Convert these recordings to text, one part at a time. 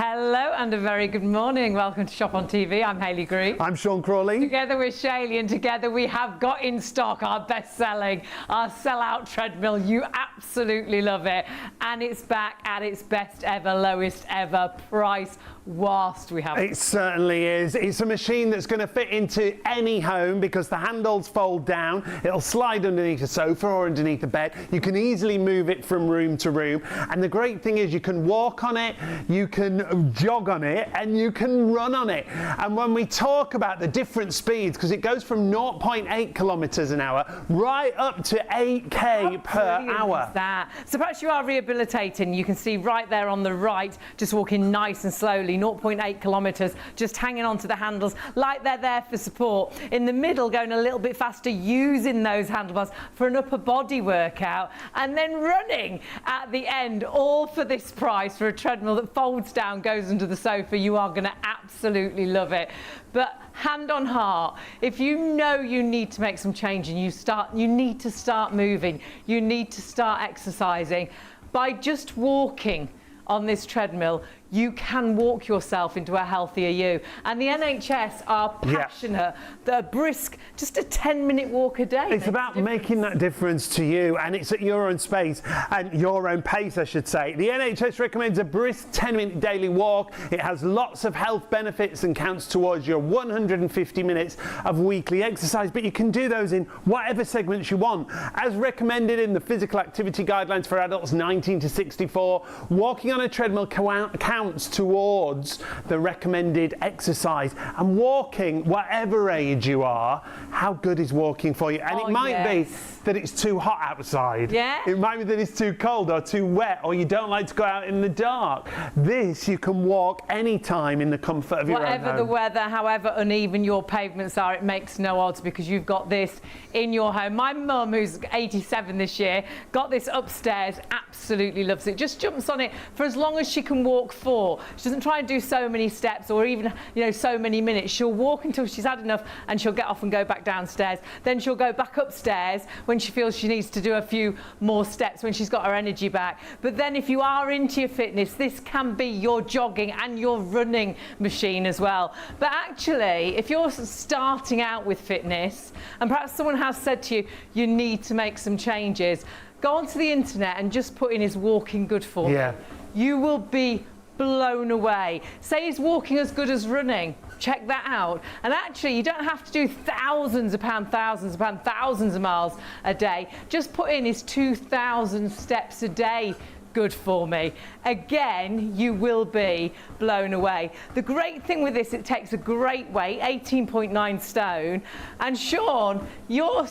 Hello and a very good morning. Welcome to Shop on TV. I'm Hayley Green. I'm Sean Crawley. Together with Shayley, and together we have got in stock our best-selling, our sell-out treadmill. You absolutely love it. And it's back at its best ever, lowest ever price whilst we have it. It certainly is. It's a machine that's going to fit into any home because the handles fold down. It'll slide underneath a sofa or underneath a bed. You can easily move it from room to room. And the great thing is you can walk on it, you can jog on it, and you can run on it. And when we talk about the different speeds, because it goes from 0.8 kilometers an hour right up to 8k per hour. That. So perhaps you are rehabilitating. You can see right there on the right, just walking nice and slowly, 0.8 kilometers, just hanging onto the handles like they're there for support. In the middle, going a little bit faster, using those handlebars for an upper body workout, and then running at the end, all for this price for a treadmill that folds down, goes under the sofa. You are going to absolutely love it. But hand on heart, if you know you need to make some change and you need to start moving, you need to start exercising, by just walking on this treadmill, you can walk yourself into a healthier you. And the NHS are passionate. They're brisk, just a 10-minute walk a day. It's about making that difference to you, and it's at your own space and your own pace, I should say. The NHS recommends a brisk 10-minute daily walk. It has lots of health benefits and counts towards your 150 minutes of weekly exercise, but you can do those in whatever segments you want. As recommended in the physical activity guidelines for adults 19 to 64, walking on a treadmill counts towards the recommended exercise. And walking, whatever age you are, how good is walking for you? And it might be that it's too hot outside. Yeah. It might be that it's too cold or too wet, or you don't like to go out in the dark. This, you can walk anytime in the comfort of your own home. Whatever the weather, however uneven your pavements are, it makes no odds because you've got this in your home. My mum, who's 87 this year, got this upstairs, absolutely loves it. Just jumps on it for as long as she can walk for. She doesn't try and do so many steps or even, so many minutes. She'll walk until she's had enough and she'll get off and go back downstairs. Then she'll go back upstairs when she feels she needs to do a few more steps, when she's got her energy back. But then if you are into your fitness, this can be your jogging and your running machine as well. But actually, if you're starting out with fitness and perhaps someone has said to you, you need to make some changes, go onto the internet and just put in "is walking good for me?" You will be blown away. Say is walking as good as running? Check that out. And actually, you don't have to do thousands of miles a day. Just put in "is 2,000 steps a day good for me?" Again, you will be blown away. The great thing with this, it takes a great weight, 18.9 stone. And Sean, you're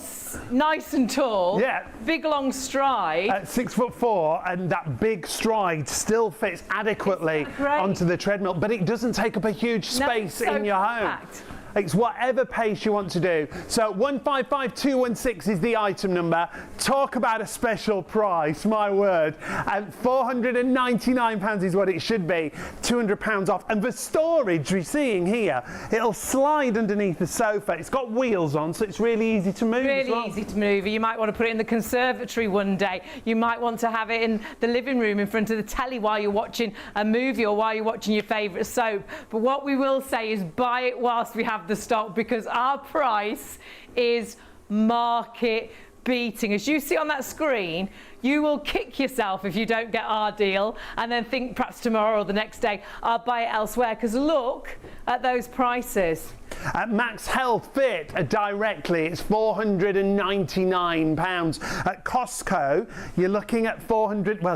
nice and tall. Yeah. Big long stride. At 6'4", and that big stride still fits adequately onto the treadmill, but it doesn't take up a huge space in your home. It's whatever pace you want to do. So 155216 is the item number. Talk about a special price, my word. And £499 is what it should be, £200 off. And for storage, we're seeing here, it'll slide underneath the sofa. It's got wheels on, so it's really easy to move as well. Really easy to move. You might want to put it in the conservatory one day. You might want to have it in the living room in front of the telly while you're watching a movie or while you're watching your favourite soap. But what we will say is buy it whilst we have the stock, because our price is market beating. As you see on that screen, you will kick yourself if you don't get our deal and then think perhaps tomorrow or the next day I'll buy it elsewhere, because look at those prices. At MAXhealth Fit directly, it's £499. At Costco, you're looking at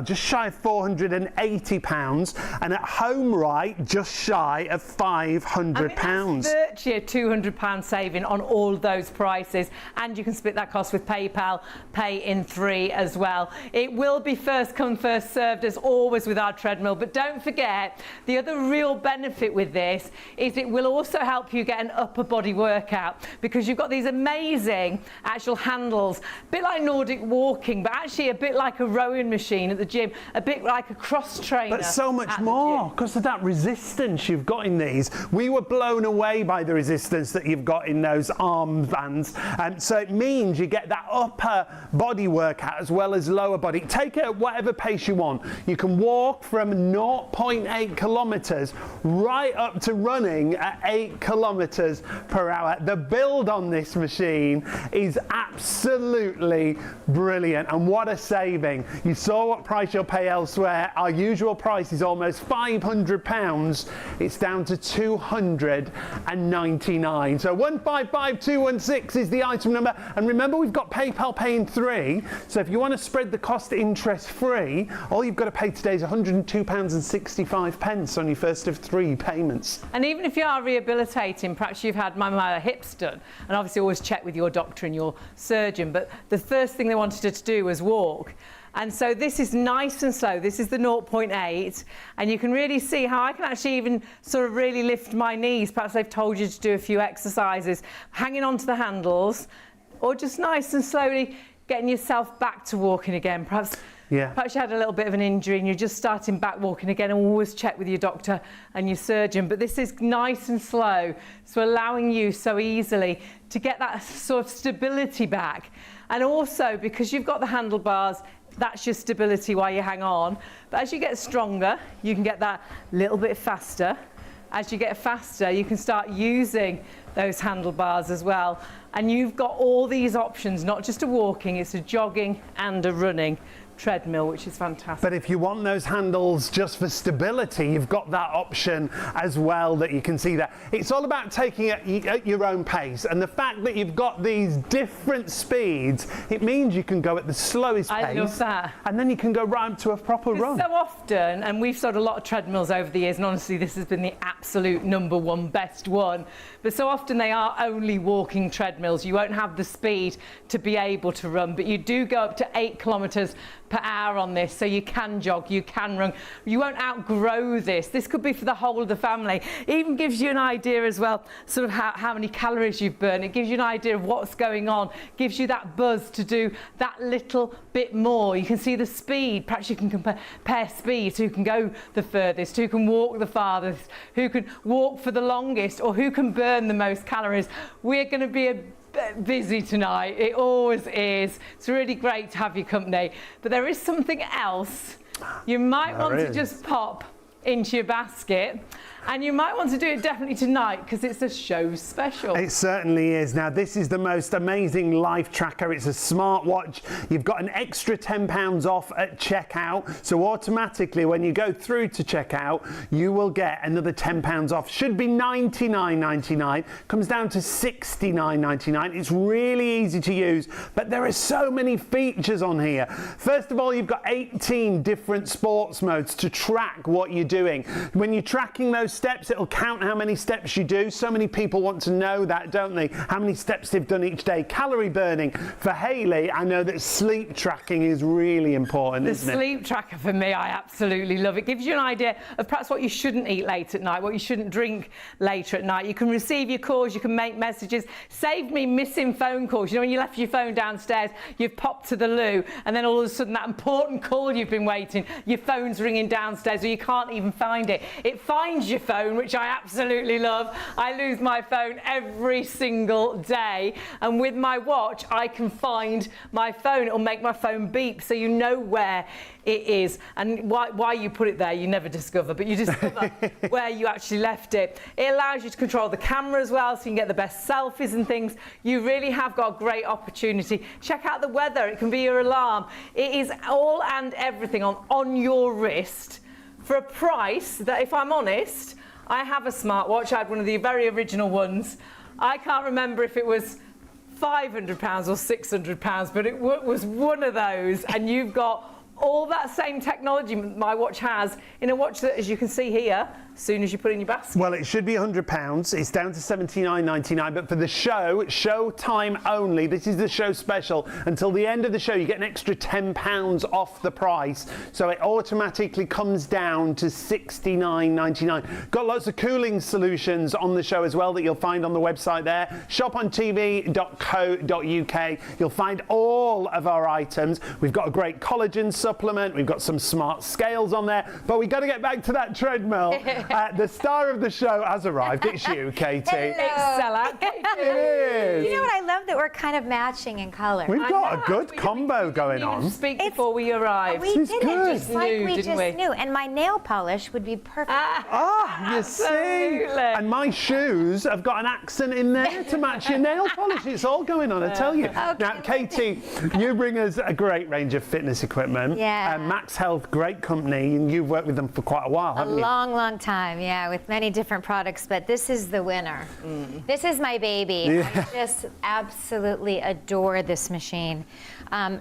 just shy of £480, and at Home Right, just shy of £500. That's virtually a £200 saving on all those prices, and you can split that cost with PayPal, pay in 3 as well. It will be first come, first served, as always with our treadmill, but don't forget, the other real benefit with this is it will also help you get an upper body workout, because you've got these amazing actual handles, a bit like Nordic walking, but actually a bit like a rowing machine at the gym, a bit like a cross trainer. But so much more because of that resistance you've got in these. We were blown away by the resistance that you've got in those armbands, and so it means you get that upper body workout as well as lower body. Take it at whatever pace you want. You can walk from 0.8 kilometers right up to running at 8 kilometers per hour. The build on this machine is absolutely brilliant, and what a saving. You saw what price you'll pay elsewhere. Our usual price is almost £500. It's down to £299. So 155216 is the item number, and remember we've got PayPal Pay in 3, so if you want to spread the cost interest free, all you've got to pay today is £102.65 on your first of 3 payments. And even if you are rehabilitating, perhaps you've had my hips done, and obviously always check with your doctor and your surgeon, but the first thing they wanted her to do was walk. And so this is nice and slow. This is the 0.8, and you can really see how I can actually even sort of really lift my knees. Perhaps they've told you to do a few exercises, hanging onto the handles, or just nice and slowly getting yourself back to walking again. Perhaps you had a little bit of an injury and you're just starting back walking again, and always check with your doctor and your surgeon. But this is nice and slow, so allowing you so easily to get that sort of stability back. And also, because you've got the handlebars, that's your stability while you hang on. But as you get stronger, you can get that little bit faster. As you get faster, you can start using those handlebars as well. And you've got all these options, not just a walking, it's a jogging and a running treadmill, which is fantastic. But if you want those handles just for stability, you've got that option as well that you can see there. It's all about taking it at your own pace, and the fact that you've got these different speeds, it means you can go at the slowest pace. I love that. And then you can go right up to a proper run. So often, and we've sold a lot of treadmills over the years, and honestly this has been the absolute #1 best one, but so often they are only walking treadmills. You won't have the speed to be able to run, but you do go up to 8 kilometers per hour on this, so you can jog, you can run. You won't outgrow this. This could be for the whole of the family. It even gives you an idea as well, sort of how many calories you've burned. It gives you an idea of what's going on, gives you that buzz to do that little bit more. You can see the speed. Perhaps you can compare speeds, who can go the furthest, who can walk the farthest, who can walk for the longest, or who can burn the most calories. We're going to be a busy tonight. It always is. It's really great to have your company, but there is something else you might want to just pop into your basket, and you might want to do it definitely tonight because it's a show special. It certainly is. Now this is the most amazing life tracker. It's a smartwatch. You've got an extra £10 off at checkout, so automatically when you go through to checkout you will get another £10 off. Should be $99.99, comes down to $69.99. It's really easy to use, but there are so many features on here. First of all, you've got 18 different sports modes to track what you're doing. When you're tracking those steps, it'll count how many steps you do. So many people want to know that, don't they? How many steps they've done each day. Calorie burning. For Hayley, I know that sleep tracking is really important, isn't it? The sleep tracker for me, I absolutely love. It gives you an idea of perhaps what you shouldn't eat late at night, what you shouldn't drink later at night. You can receive your calls, you can make messages. Saved me missing phone calls. You know, when you left your phone downstairs, you've popped to the loo, and then all of a sudden that important call you've been waiting, your phone's ringing downstairs, or you can't even find it. It finds your phone, which I absolutely love. I lose my phone every single day, and with my watch I can find my phone. It'll make my phone beep, so you know where it is, and why you put it there you never discover, but you discover where you actually left it. It allows you to control the camera as well, so you can get the best selfies and things. You really have got a great opportunity. Check out the weather. It can be your alarm. It is all and everything on your wrist for a price that, if I'm honest, I have a smartwatch. I had one of the very original ones. I can't remember if it was £500 or £600, but it was one of those, and you've got all that same technology my watch has in a watch that, as you can see here, as soon as you put it in your basket. Well, it should be £100. It's down to $79.99, but for the show time only, this is the show special. Until the end of the show, you get an extra £10 off the price. So it automatically comes down to $69.99. Got lots of cooling solutions on the show as well that you'll find on the website there. shopontv.co.uk. You'll find all of our items. We've got a great collagen supplement. We've got some smart scales on there. But we've got to get back to that treadmill. The star of the show has arrived. It's you, Katie. Excellent. It is. You know what I love? That we're kind of matching in color. We've got a good combo going on. Speak before we arrived. We This is did it good. just like we Didn't just we? knew. And my nail polish would be perfect. You see? Absolutely. And my shoes have got an accent in there to match your nail polish. It's all going on, I tell you. Now, Katie, you bring us a great range of fitness equipment. Yeah. MAXhealth, great company, and you've worked with them for quite a while, A haven't you? long time, yeah, with many different products, but this is the winner. This is my baby. I just absolutely adore this machine.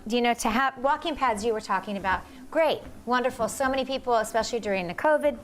You know, to have walking pads you were talking about, great, wonderful. So many people, especially during the COVID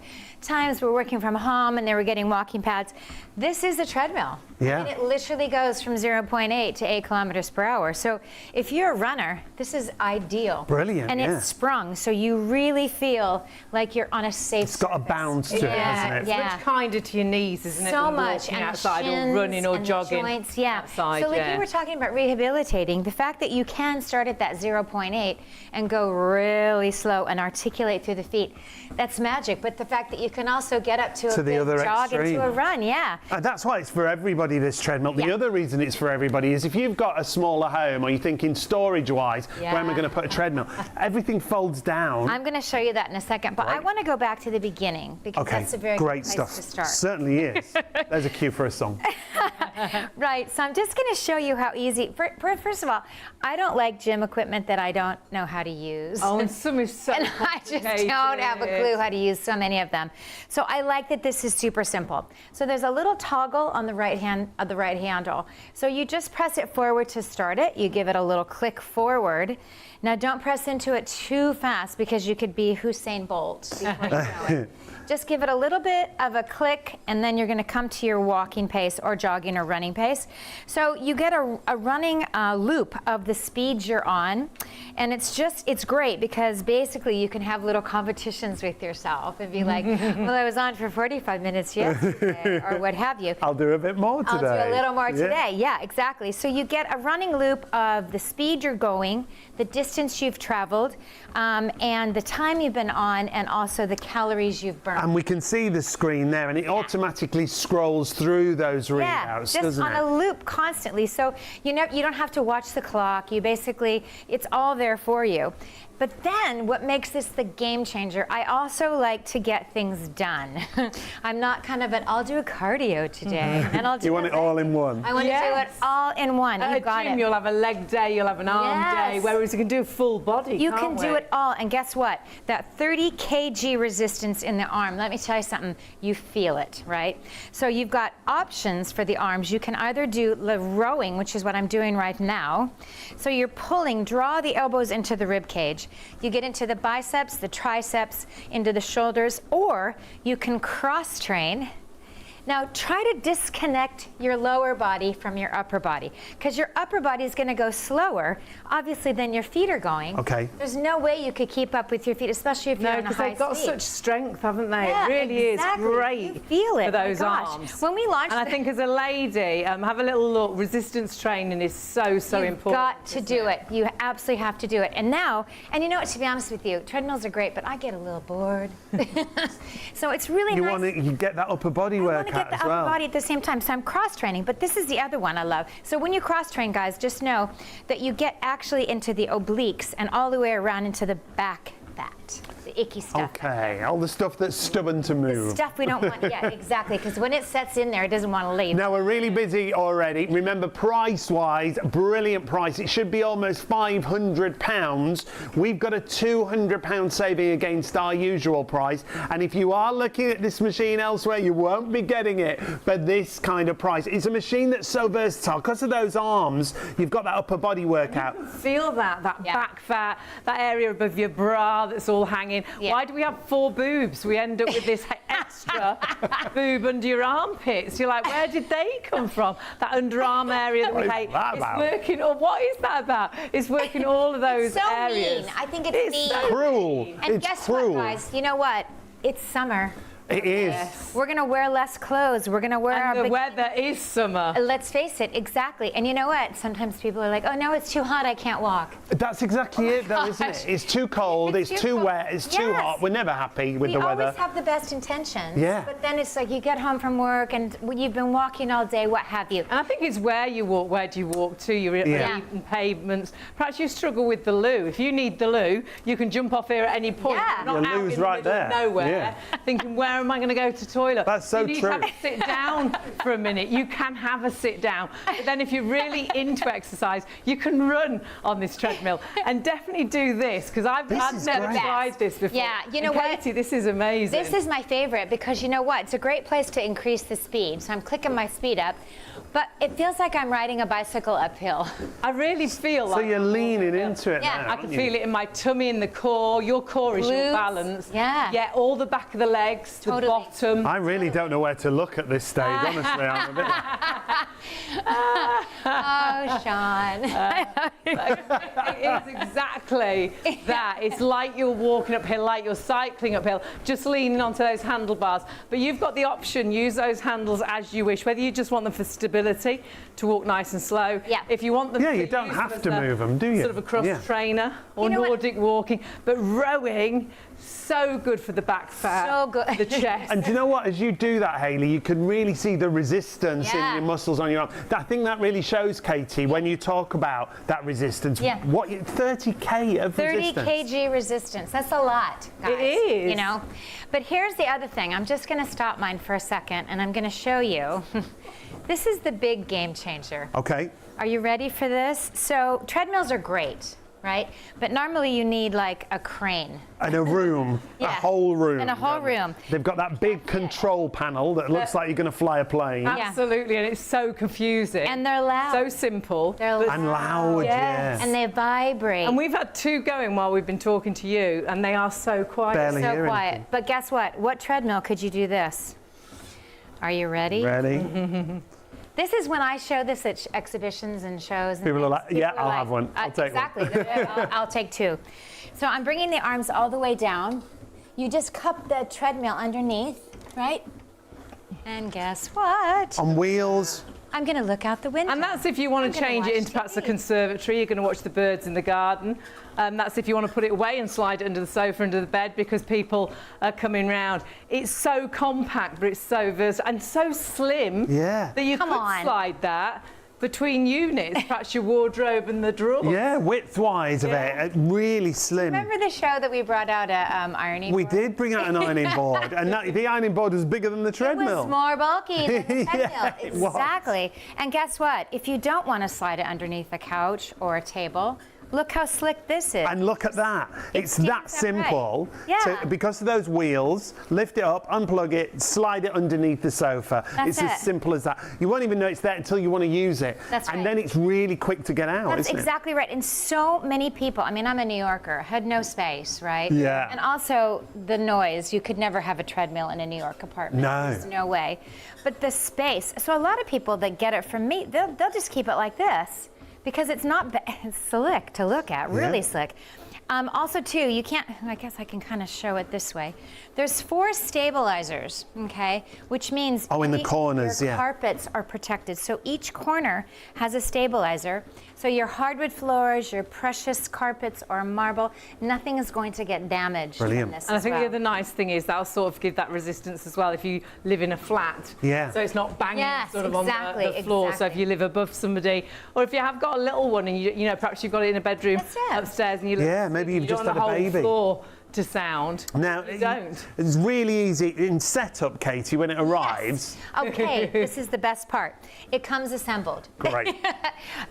times, were working from home and they were getting walking pads. This is a treadmill. Yeah. I mean, it literally goes from 0.8 to 8 kilometers per hour. So if you're a runner, this is ideal. Brilliant, And yeah. it's sprung, so you really feel like you're on a safe It's got a surface. bounce to it, hasn't it? It's Yeah. much kinder to your knees, isn't it? So than much, walking and outside the or shins running or and jogging. the joints, yeah. Outside, so like yeah. you were talking about rehabilitating, the fact that you can start at that 0.8 and go really slow and articulate through the feet, that's magic. But the fact that you can also get up to a the big other jog extreme. into a run, yeah. And that's why it's for everybody, this treadmill. The Yeah. other reason it's for everybody is if you've got a smaller home or you're thinking storage-wise, where am I Yeah. going to put a treadmill? Everything folds down. I'm going to show you that in a second, but I Right. want to go back to the beginning because Okay, that's a very good great place stuff. to start. Certainly is. There's a cue for a song. Right, so I'm just going to show you how easy. First of all, I don't like gym equipment that I don't know how to use. Oh, and some is so And I just don't have a clue how to use so many of them. So I like that this is super simple. So there's a little toggle on the right handle. So you just press it forward to start it. You give it a little click forward. Now don't press into it too fast because you could be Usain Bolt before you know it. Just give it a little bit of a click and then you're going to come to your walking pace or jogging or running pace. So you get a running loop of the speeds you're on, and it's great because basically you can have little competitions with yourself and be like, well, I was on for 45 minutes yesterday or what have you. I'll do a bit more today. I'll do a little more Yeah. today. Yeah, exactly. So you get a running loop of the speed you're going, the distance you've traveled, and the time you've been on, and also the calories you've burned. And we can see the screen there, and it automatically scrolls through those readouts, just doesn't on it? a loop constantly. So you don't have to watch the clock. You basically, it's all there for you. But then what makes this the game changer, I also like to get things done. I'm not kind of I'll do a cardio today, and I'll do You want it all in one. I want to do it Yes. all in one. At You a got gym, it. you'll have a leg day, you'll have an arm day, Yes. whereas you can do full body. You can't can do we? it all, and guess what? That 30 kg resistance in the arm, let me tell you something, you feel it, right? So you've got options for the arms. You can either do the rowing, which is what I'm doing right now. So you're pulling, draw the elbows into the rib cage. You get into the biceps, the triceps, into the shoulders, or you can cross train. Now try to disconnect your lower body from your upper body, because your upper body is going to go slower, obviously, than your feet are going. Okay. There's no way you could keep up with your feet, especially if you're No, on a because high they've got speed. such strength, haven't they? Yeah, It really exactly. is great. You feel it. For those Oh my gosh. arms. When we launched And I the- think as a lady, have a little look. Resistance training is so You've important. got to do it. You absolutely have to do it. And now, and you know what, to be honest with you, treadmills are great, but I get a little bored. So it's really nice. You get that upper body I want to workout get the as upper well. body at the same time, so I'm cross-training, but this is the other one I love. So when you cross-train, guys, just know that you get actually into the obliques and all the way around into the back fat. out the icky stuff. Okay, all the stuff that's stubborn to move. Stuff we don't want, yeah, exactly, because when it sets in there, it doesn't want to leave. Now, we're really busy already. Remember, price-wise, brilliant price. It should be almost £500. We've got a £200 saving against our usual price. And if you are looking at this machine elsewhere, you won't be getting it for this kind of price. It's a machine that's so versatile. Because of those arms, you've got that upper body workout. Feel that back fat, that area above your bra that's all hanging. Yeah. Why do we have 4 boobs? We end up with this extra boob under your armpits. You're like, where did they come from? That underarm area that we What is hate. that It's about? working. Or what is that about? It's working all of those So areas. mean. I think it's mean. Cruel. And It's guess cruel. what, guys? You know what? It's summer. It is. We're going to wear less clothes. We're going to wear And our the bikini. weather is summer. Let's face it, exactly. And you know what? Sometimes people are like, oh no, it's too hot, I can't walk. That's exactly it, though, isn't it? It's too cold, it's too cold. wet, it's too Yes. hot. We're never happy with We the weather. always have the best intentions. Yeah. But then it's like you get home from work and you've been walking all day, what have you. And I think it's where you walk. Where do you walk to? You're Yeah. uneven pavements. Perhaps you struggle with the loo. If you need the loo, you can jump off here at any point. Yeah. You're not Your out loo's in the right middle of there. nowhere, Yeah. thinking, where am I going to go to toilet? That's so you need true. to have a sit down for a minute. You can have a sit down. But then if you're really into exercise, you can run on this treadmill. And definitely do this, because I've is never great. tried this before. Yeah, you know And what? Katie, this is amazing. This is my favorite because you know what? It's a great place to increase the speed. So I'm clicking my speed up, but it feels like I'm riding a bicycle uphill. I really feel So like you're leaning into it Yeah. now, I can aren't you? feel it in my tummy, in the core. Your core is your Glutes. balance. Yeah. Yeah, all the back of the legs, Totally. the bottom. I really don't know where to look at this stage, honestly. I'm a bit... Oh, Sean. It is exactly that. It's like you're walking uphill, like you're cycling uphill, just leaning onto those handlebars. But you've got the option, use those handles as you wish, whether you just want them for stability, to walk nice and slow. Yeah. If you want them Yeah, to you don't use have them to as move them, do you? Sort of a cross Yeah. trainer or You know what? Nordic walking. But rowing, so good for the back fat, So good. the chest. And do you know what? As you do that, Hayley, you can really see the resistance in Yeah. your muscles on your arm. I think that really shows, Katie, when you talk about that resistance. Yeah. What 30k of 30 resistance. kg resistance. That's a lot, guys. It is. You know? But here's the other thing. I'm just going to stop mine for a second and I'm going to show you. This is the big game changer. Okay. Are you ready for this? So treadmills are great, right? But normally you need like a crane. And a room, a Yeah. whole room. And a whole room. They've got that big control panel that looks like you're going to fly a plane. Absolutely, and it's so confusing. And they're loud. So simple. They're but- And loud, Yes. yeah. And they vibrate. And we've had 2 going while we've been talking to you, and they are so quiet. Barely so hear quiet. anything. But guess what? What treadmill could you do this? Are you ready? Ready? This is when I show this at exhibitions and shows. And People are things. like, yeah, People are I'll have one. I'll take one. exactly. I'll take 2. So I'm bringing the arms all the way down. You just cup the treadmill underneath, right? And guess what? On wheels. I'm going to look out the window. And that's if you want I'm to gonna change it watch into perhaps the TV. conservatory, you're going to watch the birds in the garden. That's if you want to put it away and slide it under the sofa, under the bed, because people are coming round. It's so compact, but it's so versatile and so slim Yeah. that you Come could on. slide that between units, perhaps your wardrobe and the drawers. Yeah, width-wise of it, really slim. Remember the show that we brought out at Ironing We Board? did bring out an ironing board, and the ironing board was bigger than the It treadmill. was more bulky than the treadmill. Yeah, it was. Exactly. And guess what? If you don't want to slide it underneath a couch or a table, look how slick this is. And look at that. It's stands that upright. simple. Yeah. To, because of those wheels, lift it up, unplug it, slide it underneath the sofa. That's it's it. as simple as that. You won't even know it's there until you want to use it. That's and right. then it's really quick to get out, That's isn't exactly right. And so many people, I mean, I'm a New Yorker, had no space, right? Yeah. And also the noise. You could never have a treadmill in a New York apartment. No. There's no way. But the space. So a lot of people that get it from me, they'll just keep it like this because it's not, it's slick to look at, really Yeah. slick. Also, too, you can't, I guess I can kind of show it this way. There's 4 stabilizers, okay, which means Oh, in the each- corners, your yeah. carpets are protected. So each corner has a stabilizer. So your hardwood floors, your precious carpets or marble, nothing is going to get damaged Brilliant. from this And I as think well. the other nice thing is that'll sort of give that resistance as well if you live in a flat. Yeah. So it's not banging Yes, sort of exactly, on the floor. So if exactly. you live above somebody, or if you have got a little one and you know perhaps you've got it in a bedroom That's it. upstairs and you live Yeah, maybe you've you don't just want had a the whole baby. floor to sound. Now, you don't. It's really easy in setup, Katie, when it arrives. Yes. Okay, this is the best part. It comes assembled. Great.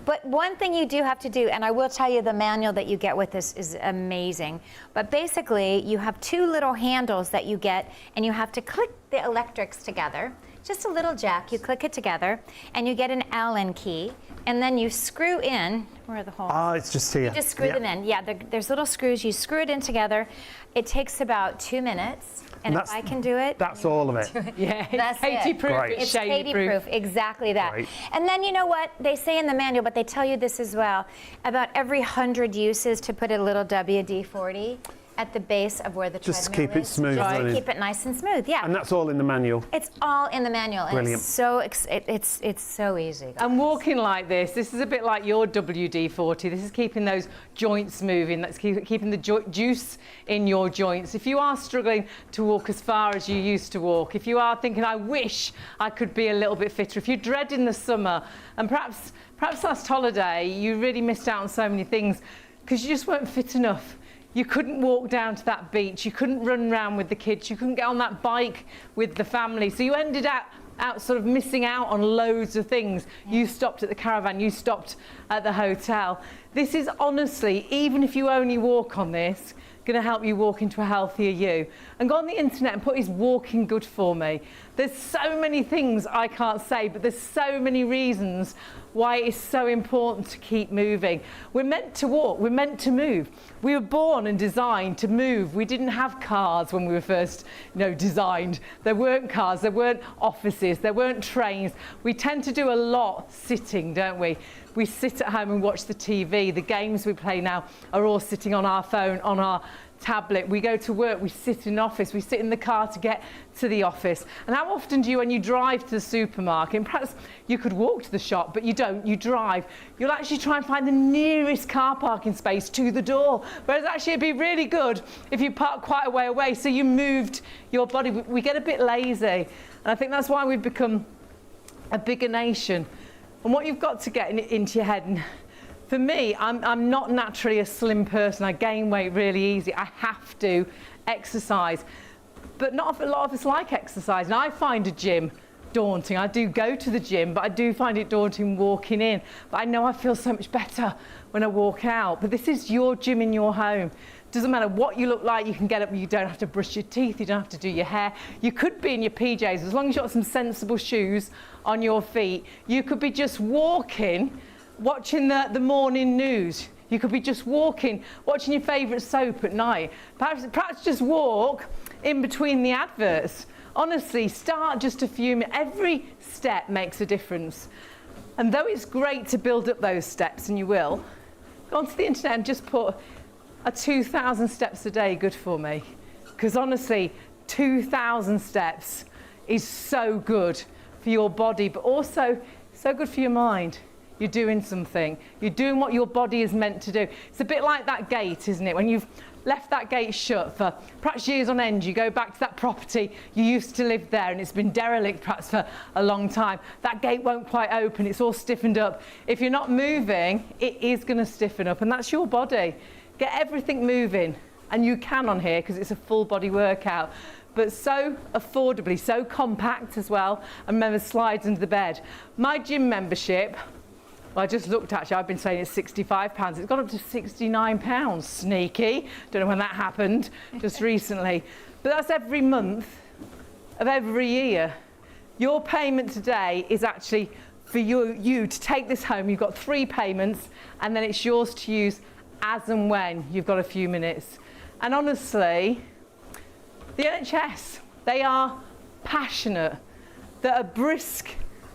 But one thing you do have to do, and I will tell you the manual that you get with this is amazing, but basically you have 2 little handles that you get, and you have to click the electrics together. Just a little jack, you click it together, and you get an Allen key, and then you screw in, where are the holes? Oh, it's just here. You just screw them in. Yeah, there's little screws, you screw it in together. It takes about 2 minutes, and if I can do it. That's all of it. Yeah, That's Katie it. proof. Great. It's Shayley Katie proof, exactly that. Right. And then you know what? They say in the manual, but they tell you this as well, about every 100 uses to put a little WD-40 at the base of where the Just treadmill keep it is. smooth, Just to running. keep it nice and smooth, yeah. And that's all in the manual. It's all in the manual. And Brilliant. it's so it's so easy. And walking like this is a bit like your WD-40. This is keeping those joints moving. That's keeping the juice in your joints. If you are struggling to walk as far as you used to walk, if you are thinking, I wish I could be a little bit fitter, if you're dreading the summer, and perhaps last holiday you really missed out on so many things because you just weren't fit enough. You couldn't walk down to that beach, you couldn't run around with the kids, you couldn't get on that bike with the family. So you ended out sort of missing out on loads of things. You stopped at the caravan, you stopped at the hotel. This is honestly, even if you only walk on this, going to help you walk into a healthier you. And go on the internet and put, is walking good for me? There's so many things I can't say, but there's so many reasons why it's so important to keep moving. We're meant to walk, we're meant to move. We were born and designed to move. We didn't have cars when we were first, designed. There weren't cars, there weren't offices, there weren't trains. We tend to do a lot sitting, don't we? We sit at home and watch the TV. The games we play now are all sitting on our phone, on our tablet. We go to work, we sit in an office, we sit in the car to get to the office. And how often do you, when you drive to the supermarket, and perhaps you could walk to the shop, but you don't, you drive, you'll actually try and find the nearest car parking space to the door. Whereas actually it'd be really good if you park quite a way away so you moved your body. We get a bit lazy. And I think that's why we've become a bigger nation. And what you've got to get into your head, and for me, I'm not naturally a slim person. I gain weight really easy. I have to exercise. But not a lot of us like exercise. And I find a gym daunting. I do go to the gym, but I do find it daunting walking in. But I know I feel so much better when I walk out. But this is your gym in your home. Doesn't matter what you look like, you can get up, you don't have to brush your teeth, you don't have to do your hair. You could be in your PJs, as long as you've got some sensible shoes on your feet. You could be just walking, watching the morning news. You could be just walking, watching your favourite soap at night. Perhaps just walk in between the adverts. Honestly, start just a few minutes. Every step makes a difference. And though it's great to build up those steps, and you will, go onto the internet and just put 2,000 steps a day good for me. Because honestly, 2,000 steps is so good for your body, but also so good for your mind. You're doing something. You're doing what your body is meant to do. It's a bit like that gate, isn't it? When you've left that gate shut for perhaps years on end, you go back to that property, you used to live there and it's been derelict perhaps for a long time. That gate won't quite open, it's all stiffened up. If you're not moving, it is going to stiffen up, and that's your body. Get everything moving, and you can on here because it's a full body workout, but so affordably, so compact as well, and remember, slides under the bed. My gym membership, well, I just looked actually, I've been saying it's £65, it's gone up to £69, sneaky, don't know when that happened, just recently, but that's every month of every year. Your payment today is actually for you to take this home. You've got 3 payments, and then it's yours to use as and when you've got a few minutes. And honestly, the NHS, they are passionate that a brisk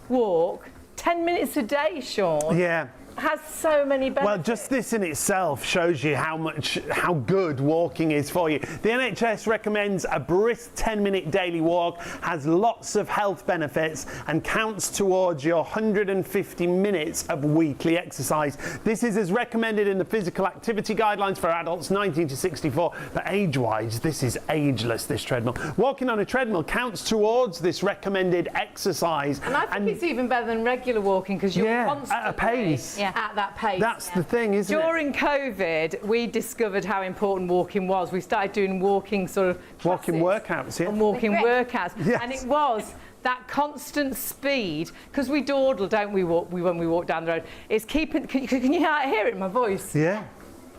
walk, 10 minutes a day, Sean, Yeah. has so many benefits. Well, just this in itself shows you how good walking is for you. The NHS recommends a brisk 10-minute daily walk, has lots of health benefits, and counts towards your 150 minutes of weekly exercise. This is as recommended in the physical activity guidelines for adults 19 to 64, but age-wise, this is ageless, this treadmill. Walking on a treadmill counts towards this recommended exercise. and I think it's even better than regular walking because you're constantly at a pace. Yeah. at that pace. That's the thing, isn't it? During COVID, we discovered how important walking was. We started doing walking sort of Walking workouts, yeah. and walking workouts. Yes. And it was that constant speed, because we dawdle, don't we, when we walk down the road. It's keeping, can you hear it in my voice? Yeah.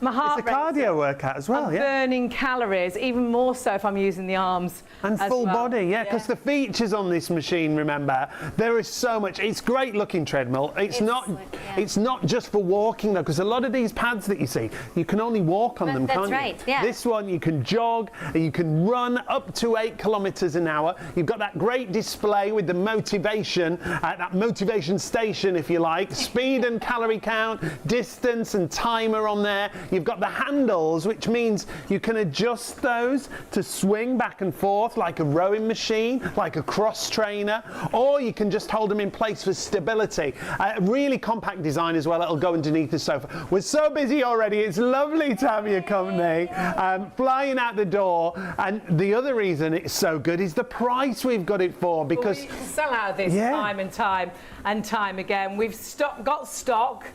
My heart It's a cardio workout as well, I'm yeah. burning calories, even more so if I'm using the arms. And as full well. body, yeah, because the features on this machine, remember, there is so much. It's great looking treadmill. It's not just for walking though, because a lot of these pads that you see, you can only walk on them, that's can't you? right, yeah. This one you can jog, you can run up to 8 kilometers an hour. You've got that great display with the motivation, that motivation station, if you like, speed and calorie count, distance and timer on there. You've got the handles, which means you can adjust those to swing back and forth like a rowing machine, like a cross trainer, or you can just hold them in place for stability. Really compact design as well. It'll go underneath the sofa. We're so busy already. It's lovely to have your company. Flying out the door. And the other reason it's so good is the price we've got it for, because we sell out of this time and time again. We've got stock.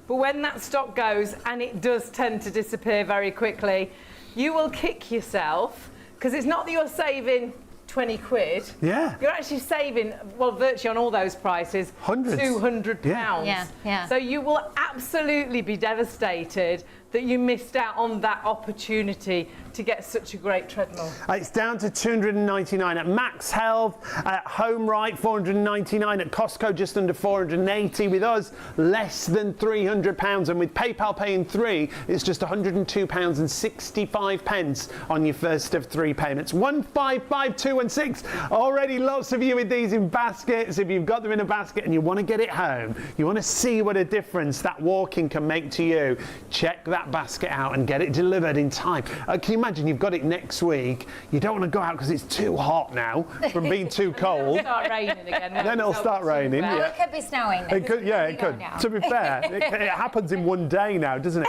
But when that stock goes, and it does tend to disappear very quickly, you will kick yourself, because it's not that you're saving 20 quid. Yeah. You're actually saving, well, virtually on all those prices, hundreds. £200. Yeah. So you will absolutely be devastated that you missed out on that opportunity to get such a great treadmill. It's down to $299 at MAXhealth, at Home Right $499, at Costco just under $480. With us, less than £300, and with PayPal Pay in 3, it's just £102.65 on your first of 3 payments. 155216. Already lots of you with these in baskets. If you've got them in a basket and you want to get it home, you want to see what a difference that walking can make to you, check that basket out and get it delivered in time. Can you imagine you've got it next week, you don't want to go out because it's too hot now from being too cold. It'll start raining again. Then it'll start raining. Well, Yeah. it could be snowing. It could, yeah, it could. To be fair, it happens in one day now, doesn't it?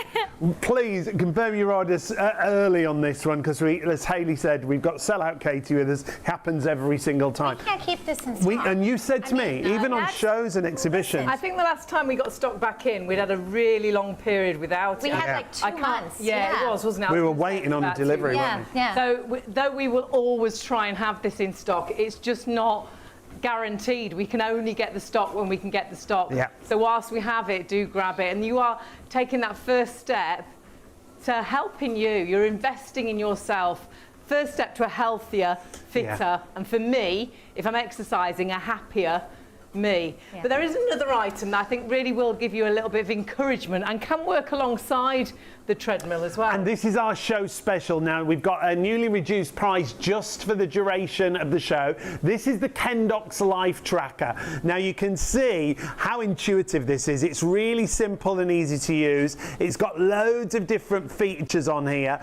Please confirm your orders early on this one, because as Hayley said, we've got sell-out Katie with us. It happens every single time. We can't keep this in stock. And you said to me, even on that's- shows and exhibitions. I think the last time we got stock back in, we'd had a really long period without it. We had like 2 months. Yeah, it was, wasn't it? We were waiting on the delivery, weren't we? Yeah. So though we will always try and have this in stock, it's just not guaranteed. We can only get the stock when we can get the stock. Yeah. So whilst we have it, do grab it. And you are taking that first step to helping you. You're investing in yourself. First step to a healthier, fitter, and for me, if I'm exercising, a happier me. Yeah. But there is another item that I think really will give you a little bit of encouragement and can work alongside the treadmill as well. And this is our show special now. We've got a newly reduced price just for the duration of the show. This is the Kendox Life Tracker. Now you can see how intuitive this is. It's really simple and easy to use. It's got loads of different features on here.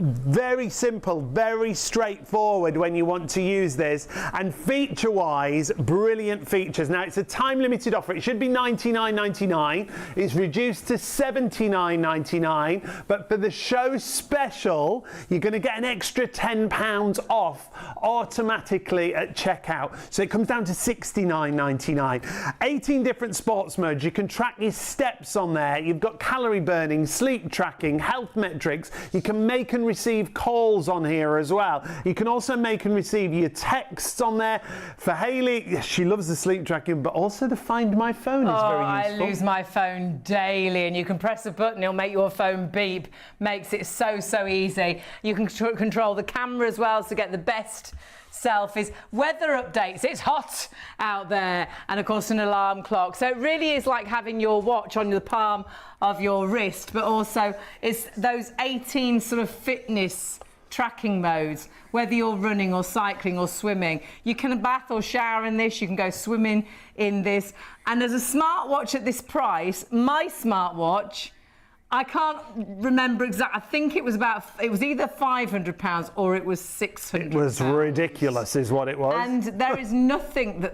Very simple, very straightforward when you want to use this. And feature-wise, brilliant features. Now it's a time-limited offer. It should be $99.99. It's reduced to $79.99. But for the show special, you're going to get an extra £10 off automatically at checkout. So it comes down to $69.99. 18 different sports modes. You can track your steps on there. You've got calorie burning, sleep tracking, health metrics. You can make and receive calls on here as well. You can also make and receive your texts on there. For Hayley, she loves the sleep tracking, but also the Find My Phone is very useful. I lose my phone daily, and you can press a button, it'll make your phone beep. Makes it so easy. You can control the camera as well to get the best selfies. Weather updates, it's hot out there, and of course an alarm clock. So it really is like having your watch on the palm of your wrist, but also it's those 18 sort of fitness tracking modes, whether you're running or cycling or swimming. You can bath or shower in this, you can go swimming in this. And as a smartwatch at this price, my smartwatch, I can't remember exactly. I think it was either £500 or it was £600. It was ridiculous, is what it was. And there is nothing that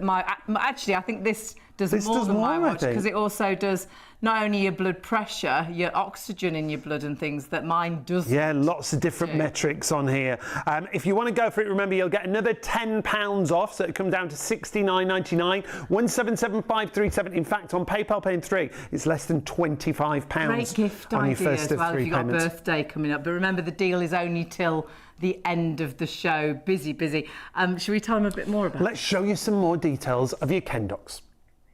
actually, I think this does more than my watch, because it also does not only your blood pressure, your oxygen in your blood and things that mine doesn't. Yeah, lots of different metrics on here. If you want to go for it, remember you'll get another £10 off, so it'll come down to £69.99, 177,537. In fact, on PayPal Pay in 3, it's less than £25 Great gift on your idea first as of well 3 if you've got a payments. birthday coming up. But remember, the deal is only till the end of the show. Busy, busy. Should we tell them a bit more about it? Let's show you some more details of your Kendocs.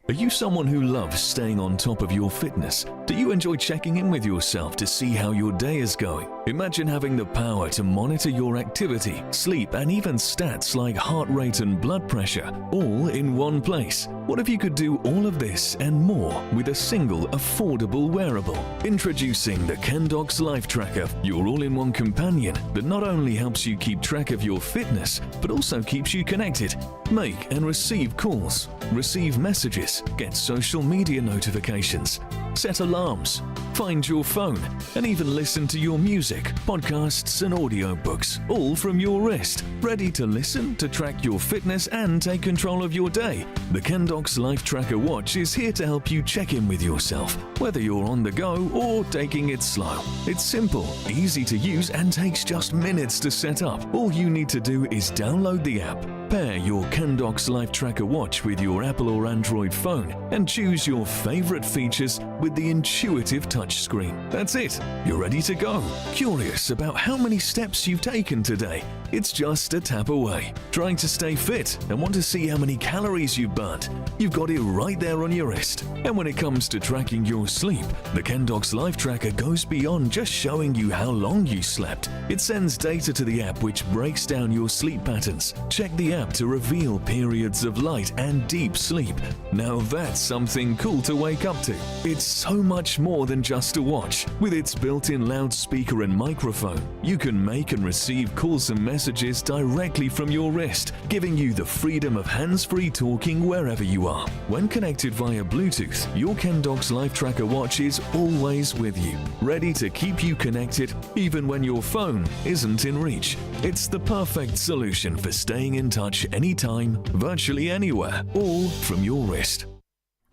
Are you someone who loves staying on top of your fitness? Do you enjoy checking in with yourself to see how your day is going? Imagine having the power to monitor your activity, sleep, and even stats like heart rate and blood pressure, all in one place. What if you could do all of this and more with a single affordable wearable? Introducing the Kendocs Life Tracker, your all-in-one companion that not only helps you keep track of your fitness, but also keeps you connected. Make and receive calls, receive messages, get social media notifications, set alarms, find your phone, and even listen to your music, podcasts and audiobooks, all from your wrist. Ready to listen, to track your fitness and take control of your day? The Kendocs Life Tracker watch is here to help you check in with yourself, whether you're on the go or taking it slow. It's simple, easy to use and takes just minutes to set up. All you need to do is download the app, pair your Kendocs Life Tracker watch with your Apple or Android phone and choose your favorite features with the intuitive touchscreen. That's it. You're ready to go. Curious about how many steps you've taken today? It's just a tap away. Trying to stay fit and want to see how many calories you've burnt? You've got it right there on your wrist. And when it comes to tracking your sleep, the Kendocs Life Tracker goes beyond just showing you how long you slept. It sends data to the app which breaks down your sleep patterns. Check the app to reveal periods of light and deep sleep. Now that's something cool to wake up to. It's so much more than just a watch. With its built-in loudspeaker and microphone, you can make and receive calls and messages directly from your wrist, giving you the freedom of hands-free talking wherever you are. When connected via Bluetooth, your Kendocs Life Tracker watch is always with you, ready to keep you connected even when your phone isn't in reach. It's the perfect solution for staying in touch anytime, virtually anywhere, all from your wrist.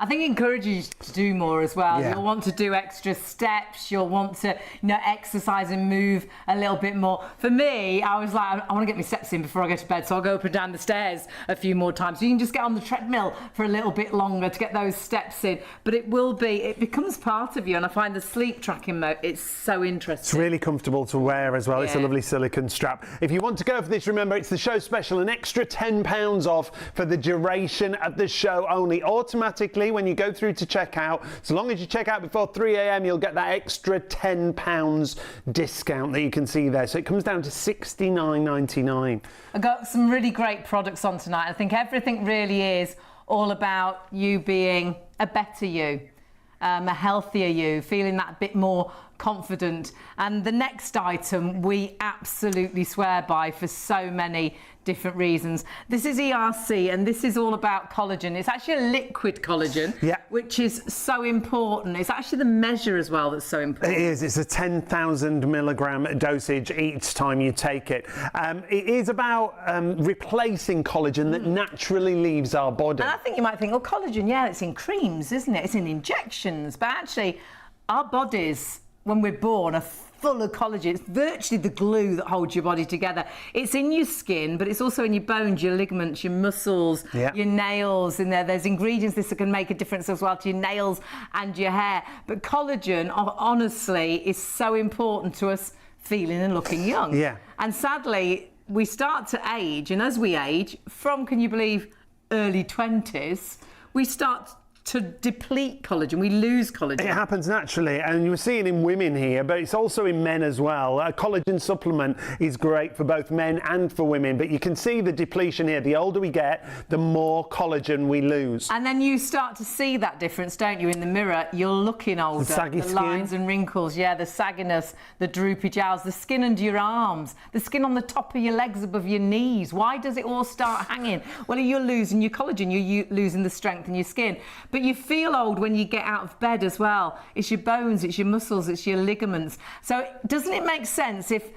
I think it encourages you to do more as well. Yeah. You'll want to do extra steps. You'll want to, exercise and move a little bit more. For me, I was like, I want to get my steps in before I go to bed, so I'll go up and down the stairs a few more times. So you can just get on the treadmill for a little bit longer to get those steps in. But it becomes part of you, and I find the sleep tracking mode, it's so interesting. It's really comfortable to wear as well. It's a Yeah. lovely silicone strap. If you want to go for this, remember it's the show special, an extra £10 off for the duration of the show only. Automatically, when you go through to checkout, so long as you check out before 3 a.m, you'll get that extra £10 discount that you can see there. So it comes down to £69.99. I've got some really great products on tonight. I think everything really is all about you being a better you, a healthier you, feeling that bit more confident. And the next item we absolutely swear by for so many different reasons. This is ERC, and this is all about collagen. It's actually a liquid collagen, which is so important. It's actually the measure as well that's so important. It is. It's a 10,000 milligram dosage each time you take it. It is about replacing collagen that naturally leaves our body. And I think you might think, oh, collagen, yeah, it's in creams, isn't it? It's in injections. But actually, our bodies, when we're born, are full of collagen. It's virtually the glue that holds your body together. It's in your skin, but it's also in your bones, your ligaments, your muscles, your nails in there. There's ingredients that can make a difference as well to your nails and your hair. But collagen, honestly, is so important to us feeling and looking young. Yeah. And sadly, we start to age, and as we age, from, can you believe, early 20s, we start to deplete collagen. We lose collagen. It happens naturally, and you're seeing in women here, but it's also in men as well. A collagen supplement is great for both men and for women, but you can see the depletion here. The older we get, the more collagen we lose. And then you start to see that difference, don't you? In the mirror, you're looking older. The saggy skin. Lines and wrinkles, the sagginess, the droopy jowls, the skin under your arms, the skin on the top of your legs above your knees. Why does it all start hanging? Well, you're losing your collagen, you're losing the strength in your skin. But you feel old when you get out of bed as well. It's your bones, it's your muscles, it's your ligaments. So doesn't it make sense if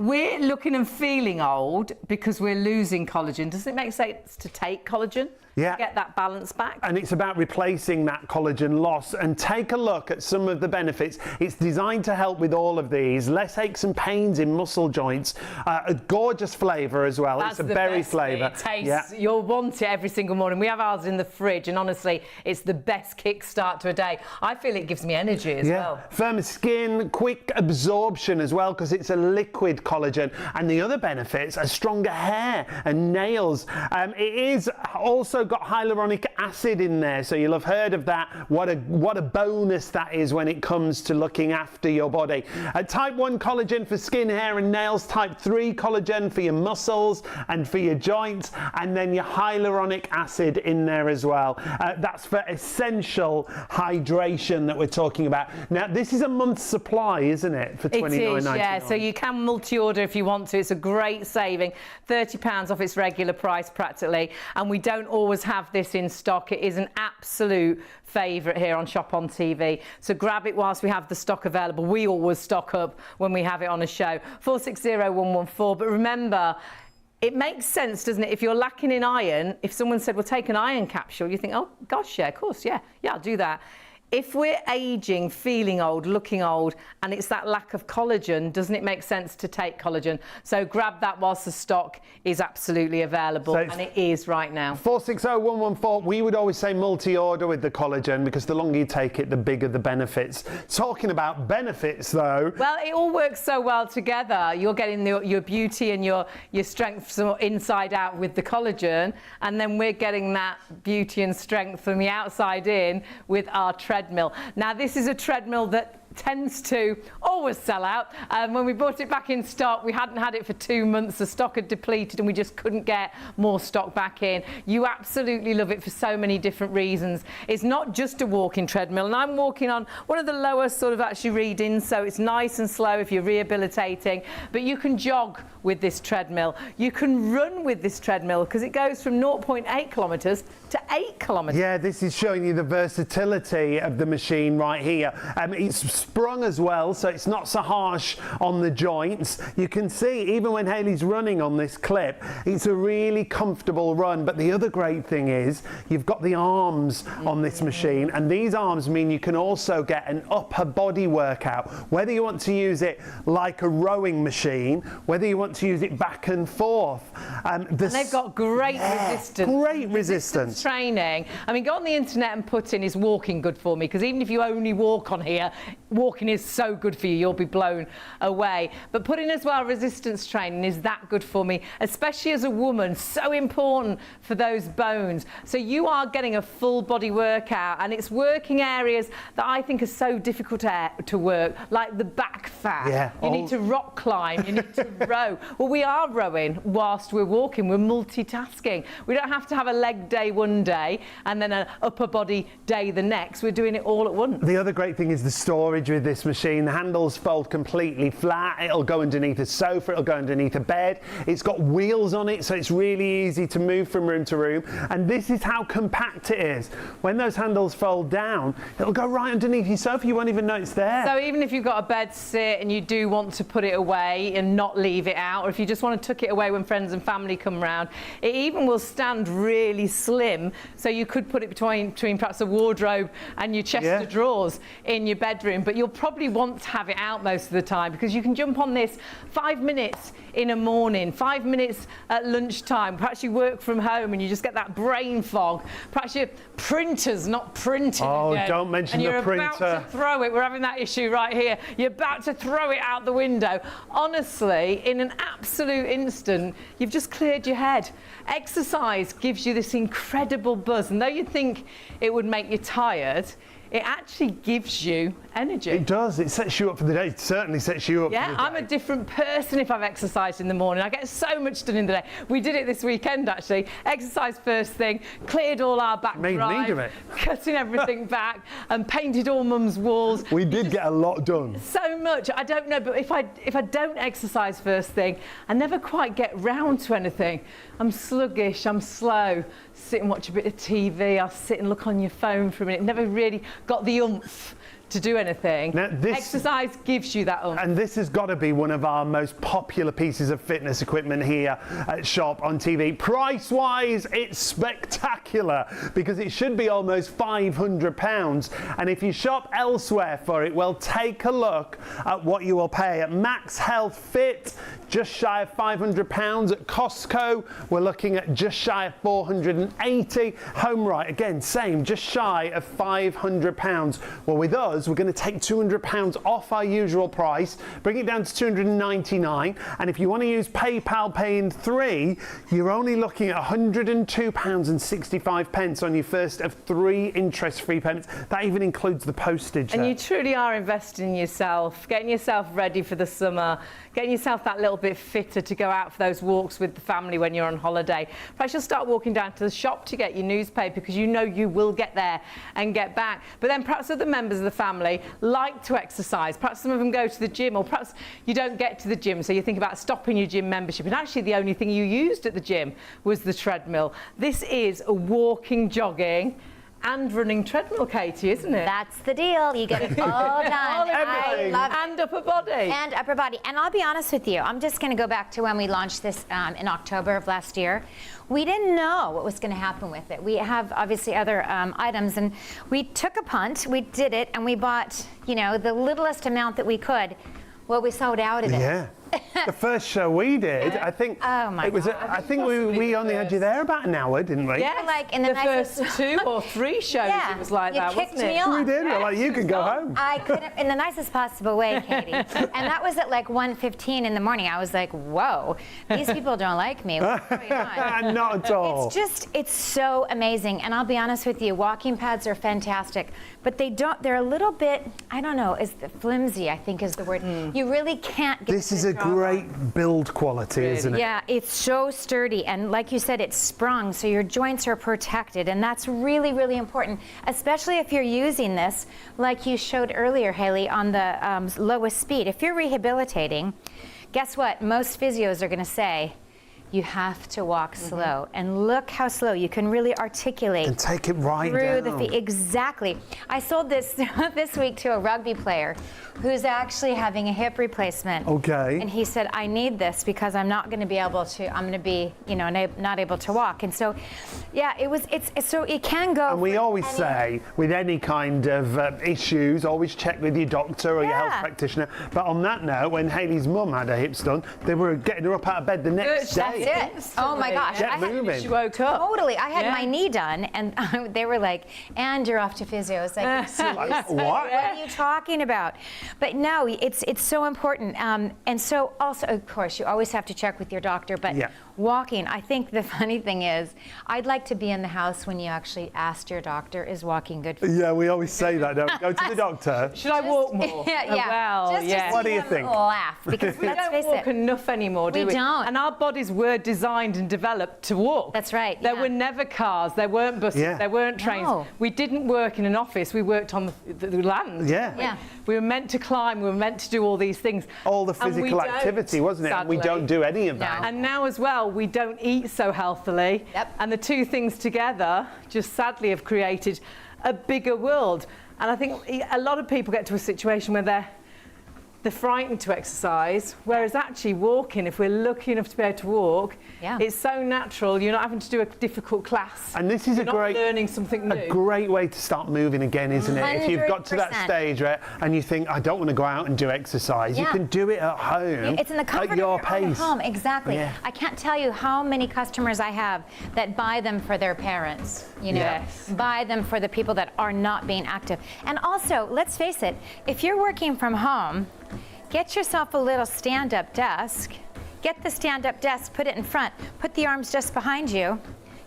we're looking and feeling old because we're losing collagen. Doesn't it make sense to take collagen? Yeah. To get that balance back? And it's about replacing that collagen loss. And take a look at some of the benefits. It's designed to help with all of these. Less aches and pains in muscle joints. A gorgeous flavour as well. That's it's a berry flavour. It tastes, you'll want it every single morning. We have ours in the fridge, and honestly, it's the best kickstart to a day. I feel it gives me energy as well. Firmer skin, quick absorption as well, because it's a liquid collagen. And the other benefits are stronger hair and nails. It is also got hyaluronic acid in there, so you'll have heard of that. What a bonus that is when it comes to looking after your body. Type 1 collagen for skin, hair and nails, type 3 collagen for your muscles and for your joints, and then your hyaluronic acid in there as well. That's for essential hydration that we're talking about. Now this is a month's supply, isn't it, for $29.99? It is, yeah, so you can multi-order if you want to. It's a great saving, £30 off its regular price practically, and we don't always have this in stock. It is an absolute favourite here on Shop on TV, so grab it whilst we have the stock available. We always stock up when we have it on a show. 460114. But remember, it makes sense, doesn't it? If you're lacking in iron, if someone said, well, take an iron capsule, you think, oh gosh, yeah, of course, yeah, I'll do that. If we're aging, feeling old, looking old, and it's that lack of collagen, doesn't it make sense to take collagen? So grab that whilst the stock is absolutely available, and it is right now. 460114, we would always say multi-order with the collagen, because the longer you take it, the bigger the benefits. Talking about benefits though. Well, it all works so well together. You're getting your beauty and your strength from inside out with the collagen, and then we're getting that beauty and strength from the outside in with our treadmill. Now this is a treadmill that tends to always sell out. When we brought it back in stock, we hadn't had it for 2 months. The stock had depleted and we just couldn't get more stock back in. You absolutely love it for so many different reasons. It's not just a walking treadmill, and I'm walking on one of the lowest sort of actually readings, so it's nice and slow if you're rehabilitating, but you can jog with this treadmill. You can run with this treadmill because it goes from 0.8 kilometres to 8 kilometres. Yeah, this is showing you the versatility of the machine right here. It's sprung as well, so it's not so harsh on the joints. You can see even when Hayley's running on this clip, it's a really comfortable run. But the other great thing is you've got the arms on this machine, and these arms mean you can also get an upper body workout, whether you want to use it like a rowing machine, whether you want to use it back and forth. And they've got great resistance. Great resistance training. I mean, go on the internet and put in, is walking good for me? Because even if you only walk on here, walking is so good for you, you'll be blown away. But put in as well resistance training, is that good for me? Especially as a woman, so important for those bones. So you are getting a full body workout, and it's working areas that I think are so difficult to work, like the back fat. Yeah. You need to rock climb, you need to row. Well, we are rowing whilst we're walking, we're multitasking. We don't have to have a leg day one day and then an upper body day the next. We're doing it all at once. The other great thing is the storage with this machine. The handles fold completely flat. It'll go underneath a sofa, it'll go underneath a bed. It's got wheels on it, so it's really easy to move from room to room. And this is how compact it is. When those handles fold down, it'll go right underneath your sofa. You won't even know it's there. So even if you've got a bed sit and you do want to put it away and not leave it out, or if you just want to tuck it away when friends and family come round, it even will stand really slim, so you could put it between perhaps a wardrobe and your chest of drawers in your bedroom. But you'll probably want to have it out most of the time, because you can jump on this 5 minutes in a morning, 5 minutes at lunchtime. Perhaps you work from home and you just get that brain fog. Perhaps your printer's not printing again, don't mention and the you're printer. about to throw it. We're having that issue right here. You're about to throw it out the window. Honestly, in an absolute instant, you've just cleared your head. Exercise gives you this incredible buzz, and though you think it would make you tired, it actually gives you energy. It does. It sets you up for the day. It certainly sets you up for the day. I'm a different person if I've exercised in the morning. I get so much done in the day. We did it this weekend, actually. Exercised first thing, cleared all our back drive, cutting everything back, and painted all Mum's walls. We did get a lot done. So much. I don't know, but if I don't exercise first thing, I never quite get round to anything. I'm sluggish, I'm slow. Sit and watch a bit of TV. I'll sit and look on your phone for a minute. Never really got the oomph to do anything. Now, Exercise gives you that oomph. And this has got to be one of our most popular pieces of fitness equipment here at Shop on TV. Price-wise, it's spectacular because it should be almost £500. And if you shop elsewhere for it, well, take a look at what you will pay at MAXhealth Fit, just shy of £500. At Costco, we're looking at just shy of £480. Home Right, again, same, just shy of £500. Well, with us, we're going to take £200 off our usual price, bring it down to $299. And if you want to use PayPal Pay in 3, you're only looking at £102.65 on your first of 3 interest-free payments. That even includes the postage. And there. you truly are investing in yourself, getting yourself ready for the summer, getting yourself that little bit fitter to go out for those walks with the family when you're on holiday. Perhaps you'll start walking down to the shop to get your newspaper because you know you will get there and get back. But then perhaps other members of the family like to exercise. Perhaps some of them go to the gym, or perhaps you don't get to the gym, so you think about stopping your gym membership. And actually the only thing you used at the gym was the treadmill. This is a walking, jogging and running treadmill, Katie, isn't it? That's the deal. You get it all done. I love it. And upper body. And upper body. And I'll be honest with you, I'm just going to go back to when we launched this in October of last year. We didn't know what was going to happen with it. We have obviously other items, and we took a punt, we did it, and we bought, you know, the littlest amount that we could. Well, we sold out of it. Yeah. The first show we did, I think Oh it was. I think we only had you there about an hour, didn't we? Yeah, Like in the nicest- first 2 or 3 shows, it was like you that, kicked wasn't it? me off. We did. We're like, you can go home. I couldn't, in the nicest possible way, Katie. And that was at like 1:15 in the morning. I was like, whoa, these people don't like me. What's going on? Not at all. It's so amazing. And I'll be honest with you, walking pads are fantastic, but they're a little bit, I don't know, flimsy, I think is the word. You really can't get This is the a job great build quality, isn't it? Yeah, it's so sturdy, and like you said, it's sprung, so your joints are protected, and that's really, really important, especially if you're using this, like you showed earlier, Haley, on the lowest speed. If you're rehabilitating, guess what? Most physios are going to say, you have to walk slow, and look how slow. You can really articulate And take it right through down. the feet. Exactly. I sold this this week to a rugby player who's actually having a hip replacement. Okay. And he said, I need this because I'm not going to be able to, I'm going to be, you know, not able to walk. And so, yeah, it's so it can go. And we for always any- say, with any kind of issues, always check with your doctor or your health Yeah. practitioner. But on that note, when Hayley's mum had her hips done, they were getting her up out of bed the next day. That's it. Oh my gosh. Get I had- moving. She woke up. Totally. I had Yeah. my knee done, and they were like, and you're off to physio. I was like, Like, what? what are you talking about? But no, it's so important. And so also, of course, you always have to check with your doctor, but Yeah. walking, I think the funny thing is, I'd like to be in the house when you actually asked your doctor, is walking good for you? Yeah, we always say that, don't we? Go to the doctor. Should I walk more? Yeah, Oh, yeah. well, Just to yeah. What do you see think? them laugh, because We let's don't face walk it. enough anymore, do We we? don't. And our bodies were designed and developed to walk. That's right, There yeah. were never cars, there weren't buses, Yeah. there weren't trains. No. We didn't work in an office, we worked on the land. Yeah. Yeah. We were meant to climb, we were meant to do all these things. All the And we physical don't, activity, wasn't it? And we sadly. don't do any of that. No. And now as well, we don't eat so healthily. Yep. And the two things together just sadly have created a bigger world. And I think a lot of people get to a situation where they're frightened to exercise, whereas actually walking, if we're lucky enough to be able to walk, Yeah. it's so natural. You're not having to do a difficult class. And this is You're not great, learning something new. a great way to start moving again, isn't it? If you've got to that 100%. stage, right, and you think, I don't want to go out and do exercise, you Yeah. can do it at home It's in the comfort at your of your own pace. home. Exactly. Yeah. I can't tell you how many customers I have that buy them for their parents. You know, Yes. buy them for the people that are not being active. And also, let's face it, if you're working from home, get yourself a little stand-up desk. Get the stand-up desk, put it in front, put the arms just behind you.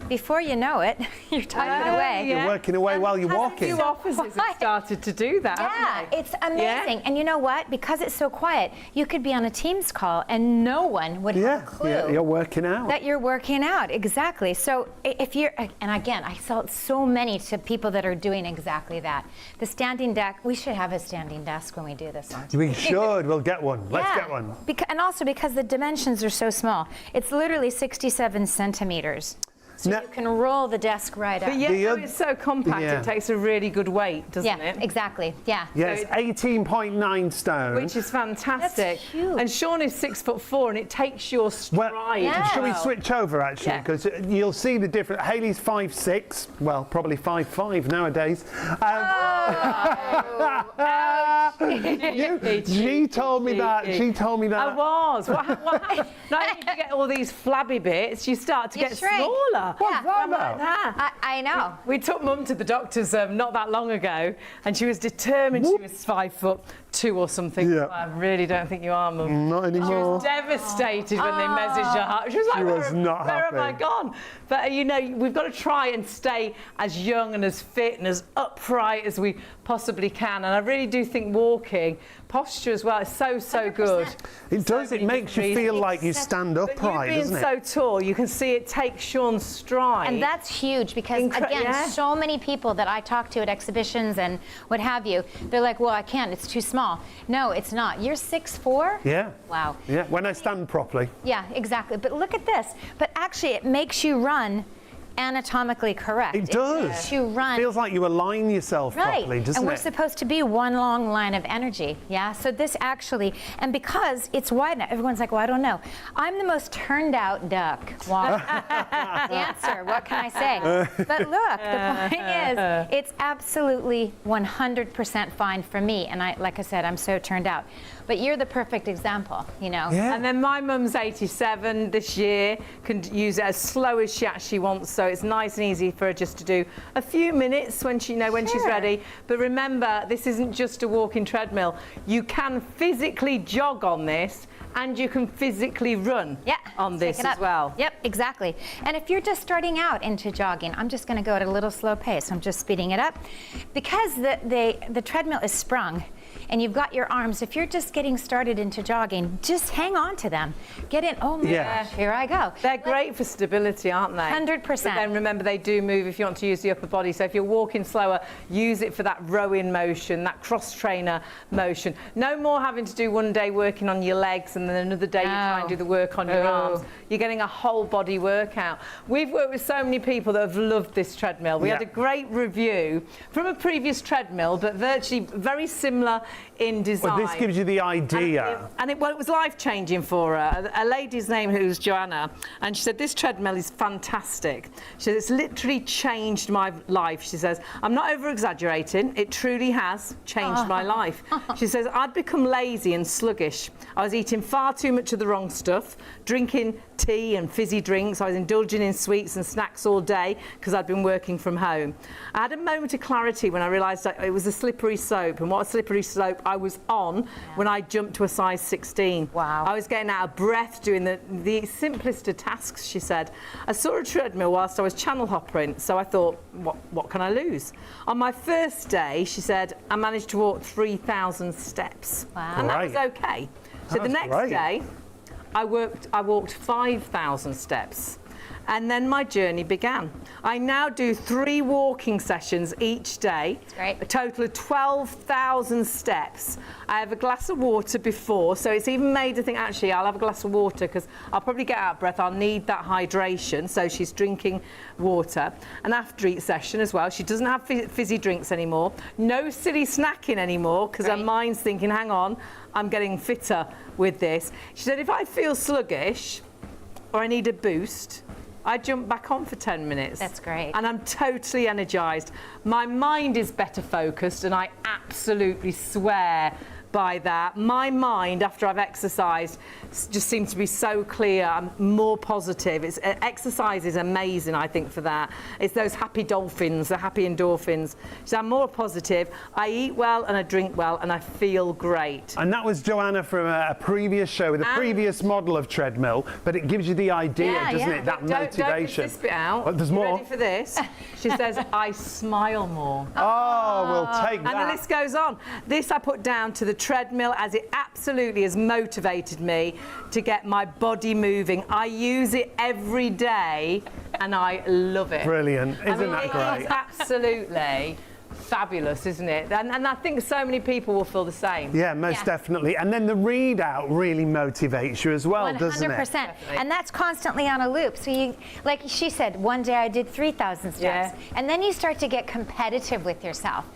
Before you know it, you're typing away. yeah. You're working away while you're Because walking. Few offices have started to do that, Yeah, haven't they? it's amazing. And you know what? Because it's so quiet, you could be on a Teams call and no one would have a clue. Yeah, you're working out. That you're working out, exactly. So if you're, and again, I saw so many to people that are doing exactly that. The standing desk, we should have a standing desk when we do this on. We should. We'll get one. Let's Yeah. get one. And also because the dimensions are so small. It's literally 67 centimeters. So No. you can roll the desk right up. But yeah, The no, oth- it's so compact, Yeah. it takes a really good weight, doesn't Yeah, it? exactly. Yeah. Yeah, it's 18.9 stone. Which is fantastic. That's huge. And Sean is 6'4", and it takes your stride. Well, Yeah. shall we well. switch over actually? Yeah. Because you'll see the difference. Haley's 5'6", well, probably 5'5" nowadays. She told me that. She told me that. I was. What happened? Not only do you get all these flabby bits, you start to You get shrink. smaller. What's that I'm like about? that. I know. We took Mum to the doctors not that long ago, and she was determined she was 5'2" or something. Yeah. I really don't think you are, Mum. Not She anymore. was devastated when they measured her heart. She was like, She was where, not where have I happy. gone? But, you know, we've got to try and stay as young and as fit and as upright as we possibly can. And I really do think walking, posture as well, is so 100%. good. It does. So It many makes you different feel reasons. like you stand But upright, you being doesn't so it? tall, you can see it takes Sean's stride. And that's huge because, again, yeah. so many people that I talk to at exhibitions and what have you, they're like, well, I can't, it's too small. No, it's not. You're 6'4"? Yeah. Wow. Yeah. When I stand properly. Yeah, exactly. But look at this. But actually, it makes you run anatomically correct. It does. makes you run. Feels like you align yourself properly, doesn't and we're it? supposed to be one long line of energy, yeah? So this actually, and because it's wide enough, everyone's like, well, I don't know. I'm the most turned out duck. Well, answer, what can I say? But look, the point is, it's absolutely 100% fine for me. And like I said, I'm so turned out. But you're the perfect example, you know? Yeah. And then my mum's 87 this year, can use it as slow as she actually wants, so it's nice and easy for her just to do a few minutes when she when she's Sure. ready. But remember, this isn't just a walking treadmill. You can physically jog on this, and you can physically run on this Take it as up. well. Yep, exactly. And if you're just starting out into jogging, I'm just going to go at a little slow pace. I'm just speeding it up. Because the treadmill is sprung, and you've got your arms, if you're just getting started into jogging, just hang on to them. Get in, oh my Yeah. gosh, here I go. They're great for stability, aren't they? 100%. But then remember, they do move if you want to use the upper body. So if you're walking slower, use it for that rowing motion, that cross-trainer motion. No more having to do one day working on your legs and then another day you try and do the work on your arms. You're getting a whole body workout. We've worked with so many people that have loved this treadmill. We had a great review from a previous treadmill, but virtually very similar in design. Well, this gives you the idea. And it was life-changing for her. A lady's name who's Joanna, and she said, this treadmill is fantastic. She said, it's literally changed my life. She says, I'm not over-exaggerating. It truly has changed my life. She says, I'd become lazy and sluggish. I was eating far too much of the wrong stuff, drinking tea and fizzy drinks. I was indulging in sweets and snacks all day because I'd been working from home. I had a moment of clarity when I realised that it was a slippery slope, and what a slippery slope I was on when I jumped to a size 16. Wow. I was getting out of breath doing the simplest of tasks, she said. I saw a treadmill whilst I was channel hopping, so I thought, what can I lose? On my first day, she said, I managed to walk 3,000 steps. Wow. And that was Great. okay. So the That's next great. day, I walked 5,000 steps. And then my journey began. I now do 3 walking sessions each day. That's great. A total of 12,000 steps. I have a glass of water before, so it's even made her think, actually, I'll have a glass of water because I'll probably get out of breath. I'll need that hydration. So she's drinking water. And after each session as well, she doesn't have fizzy drinks anymore. No silly snacking anymore because her Right. mind's thinking, hang on, I'm getting fitter with this. She said, if I feel sluggish or I need a boost, I jump back on for 10 minutes. That's great. And I'm totally energised. My mind is better focused, and I absolutely swear by that. My mind, after I've exercised, just seems to be so clear. I'm more positive. Exercise is amazing, I think, for that. It's those happy dolphins, the happy endorphins. So I'm more positive. I eat well and I drink well and I feel great. And that was Joanna from a previous show with a previous model of treadmill, but it gives you the idea, doesn't it? That Don't motivation. miss this bit out. Well, there's You more. Ready for this? She says, I smile more. Oh, we'll take And the that. list goes on. This I put down to the treadmill, as it absolutely has motivated me to get my body moving. I use it every day and I love it. Brilliant. Isn't that It is great? absolutely fabulous, isn't it? And I think so many people will feel the same. Yeah, most definitely. And then the readout really motivates you as well, doesn't it? 100%. And that's constantly on a loop. So you, like she said, one day I did 3,000 steps. And then you start to get competitive with yourself.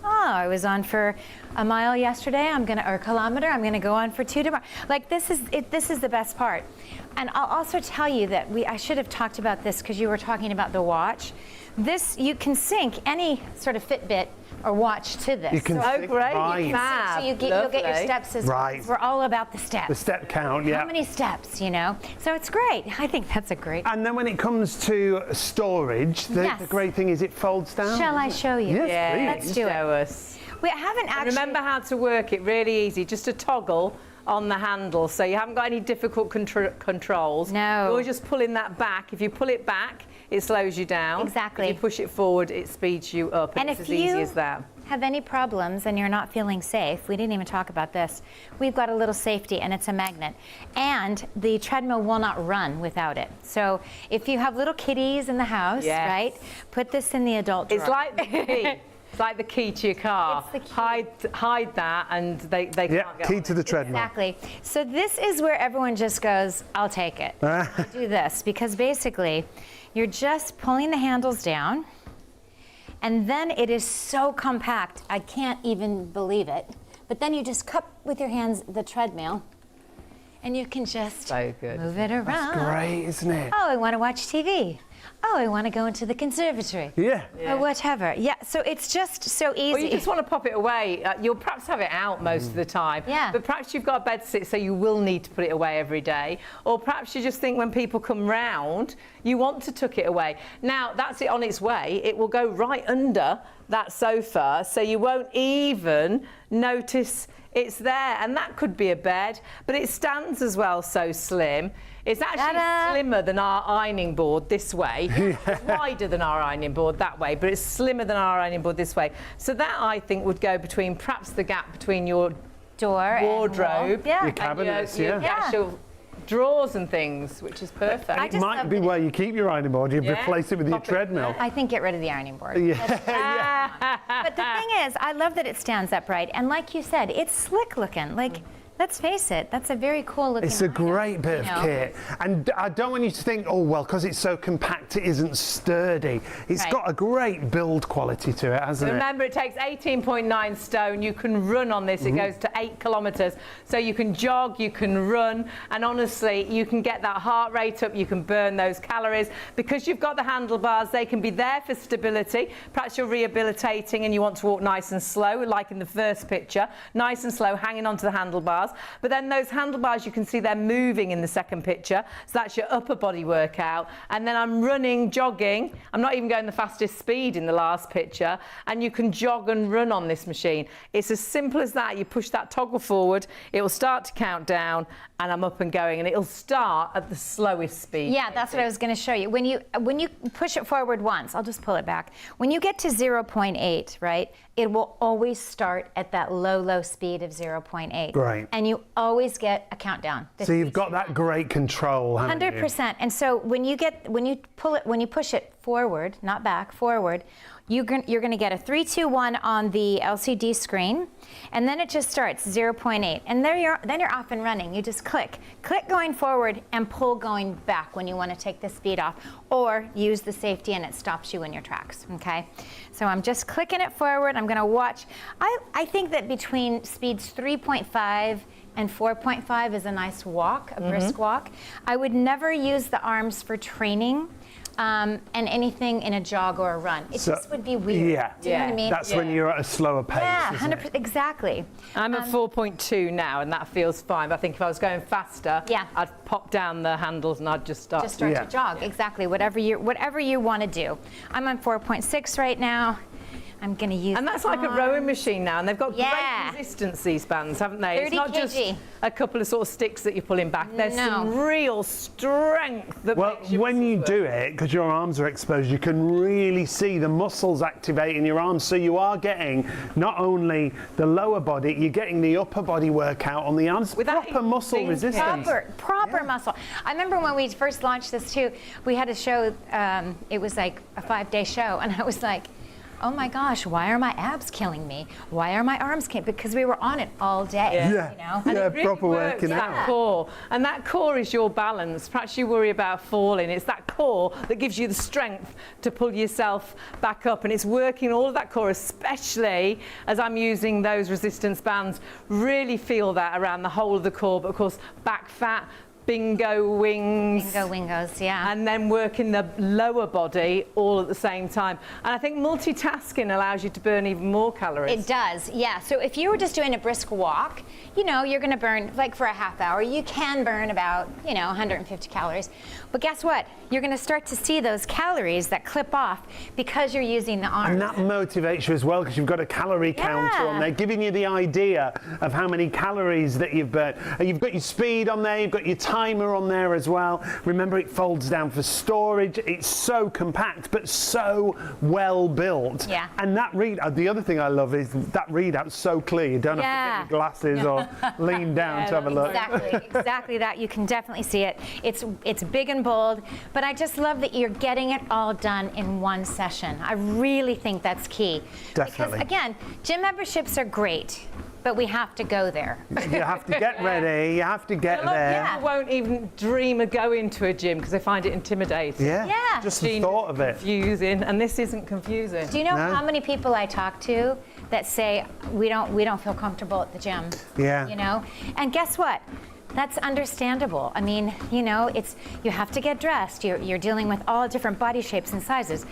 Oh, I was on for a mile yesterday, or a kilometer, I'm gonna go on for 2 tomorrow. Like this is the best part. And I'll also tell you that I should have talked about this because you were talking about the watch. This, you can sync any sort of Fitbit or watch to this. You can sync, great. right. Fab. So you'll get your steps as well. Right. We're all about the steps. The step count, yeah. How many steps, you know? So it's great. I think that's a great. And then when it comes to storage, the great thing is it folds down. Shall I show you? Yes, please. Let's do Show it. us. We haven't actually. And remember how to work it, really easy. Just a toggle on the handle, so you haven't got any difficult controls. No. You're just pulling that back. If you pull it back, it slows you down. Exactly. If you push it forward, it speeds you up. And it's if as easy you as that. have any problems and you're not feeling safe, we didn't even talk about this. We've got a little safety, and it's a magnet. And the treadmill will not run without it. So if you have little kiddies in the house, right, put this in the adult drawer. It's like the key. It's like the key to your car. It's the key. Hide that, and they can't get key on to the treadmill. Exactly. So this is where everyone just goes, I'll take it. I'll do this, because basically you're just pulling the handles down, and then it is so compact, I can't even believe it. But then you just cup with your hands the treadmill, and you can just move it around. That's great, isn't it? Oh, I want to watch TV. Oh, I want to go into the conservatory. Yeah. Or whatever. Yeah, so it's just so easy. Or you just want to pop it away. You'll perhaps have it out most of the time. Yeah. But perhaps you've got a bed sit, so you will need to put it away every day. Or perhaps you just think when people come round, you want to tuck it away. Now, that's it on its way. It will go right under that sofa, so you won't even notice it's there. And that could be a bed, but it stands as well, so slim. It's actually slimmer than our ironing board this way. It's wider than our ironing board that way, but it's slimmer than our ironing board this way. So that, I think, would go between perhaps the gap between your door wardrobe, your cabinets, your actual drawers and things, which is perfect. It might be where you keep your ironing board. You replace it with your treadmill. I think get rid of the ironing board. But the thing is, I love that it stands upright, and like you said, it's slick looking. Like, let's face it, that's a very cool looking. It's a great bit of kit. And I don't want you to think, oh, well, because it's so compact, it isn't sturdy. It's got a great build quality to it, hasn't it? Remember, it takes 18.9 stone. You can run on this. It goes to 8 kilometres. So you can jog, you can run, and honestly, you can get that heart rate up, you can burn those calories. Because you've got the handlebars, they can be there for stability. Perhaps you're rehabilitating and you want to walk nice and slow, like in the first picture. Nice and slow, hanging onto the handlebars. But then those handlebars, you can see they're moving in the second picture. So that's your upper body workout. And then I'm running, jogging. I'm not even going the fastest speed in the last picture. And you can jog and run on this machine. It's as simple as that. You push that toggle forward, it will start to count down, and I'm up and going. And it'll start at the slowest speed. Yeah, that's what I was going to show you. When you push it forward once, I'll just pull it back. When you get to 0.8, right, it will always start at that low speed of 0.8. Great. And you always get a countdown. So you've got that great control, haven't you? 100%. And so when you push it forward, not back, forward, you're going to get a 3, 2, 1 on the LCD screen, and then it just starts 0.8, and then you're off and running. You just click going forward and pull going back when you want to take the speed off, or use the safety and it stops you in your tracks. Okay, so I'm just clicking it forward. I'm going to watch. I think that between speeds 3.5 and 4.5 is a nice walk, a brisk walk. I would never use the arms for training. And anything in a jog or a run. It just would be weird. Yeah. Do you know what I mean? That's when you're at a slower pace. Yeah, isn't 100%, it? exactly. I'm at 4.2 now, and that feels fine. But I think if I was going faster, I'd pop down the handles and I'd just start. Just start to jog, exactly. Whatever you want to do. I'm on 4.6 right now. I'm going to use. And that's like a rowing machine now, and they've got great resistance, these bands, haven't they? 30 it's not just a couple of sort of sticks that you're pulling back. There's some real strength that makes your when you muscles do work. it, because your arms are exposed, you can really see the muscles activate in your arms. So you are getting not only the lower body, you're getting the upper body workout on the arms. With that proper muscle thinking. resistance. Proper muscle. I remember when we first launched this too, we had a show, it was like a 5-day show, and I was like, oh my gosh, why are my abs killing me? Why are my arms killing me? Because we were on it all day. Yeah. You know? And it really proper works, working that out. core. And that core is your balance. Perhaps you worry about falling. It's that core that gives you the strength to pull yourself back up. And it's working all of that core, especially as I'm using those resistance bands. Really feel that around the whole of the core. But of course, back fat, bingo wings. Bingo wingos, yeah. And then working the lower body all at the same time. And I think multitasking allows you to burn even more calories. It does, yeah. So if you were just doing a brisk walk, you know, you're gonna burn, like for a half hour, you can burn about, you know, 150 calories. But guess what? You're gonna start to see those calories that clip off because you're using the arms. And that motivates you as well, because you've got a calorie counter on there, giving you the idea of how many calories that you've burnt. And you've got your speed on there, you've got your timer on there as well. Remember, it folds down for storage. It's so compact, but so well built. Yeah. And that the other thing I love is that readout's so clear. You don't have to get your glasses or lean down to have a look. Exactly that. You can definitely see it. It's big and bold, but I just love that you're getting it all done in one session. I really think that's key. Definitely. Because again, gym memberships are great, but we have to go there. You have to get ready. You have to get A lot of there. people won't even dream of going to a gym because they find it intimidating. Yeah. Yeah. Just the thought of it. Confusing, and this isn't confusing. Do you know No. how many people I talk to that say we don't feel comfortable at the gym? Yeah. You know, and guess what? That's understandable. I mean, you know, you have to get dressed. You're dealing with all different body shapes and sizes.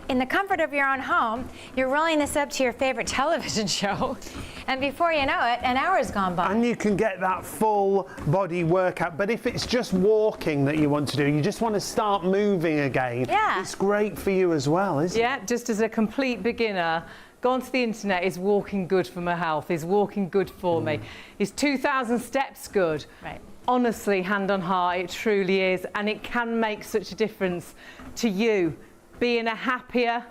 In the comfort of your own home, you're rolling this up to your favorite television show, and before you know it, an hour's gone by. And you can get that full body workout. But if it's just walking that you want to do, you just want to start moving again, Yeah. it's great for you as well, isn't it? Yeah, just as a complete beginner, go onto the internet. Is walking good for my health? Is walking good for me? Is 2,000 steps good? Right. Honestly, hand on heart, it truly is. And it can make such a difference to you being a happier,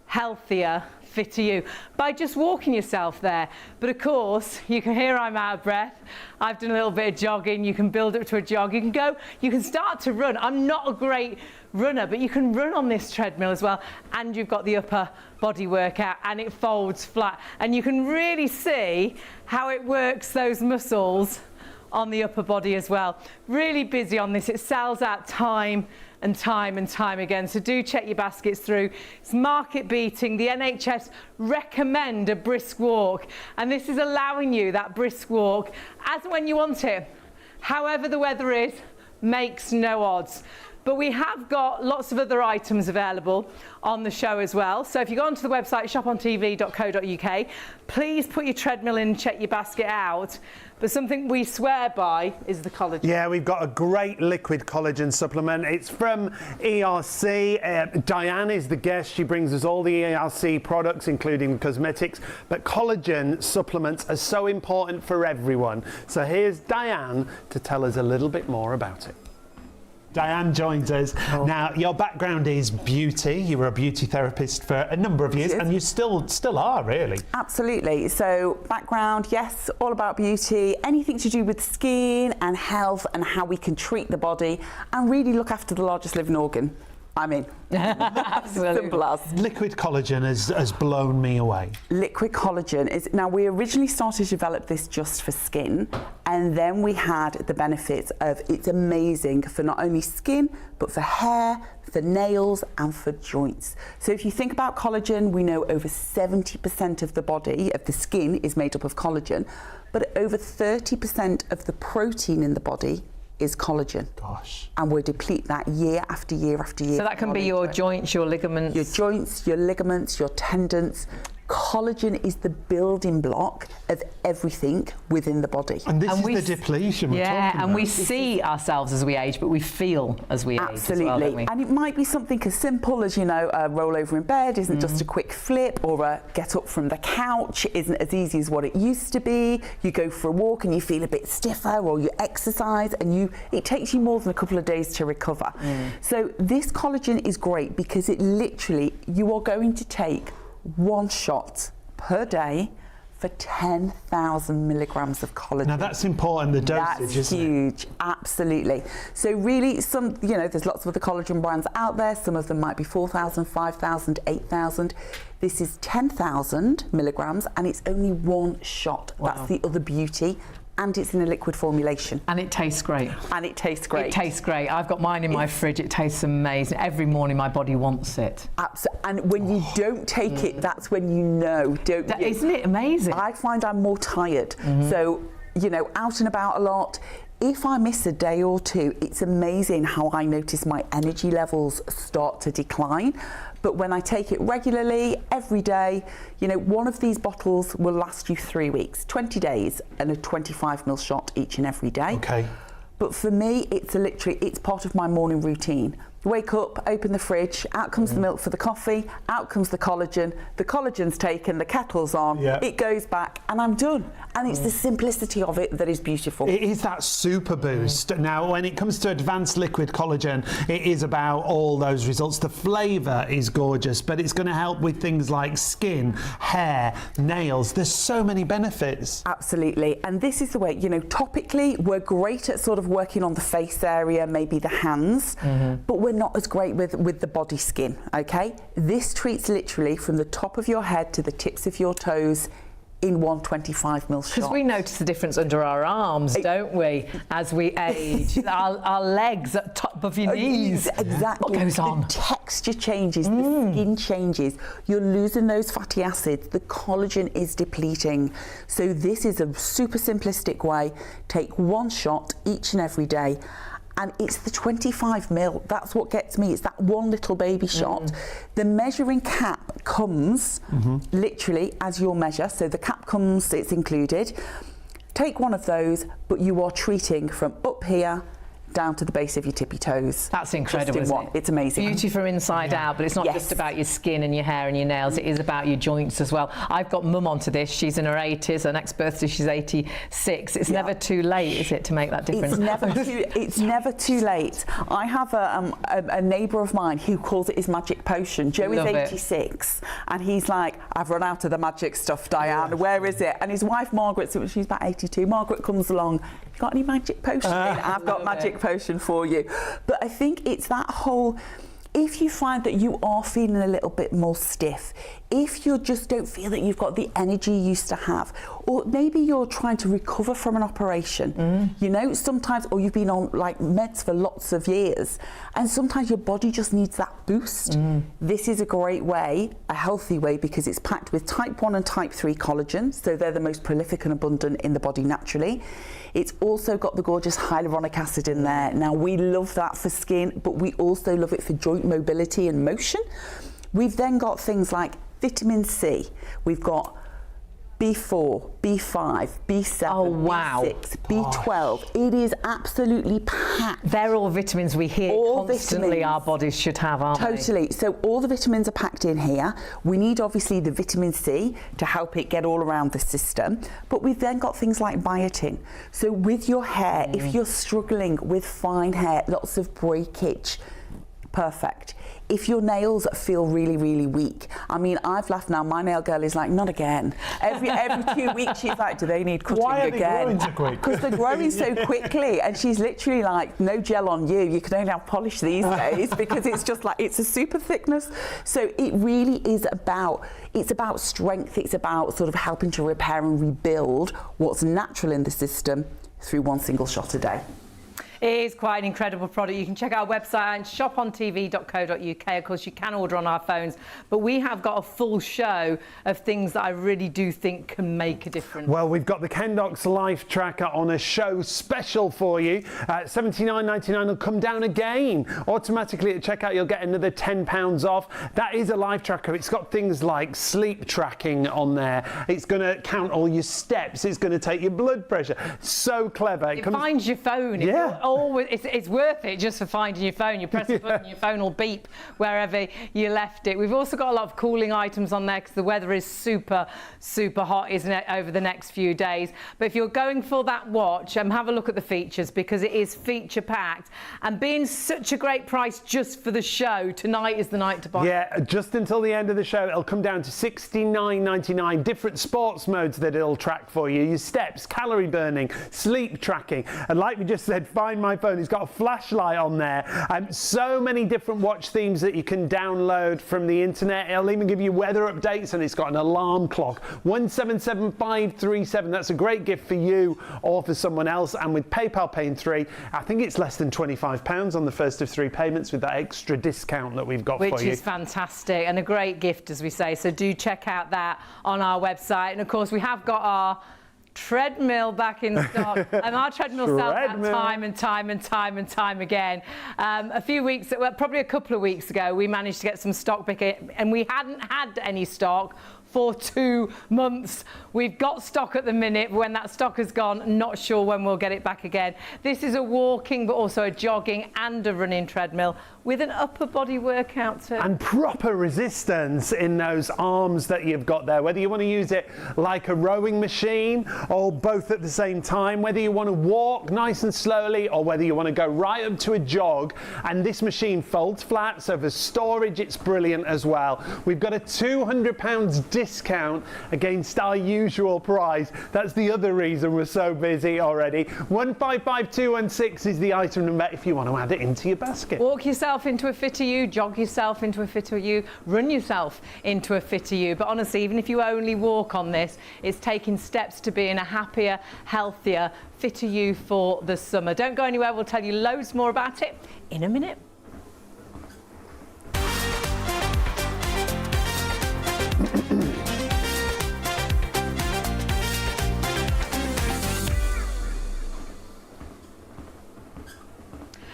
healthier, fitter you by just walking yourself there. But of course, you can hear I'm out of breath. I've done a little bit of jogging. You can build up to a jog. You can start to run. I'm not a great runner, but you can run on this treadmill as well. And you've got the upper body workout, and it folds flat. And you can really see how it works those muscles on the upper body as well. Really busy on this. It sells out time and time and time again. So do check your baskets through. It's market beating. The NHS recommend a brisk walk, and this is allowing you that brisk walk as and when you want it. However the weather is, makes no odds. But we have got lots of other items available on the show as well. So if you go onto the website, shopontv.co.uk, please put your treadmill in and check your basket out. But something we swear by is the collagen. Yeah, we've got a great liquid collagen supplement. It's from ERC. Diane is the guest. She brings us all the ERC products, including cosmetics. But collagen supplements are so important for everyone. So here's Diane to tell us a little bit more about it. Diane joins us. Now, your background is beauty. You were a beauty therapist for a number of years, and you still are, really. Absolutely. So background, yes, all about beauty, anything to do with skin and health and how we can treat the body and really look after the largest living organ. I mean, simple as. Liquid collagen has blown me away. Liquid collagen is, now we originally started to develop this just for skin, and then we had the benefits of it's amazing for not only skin, but for hair, for nails, and for joints. So if you think about collagen, we know over 70% of the body, of the skin, is made up of collagen, but over 30% of the protein in the body is collagen. Gosh. And we deplete that year after year after year. So that can be your joints, your ligaments. Your joints, your ligaments, your tendons. Collagen is the building block of everything within the body. And this And is we the depletion we're talking about. and we see ourselves as we age, but we feel as we age Absolutely. as well, don't we? And it might be something as simple as, you know, a roll over in bed isn't just a quick flip, or a get up from the couch isn't as easy as what it used to be. You go for a walk and you feel a bit stiffer, or you exercise and it takes you more than a couple of days to recover. So this collagen is great because it literally, you are going to take one shot per day for 10,000 milligrams of collagen. Now that's important, the dosage, That's isn't it? huge, absolutely. So really, there's lots of other collagen brands out there. Some of them might be 4,000, 5,000, 8,000. This is 10,000 milligrams, and it's only one shot. Wow. That's the other beauty. And it's in a liquid formulation. And it tastes great. And it tastes great. It tastes great. I've got mine in my fridge. It tastes amazing. Every morning my body wants it. Absolutely. And when you don't take it, that's when you know, don't you? Isn't it amazing? I find I'm more tired. So, out and about a lot. If I miss a day or two, it's amazing how I notice my energy levels start to decline. But when I take it regularly, every day, one of these bottles will last you 3 weeks, 20 days, and a 25ml shot each and every day. Okay. But for me, it's part of my morning routine. Wake up, open the fridge, out comes the milk for the coffee, out comes the collagen's taken, the kettle's on, it goes back, and I'm done. And it's the simplicity of it that is beautiful. It is that super boost. Now, when it comes to advanced liquid collagen, it is about all those results. The flavour is gorgeous, but it's going to help with things like skin, hair, nails. There's so many benefits. Absolutely. And this is the way, topically, we're great at sort of working on the face area, maybe the hands, but we're not as great with the body skin, okay? This treats literally from the top of your head to the tips of your toes in one 25ml shot. Because we notice the difference under our arms, don't we, as we age? our legs at top of your knees. Exactly. What goes on? The texture changes, the skin changes. You're losing those fatty acids. The collagen is depleting. So this is a super simplistic way. Take one shot each and every day. And it's the 25ml. That's what gets me. It's that one little baby shot. The measuring cap comes literally as your measure. So the cap comes, it's included. Take one of those, but you are treating from up here down to the base of your tippy toes. That's incredible, isn't it? It's amazing. Beauty from inside out, but it's not just about your skin and your hair and your nails, it is about your joints as well. I've got mum onto this. She's in her 80s. Her next birthday, she's 86. It's never too late, is it, to make that difference? It's never too late. I have a neighbour of mine who calls it his magic potion. Joe is 86, and he's like, I've run out of the magic stuff, Diane. Where is it? And his wife, Margaret, she's about 82. Margaret comes along. You got any magic potion? I've got magic potion for you. But I think it's that whole, if you find that you are feeling a little bit more stiff, if you just don't feel that you've got the energy you used to have, or maybe you're trying to recover from an operation, sometimes, or you've been on like meds for lots of years, and sometimes your body just needs that boost. This is a great way, a healthy way, because it's packed with type 1 and type 3 collagen, so they're the most prolific and abundant in the body naturally. It's also got the gorgeous hyaluronic acid in there. Now, we love that for skin, but we also love it for joint mobility and motion. We've then got things like vitamin C. We've got B4, B5, B7, B6, B12. It is absolutely packed. They're all vitamins we hear constantly our bodies should have, aren't they? Totally. So all the vitamins are packed in here. We need obviously the vitamin C to help it get all around the system. But we've then got things like biotin. So with your hair, if you're struggling with fine hair, lots of breakage, perfect. If your nails feel really, really weak, I mean, I've laughed now. My nail girl is like, not again. Every 2 weeks, she's like, do they need cutting again? Why are they growing so quick? Because they're growing so quickly, and she's literally like, no gel on you. You can only have polish these days because it's just like, it's a super thickness. So it really is about, it's about strength. It's about sort of helping to repair and rebuild what's natural in the system through one single shot a day. It is quite an incredible product. You can check out our website and shopontv.co.uk. Of course, you can order on our phones, but we have got a full show of things that I really do think can make a difference. Well, we've got the Kendox Life Tracker on a show special for you. $79.99 will come down again. Automatically at checkout, you'll get another £10 off. That is a life tracker. It's got things like sleep tracking on there. It's going to count all your steps. It's going to take your blood pressure. So clever. It finds your phone. Yeah. always, it's worth it just for finding your phone. You press a button, your phone will beep wherever you left it. We've also got a lot of cooling items on there because the weather is super, super hot, isn't it, over the next few days. But if you're going for that watch, have a look at the features because it is feature packed. And being such a great price just for the show, tonight is the night to buy. Yeah, just until the end of the show, it'll come down to $69.99. Different sports modes that it'll track for you. Your steps, calorie burning, sleep tracking. And like we just said, Find My Phone. It's got a flashlight on there. So many different watch themes that you can download from the internet. It'll even give you weather updates, and it's got an alarm clock. 177537. That's a great gift for you or for someone else. And with PayPal Pay in 3, I think it's less than £25 on the first of 3 payments with that extra discount that we've got for you. Which is fantastic and a great gift, as we say. So do check out that on our website. And of course, we have got our treadmill back in stock, and our treadmill sells out time and time again. A few weeks, well, probably a couple of weeks ago, we managed to get some stock back in, and we hadn't had any stock for 2 months. We've got stock at the minute. When that stock is gone, not sure when we'll get it back again. This is a walking, but also a jogging and a running treadmill with an upper body workout too. And proper resistance in those arms that you've got there, whether you want to use it like a rowing machine or both at the same time, whether you want to walk nice and slowly or whether you want to go right up to a jog. And this machine folds flat, so for storage it's brilliant as well. We've got a £200 discount against our usual price. That's the other reason we're so busy already. 155216 is the item number if you want to add it into your basket. Walk yourself into a fitter you, jog yourself into a fitter you, run yourself into a fitter you. But honestly, even if you only walk on this, it's taking steps to being a happier, healthier, fitter you for the summer. Don't go anywhere. We'll tell you loads more about it in a minute.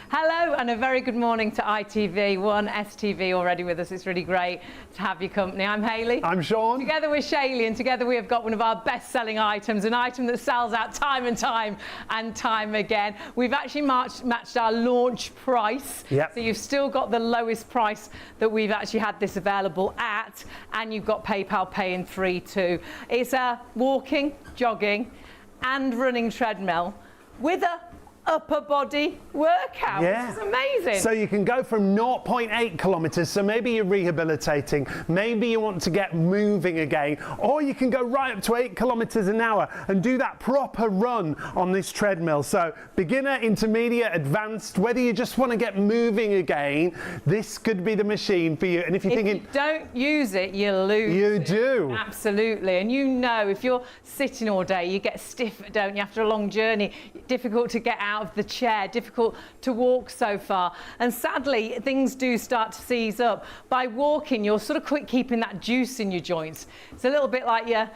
Hello and a very good morning to ITV1 STV already with us. It's really great to have your company. I'm Hayley. I'm Sean. Together with Shayley, and together we have got one of our best-selling items, an item that sells out time and time again. We've actually matched our launch price. Yep. So you've still got the lowest price that we've actually had this available at, and you've got PayPal Pay in 3 too. It's a walking, jogging and running treadmill with a upper body workout, which is amazing. So you can go from 0.8 kilometres, so maybe you're rehabilitating, maybe you want to get moving again, or you can go right up to 8 kilometres an hour and do that proper run on this treadmill. So beginner, intermediate, advanced, whether you just want to get moving again, this could be the machine for you. And if you're thinking, you don't use it, you lose. You do. Absolutely. And you know, if you're sitting all day, you get stiff, don't you, after a long journey, difficult to get out of the chair, difficult to walk so far. And sadly, things do start to seize up. By walking, you're sort of keeping that juice in your joints. It's a little bit like your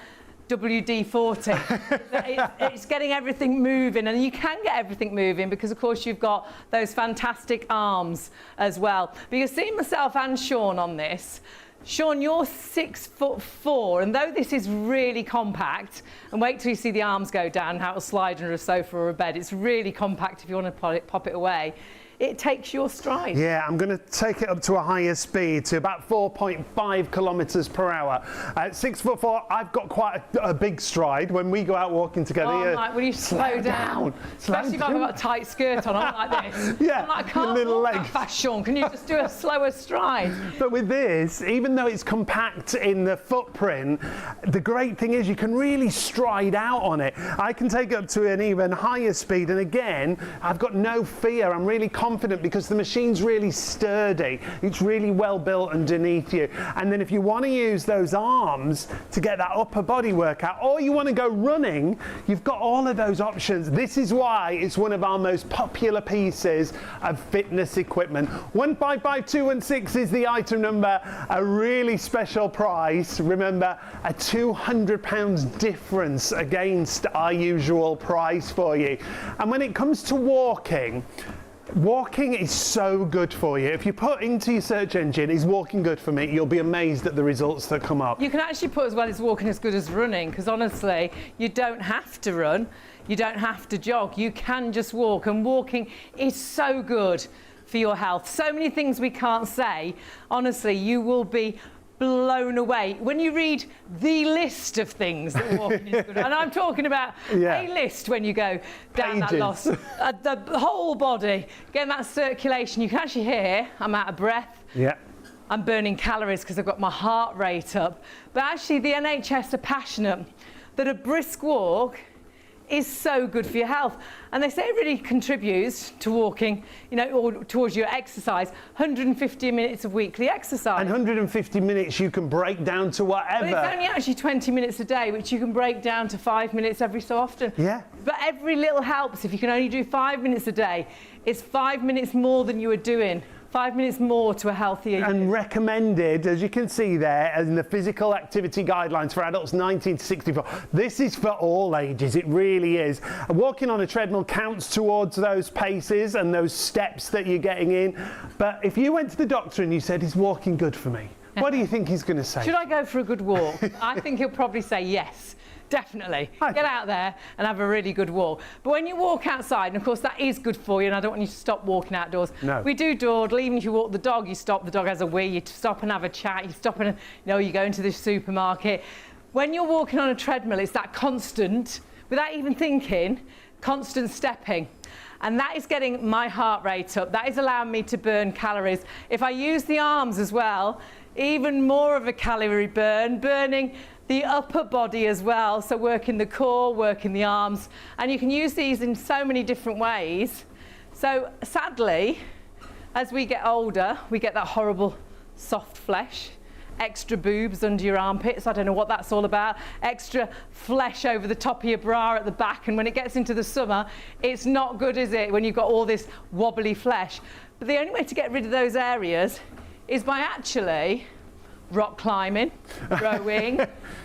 WD-40. It's getting everything moving, and you can get everything moving because, of course, you've got those fantastic arms as well. But you're seeing myself and Sean on this. Sean, you're 6'4", and though this is really compact, and wait till you see the arms go down, how it'll slide under a sofa or a bed, it's really compact if you want to pop it away. It takes your stride. Yeah, I'm going to take it up to a higher speed, to about 4.5 kilometres per hour. At 6'4", I've got quite a big stride when we go out walking together. Oh, I'm like, will you slow down? Especially if I've got a tight skirt on, I'm like this. Yeah, I'm like, I can't little walk legs. that fast, Sean. Can you just do a slower stride? But with this, even though it's compact in the footprint, the great thing is you can really stride out on it. I can take it up to an even higher speed, and again, I've got no fear. I'm really confident because the machine's really sturdy. It's really well built underneath you. And then if you want to use those arms to get that upper body workout, or you want to go running, you've got all of those options. This is why it's one of our most popular pieces of fitness equipment. 155216 is the item number, a really special price. Remember, a £200 difference against our usual price for you. And when it comes to walking is so good for you. If you put into your search engine, is walking good for me, you'll be amazed at the results that come up. You can actually put as well as walking as good as running, because honestly, you don't have to run. You don't have to jog. You can just walk, and walking is so good for your health. So many things we can't say. Honestly, you will be blown away when you read the list of things that walking is good. And I'm talking about a list when you go down that loss. The whole body, getting that circulation. You can actually hear I'm out of breath. Yeah. I'm burning calories because I've got my heart rate up. But actually the NHS are passionate that a brisk walk is so good for your health. And they say it really contributes to walking, you know, or towards your exercise, 150 minutes of weekly exercise. And 150 minutes you can break down to whatever. But it's only actually 20 minutes a day, which you can break down to 5 minutes every so often. Yeah. But every little helps. If you can only do 5 minutes a day, it's 5 minutes more than you were doing. 5 minutes more to a healthier And you. recommended, as you can see there, in the physical activity guidelines for adults 19 to 64. This is for all ages, it really is. Walking on a treadmill counts towards those paces and those steps that you're getting in. But if you went to the doctor and you said, is walking good for me? What do you think he's going to say? Should I go for a good walk? I think he'll probably say yes. Definitely. Get out there and have a really good walk. But when you walk outside, and of course that is good for you, and I don't want you to stop walking outdoors. No. We do dawdle. Even if you walk the dog, you stop, the dog has a wee, you stop and have a chat, you stop and, you know, you go into the supermarket. When you're walking on a treadmill, it's that constant, without even thinking, constant stepping. And that is getting my heart rate up. That is allowing me to burn calories. If I use the arms as well, even more of a calorie burn, burning the upper body as well, so working the core, working the arms, and you can use these in so many different ways. So sadly, as we get older, we get that horrible soft flesh, extra boobs under your armpits, I don't know what that's all about, extra flesh over the top of your bra at the back, and when it gets into the summer, it's not good, is it, when you've got all this wobbly flesh. But the only way to get rid of those areas is by actually rock climbing, rowing.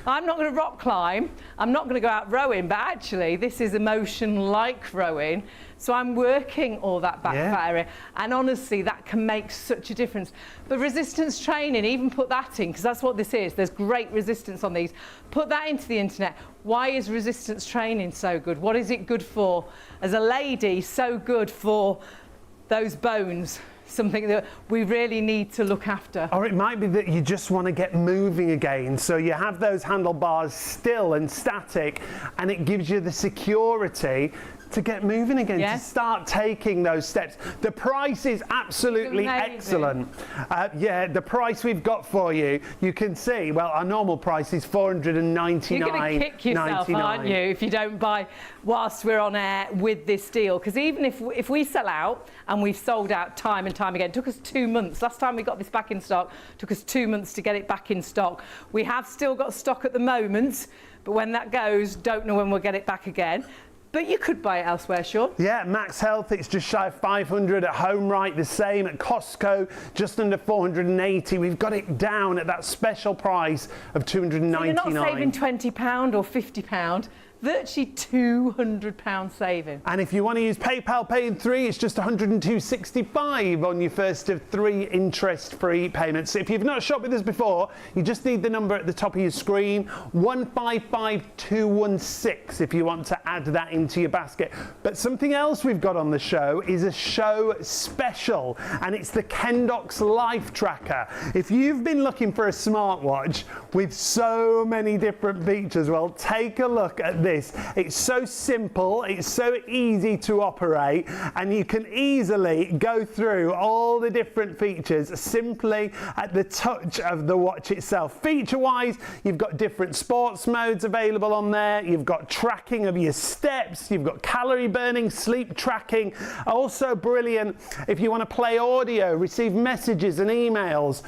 I'm not going to rock climb, I'm not going to go out rowing, but actually this is a motion like rowing, so I'm working all that back fat area, and honestly that can make such a difference. But resistance training, even put that in, because that's what this is, there's great resistance on these. Put that into the internet. Why is resistance training so good? What is it good for? As a lady, so good for those bones. Something that we really need to look after. Or it might be that you just want to get moving again, so you have those handlebars still and static, and it gives you the security to get moving again, to start taking those steps. The price is absolutely excellent. The price we've got for you, you can see, well, our normal price is $499.99. You're going to kick yourself, aren't you, if you don't buy whilst we're on air with this deal. Because even if we sell out, and we've sold out time and time again, it took us 2 months. Last time we got this back in stock, took us 2 months to get it back in stock. We have still got stock at the moment, but when that goes, don't know when we'll get it back again. But you could buy it elsewhere, Sean. Yeah, MAXhealth, it's just shy of 500 at home, right? The same at Costco, just under 480. We've got it down at that special price of $299. So you're not saving £20 or £50. Virtually £200 saving. And if you want to use PayPal Pay in 3, it's just $102.65 on your first of 3 interest-free payments. If you've not shopped with us before, you just need the number at the top of your screen, 155216, if you want to add that into your basket. But something else we've got on the show is a show special, and it's the Kendox Life Tracker. If you've been looking for a smartwatch with so many different features, well, take a look at this. It's so simple, it's so easy to operate, and you can easily go through all the different features simply at the touch of the watch itself. Feature-wise, you've got different sports modes available on there, you've got tracking of your steps, you've got calorie burning, sleep tracking, also brilliant if you want to play audio, receive messages and emails.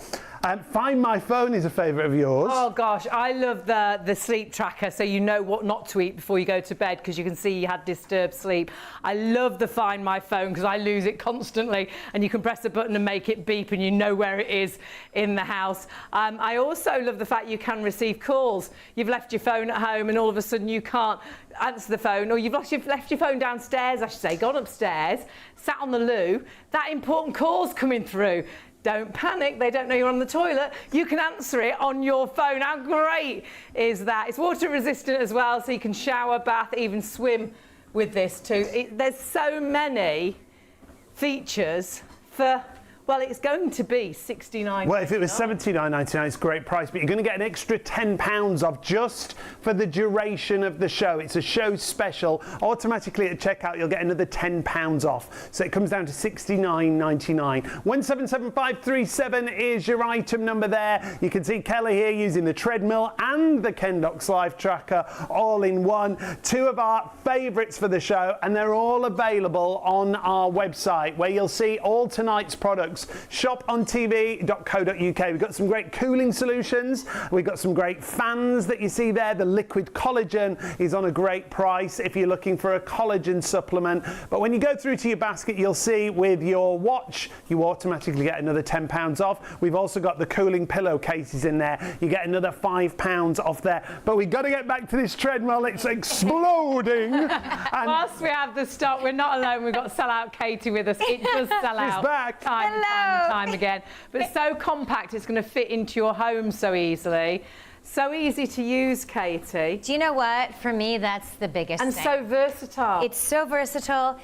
Find My Phone is a favourite of yours. Oh gosh, I love the sleep tracker, so you know what not to eat before you go to bed, because you can see you had disturbed sleep. I love the Find My Phone because I lose it constantly, and you can press a button and make it beep and you know where it is in the house. I also love the fact you can receive calls. You've left your phone at home and all of a sudden you can't answer the phone, or you've left your phone downstairs, I should say, gone upstairs, sat on the loo, that important call's coming through. Don't panic, they don't know you're on the toilet. You can answer it on your phone. How great is that? It's water resistant as well, so you can shower, bath, even swim with this too. There's so many features for, well, it's going to be $69.99. Well, if it was $79.99, it's a great price, but you're going to get an extra £10 off just for the duration of the show. It's a show special. Automatically at checkout, you'll get another £10 off. So it comes down to $69.99. 177537 is your item number there. You can see Kelly here using the treadmill and the Kendox Life Tracker all in one. Two of our favourites for the show, and they're all available on our website where you'll see all tonight's products. shopontv.co.uk. We've got some great cooling solutions. We've got some great fans that you see there. The liquid collagen is on a great price if you're looking for a collagen supplement. But when you go through to your basket, you'll see with your watch, you automatically get another £10 off. We've also got the cooling pillowcases in there. You get another £5 off there. But we've got to get back to this treadmill. It's exploding. And whilst we have the stock, we're not alone. We've got Sellout Katie with us. It does sell out. It's back. Time and time again. But it's so compact, it's going to fit into your home so easily. So easy to use, Katie. Do you know what? For me, that's the biggest and thing. so versatile. It's so versatile.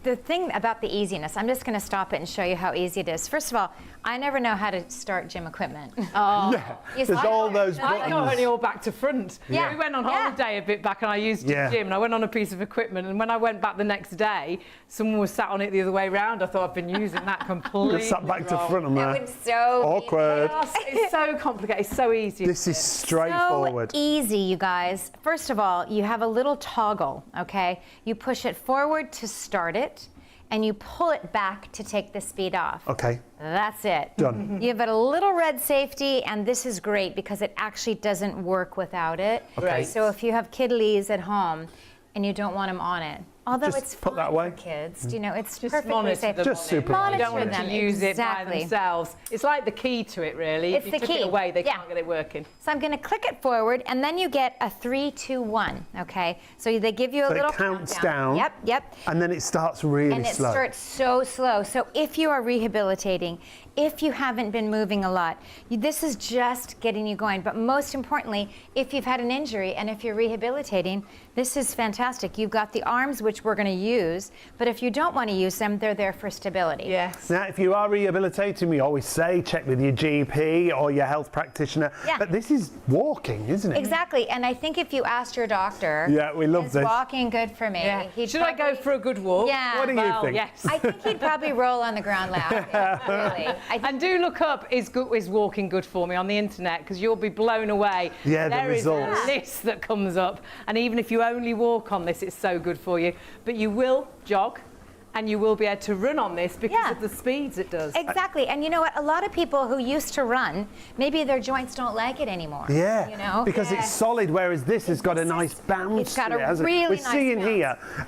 The thing about the easiness, I'm just going to stop it and show you how easy it is. First of all, I never know how to start gym equipment. Oh. yeah, there's all those buttons. I got only all back to front. Yeah. We went on holiday a bit back and I used the gym and I went on a piece of equipment, and when I went back the next day, someone was sat on it the other way round. I thought I've been using that completely. Sat back to front on that. It was so awkward. It's so complicated. It's so easy. This is straightforward. So easy, you guys. First of all, you have a little toggle, okay? You push it forward to start it, and you pull it back to take the speed off. Okay. That's it. Done. You've got a little red safety, and this is great because it actually doesn't work without it. Okay. So if you have kiddies at home and you don't want them on it, although Just it's put fine that away. for kids, you know, it's Just perfectly monitor safe. them Just on super it. monitor You don't want them. to use it by Exactly. themselves. It's like the key to it, really. It's if the you took key. it away, they Yeah. can't get it working. So I'm going to click it forward, and then you get a 3, 2, 1. Okay, so they give you a So little it counts countdown. down. Yep. And then it starts really And it slow. starts so slow. So if you are rehabilitating, if you haven't been moving a lot, this is just getting you going. But most importantly, if you've had an injury and if you're rehabilitating, this is fantastic. You've got the arms, which we're going to use, but if you don't want to use them, they're there for stability. Yes. Now, if you are rehabilitating, we always say check with your GP or your health practitioner. Yeah. But this is walking, isn't it? Exactly. And I think if you asked your doctor, Yeah, we love is this. walking good for me? Yeah. He'd Should I go probably- for a good walk? Yeah. What do you Well, think? yes. I think he'd probably roll on the ground laughing. Really. I think And do look up is walking good for me on the internet, because you'll be blown away. Yeah, the There is results. a list that comes up, and even if you only walk on this, it's so good for you. But you will jog and you will be able to run on this because Yeah. of the speeds it does. Exactly. And you know what? A lot of people who used to run, maybe their joints don't like it anymore. Yeah, You know? because it's solid, whereas this has got a nice bounce. It's got to a it, hasn't it? really We're nice seeing bounce.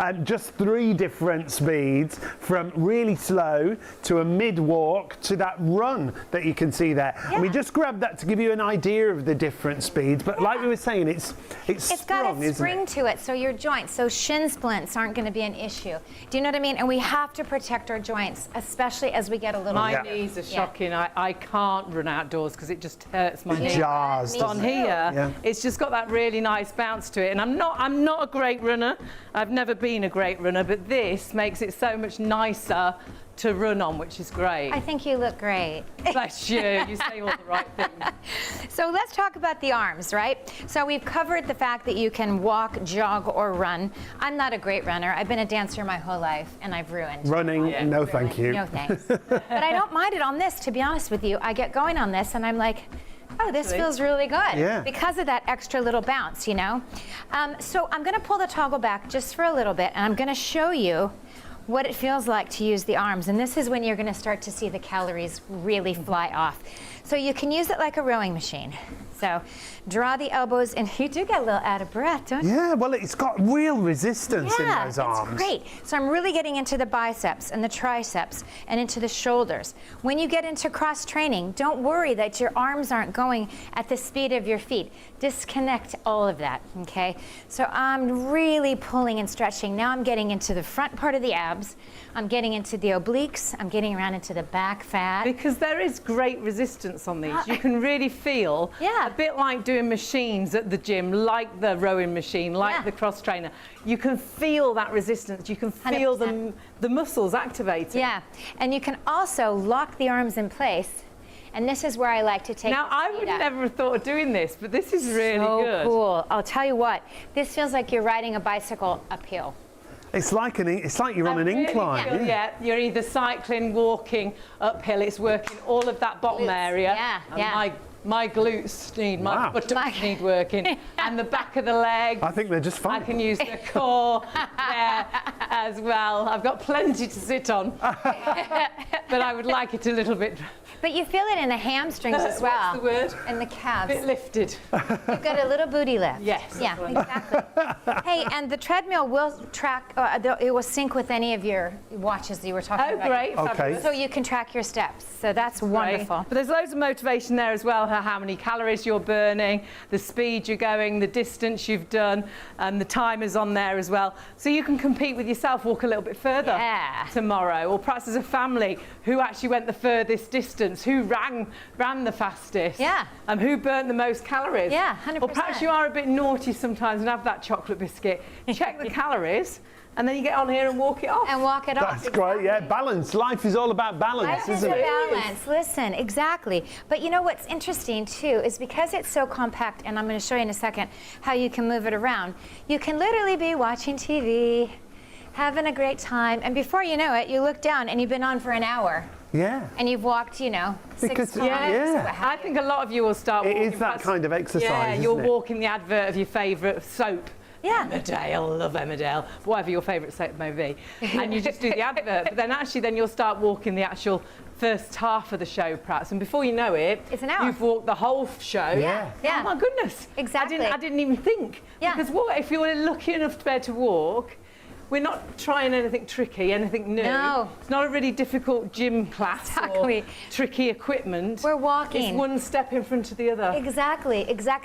here just 3 different speeds, from really slow to a mid-walk to that run that you can see there. And we Yeah. just grabbed that to give you an idea of the different speeds. But like we were saying, it's It's strong, got a isn't spring it? to it, so your joints, so shin splints aren't going to be an issue. Do you know what I mean? And we have to protect our joints, especially as we get a little My Yeah. knees are Yeah. shocking. I can't run outdoors because it just hurts my It knees. jars, Me But doesn't on it? too. here, Yeah. it's just got that really nice bounce to it. And I'm not a great runner. I've never been a great runner, but this makes it so much nicer to run on, which is great. I think you look great. Bless you. You say all the right things. So let's talk about the arms, right? So we've covered the fact that you can walk, jog, or run. I'm not a great runner. I've been a dancer my whole life, and I've ruined. Running, no thank you. No thanks. But I don't mind it on this, to be honest with you. I get going on this, and I'm like, oh, this Actually. feels really good. Yeah. Because of that extra little bounce, you know? So I'm going to pull the toggle back just for a little bit, and I'm going to show you what it feels like to use the arms. And this is when you're going to start to see the calories really fly off. So you can use it like a rowing machine. So draw the elbows, and you do get a little out of breath, don't you? Yeah, well, it's got real resistance in Yeah, those it's arms. great. So I'm really getting into the biceps and the triceps and into the shoulders. When you get into cross training, don't worry that your arms aren't going at the speed of your feet. Disconnect all of that, okay? So I'm really pulling and stretching. Now I'm getting into the front part of the abs. I'm getting into the obliques. I'm getting around into the back fat. Because there is great resistance on these. You can really feel Yeah. Yeah. A bit like doing machines at the gym, like the rowing machine, like the cross trainer. You can feel that resistance. You can feel 100%. the muscles activated. Yeah, and you can also lock the arms in place. And this is where I like to take Now, the I speed would up. never have thought of doing this, but this is really So good. cool. I'll tell you what, this feels like you're riding a bicycle uphill. It's like you're on an incline. Feel, you're either cycling, walking uphill. It's working all of that bottom area. Yeah, And yeah. My glutes need, my Wow. buttocks need working, and the back of the leg. I think they're just I fine. can use the core there as well. I've got plenty to sit on, but I would like it a little bit. But you feel it in the hamstrings as well. What's the word? And the calves. Bit lifted. You've got a little booty lift. Yes, Yeah, that's right. exactly. Hey, and the treadmill will track, it will sync with any of your watches that you were talking Oh, about. great. Okay. Fabulous. So you can track your steps. So that's wonderful. Right. But there's loads of motivation there as well, how many calories you're burning, the speed you're going, the distance you've done, and the timers on there as well. So you can compete with yourself, walk a little bit further tomorrow, or perhaps as a family, who actually went the furthest distance, who ran the fastest, and who burnt the most calories. Yeah, 100%. Or perhaps you are a bit naughty sometimes and have that chocolate biscuit. Check the calories, and then you get on here and walk it off. And walk it off. That's great. Yeah, balance. Life is all about balance, Life is isn't a it? balance. Listen, exactly. But you know what's interesting too is because it's so compact, and I'm going to show you in a second how you can move it around. You can literally be watching TV, having a great time, and before you know it, you look down and you've been on for an hour. Yeah. And you've walked, 6 Because- miles. yeah. I think a lot of you will start walking. It is that past- kind of exercise, Yeah, isn't you're it? walking the advert of your favourite soap. Yeah. Emmerdale, love Emmerdale, whatever your favourite soap may be. And you just do the advert, but then actually then you'll start walking the actual first half of the show perhaps, and before you know it, It's an hour. you've walked the whole show. Yeah. Yeah. Oh my goodness. Exactly. I didn't even think. Yeah. Because what if you're lucky enough to be able to walk, we're not trying anything tricky, anything new. No. It's not a really difficult gym class Exactly. or tricky equipment. We're walking. It's one step in front of the other. Exactly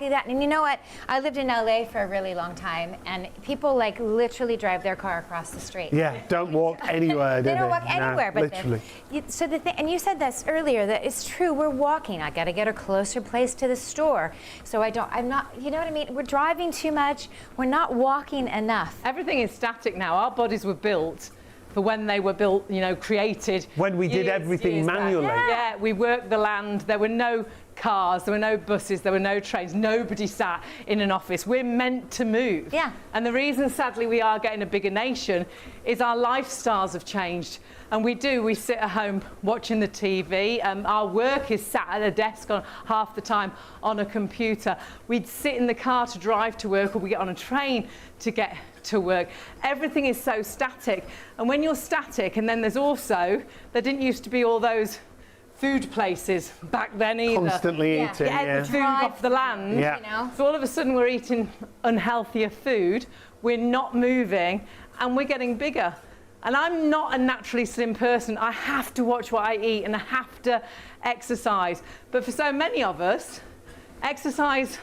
that. And you know what? I lived in LA for a really long time, and people like literally drive their car across the street. Yeah, don't walk anywhere, do They don't walk No, anywhere, but literally. so the thing, and you said this earlier, that it's true. We're walking. I got to get a closer place to the store, so I'm not. You know what I mean? We're driving too much. We're not walking enough. Everything is static now. Our bodies were built for when they were built, created. When we did everything back. manually. Yeah, we worked the land. There were no cars, there were no buses, there were no trains. Nobody sat in an office. We're meant to move. Yeah. And the reason, sadly, we are getting a bigger nation is our lifestyles have changed. And we sit at home watching the TV. Our work is sat at a desk on half the time on a computer. We'd sit in the car to drive to work, or we get on a train to get to work. Everything is so static. And when you're static, and then there didn't used to be all those food places back then either. Constantly eating, Get the food off the land. Yeah. So all of a sudden we're eating unhealthier food, we're not moving, and we're getting bigger. And I'm not a naturally slim person. I have to watch what I eat and I have to exercise. But for so many of us, exercise,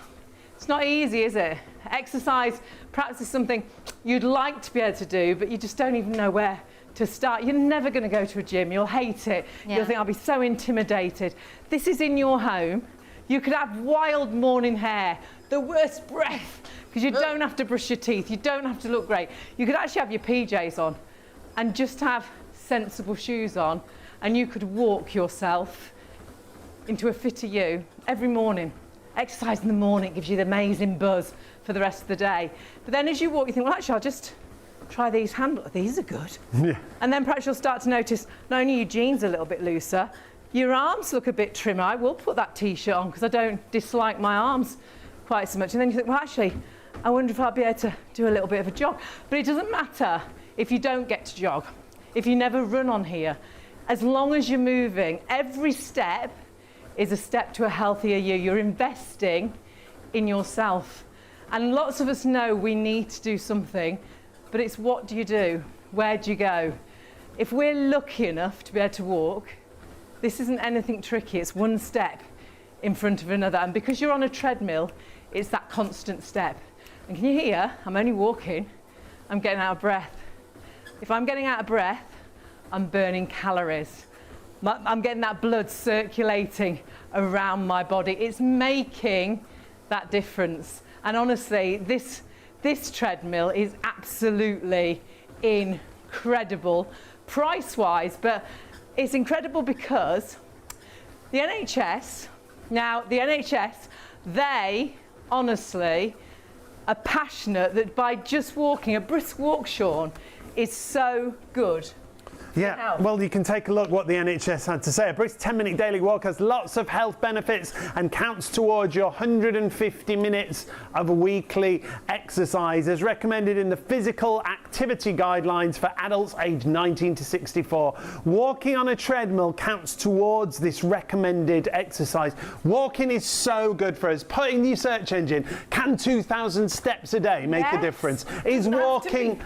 it's not easy, is it? Exercise perhaps is something you'd like to be able to do, but you just don't even know where to start. You're never going to go to a gym. You'll hate it. Yeah. You'll think, I'll be so intimidated. This is in your home. You could have wild morning hair, the worst breath, because you don't have to brush your teeth. You don't have to look great. You could actually have your PJs on and just have sensible shoes on, and you could walk yourself into a fitter you every morning. Exercise in the morning gives you the amazing buzz for the rest of the day. But then as you walk, you think, well, actually, I'll just try these handles. These are good. Yeah. And then perhaps you'll start to notice not only your jeans are a little bit looser, your arms look a bit trimmer. I will put that T-shirt on because I don't dislike my arms quite so much. And then you think, well, actually, I wonder if I'll be able to do a little bit of a jog. But it doesn't matter if you don't get to jog, if you never run on here. As long as you're moving, every step is a step to a healthier you. You're investing in yourself. And lots of us know we need to do something, but it's what do you do? Where do you go? If we're lucky enough to be able to walk, this isn't anything tricky. It's one step in front of another. And because you're on a treadmill, it's that constant step. And can you hear? I'm only walking. I'm getting out of breath. If I'm getting out of breath, I'm burning calories. I'm getting that blood circulating around my body. It's making that difference. And honestly, this treadmill is absolutely incredible price-wise, but it's incredible because the NHS, they honestly are passionate that by just walking, a brisk walk, Sean, is so good. Yeah, well, you can take a look what the NHS had to say. A brisk 10-minute daily walk has lots of health benefits and counts towards your 150 minutes of weekly exercise as recommended in the physical activity guidelines for adults aged 19 to 64. Walking on a treadmill counts towards this recommended exercise. Walking is so good for us. Put in your search engine, can 2,000 steps a day make a difference? Is walking...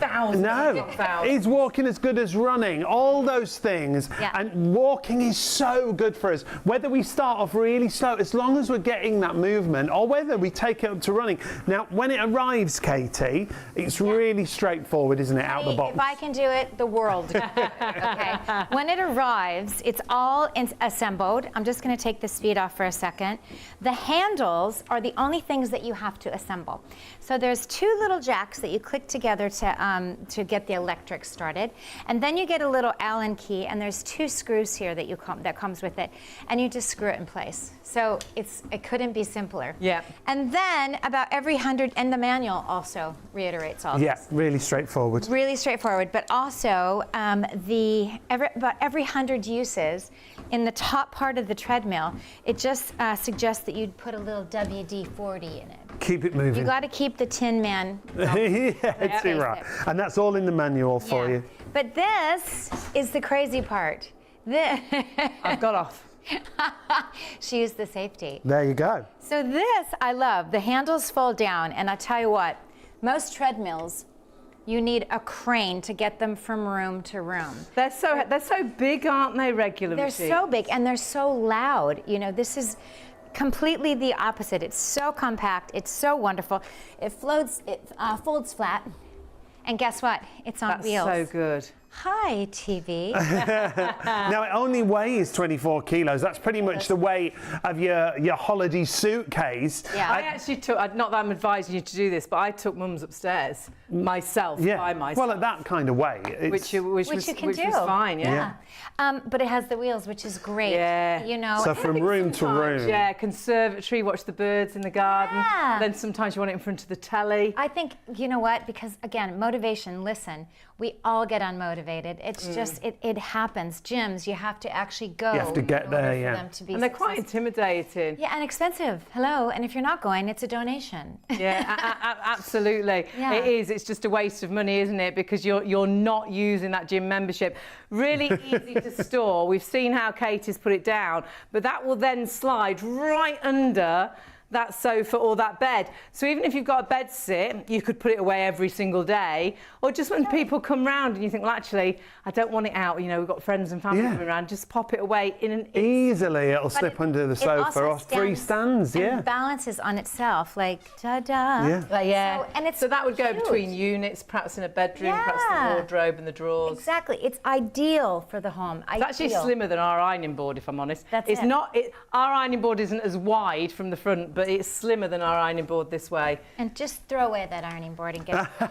Is walking as good as running? All those things, and walking is so good for us. Whether we start off really slow, as long as we're getting that movement, or whether we take it up to running. Now, when it arrives, Katie, it's really straightforward, isn't it, out the box? If I can do it, the world. Okay. When it arrives, it's all assembled. I'm just going to take this feet off for a second. The handles are the only things that you have to assemble. So there's two little jacks that you click together to get the electric started, and then you get a little Allen key, and there's two screws here that comes with it, and you just screw it in place. So it couldn't be simpler. Yeah. And then about every 100, and the manual also reiterates all this. Yeah, really straightforward. Really straightforward, but also about every 100 uses in the top part of the treadmill, it just suggests that you'd put a little WD-40 in it. Keep it moving. You got to keep the Tin Man. It's right. And that's all in the manual for you. But this is the crazy part. I've got off. She used the safety. There you go. So this I love. The handles fold down, and I tell you what, most treadmills, you need a crane to get them from room to room. They're so big, aren't they, regular machines? They're so big, and they're so loud. You know, this is completely the opposite. It's so compact. It's so wonderful. It folds flat, and guess what? It's on wheels. That's so good. Hi, TV. Now, it only weighs 24 kilos. That's pretty much the weight of your holiday suitcase. Yeah. I actually took, not that I'm advising you to do this, but I took Mum's upstairs myself, by myself. Well, at that kind of weight. Which was fine, yeah. But it has the wheels, which is great. Yeah. You know. So from room to room. Yeah, conservatory, watch the birds in the garden. Yeah. Then sometimes you want it in front of the telly. I think, you know what, because again, motivation, listen, we all get unmotivated. It's just, it happens. Gyms, you have to actually go. You have to get there, for them to be and they're quite intimidating. Yeah, and expensive. Hello, and if you're not going, it's a donation. Yeah, absolutely. Yeah. It is. It's just a waste of money, isn't it? Because you're not using that gym membership. Really easy to store. We've seen how Katie's put it down, but that will then slide right under that sofa or that bed. So even if you've got a bed sit, you could put it away every single day, or just when people come round and you think, well, actually, I don't want it out, you know, we've got friends and family coming around, just pop it away in an easily it'll slip under the sofa or three stands, and balances on itself, like ta-da. Yeah. So that would go between units, perhaps in a bedroom, perhaps the wardrobe and the drawers. Exactly. It's ideal for the home. It's actually slimmer than our ironing board, if I'm honest. That's our ironing board isn't as wide from the front, but it's slimmer than our ironing board this way. And just throw away that ironing board and get it.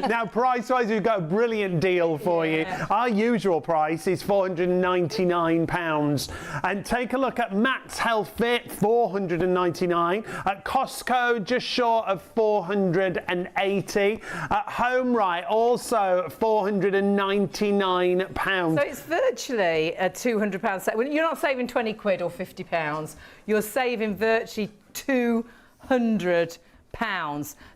Now, price-wise, we've got a brilliant deal for you. Our usual price is £499. And take a look at MAXhealth Fit, £499. At Costco, just short of £480. At HomeRight, also £499. So it's virtually a £200 set. You're not saving 20 quid or £50. You're saving virtually £200.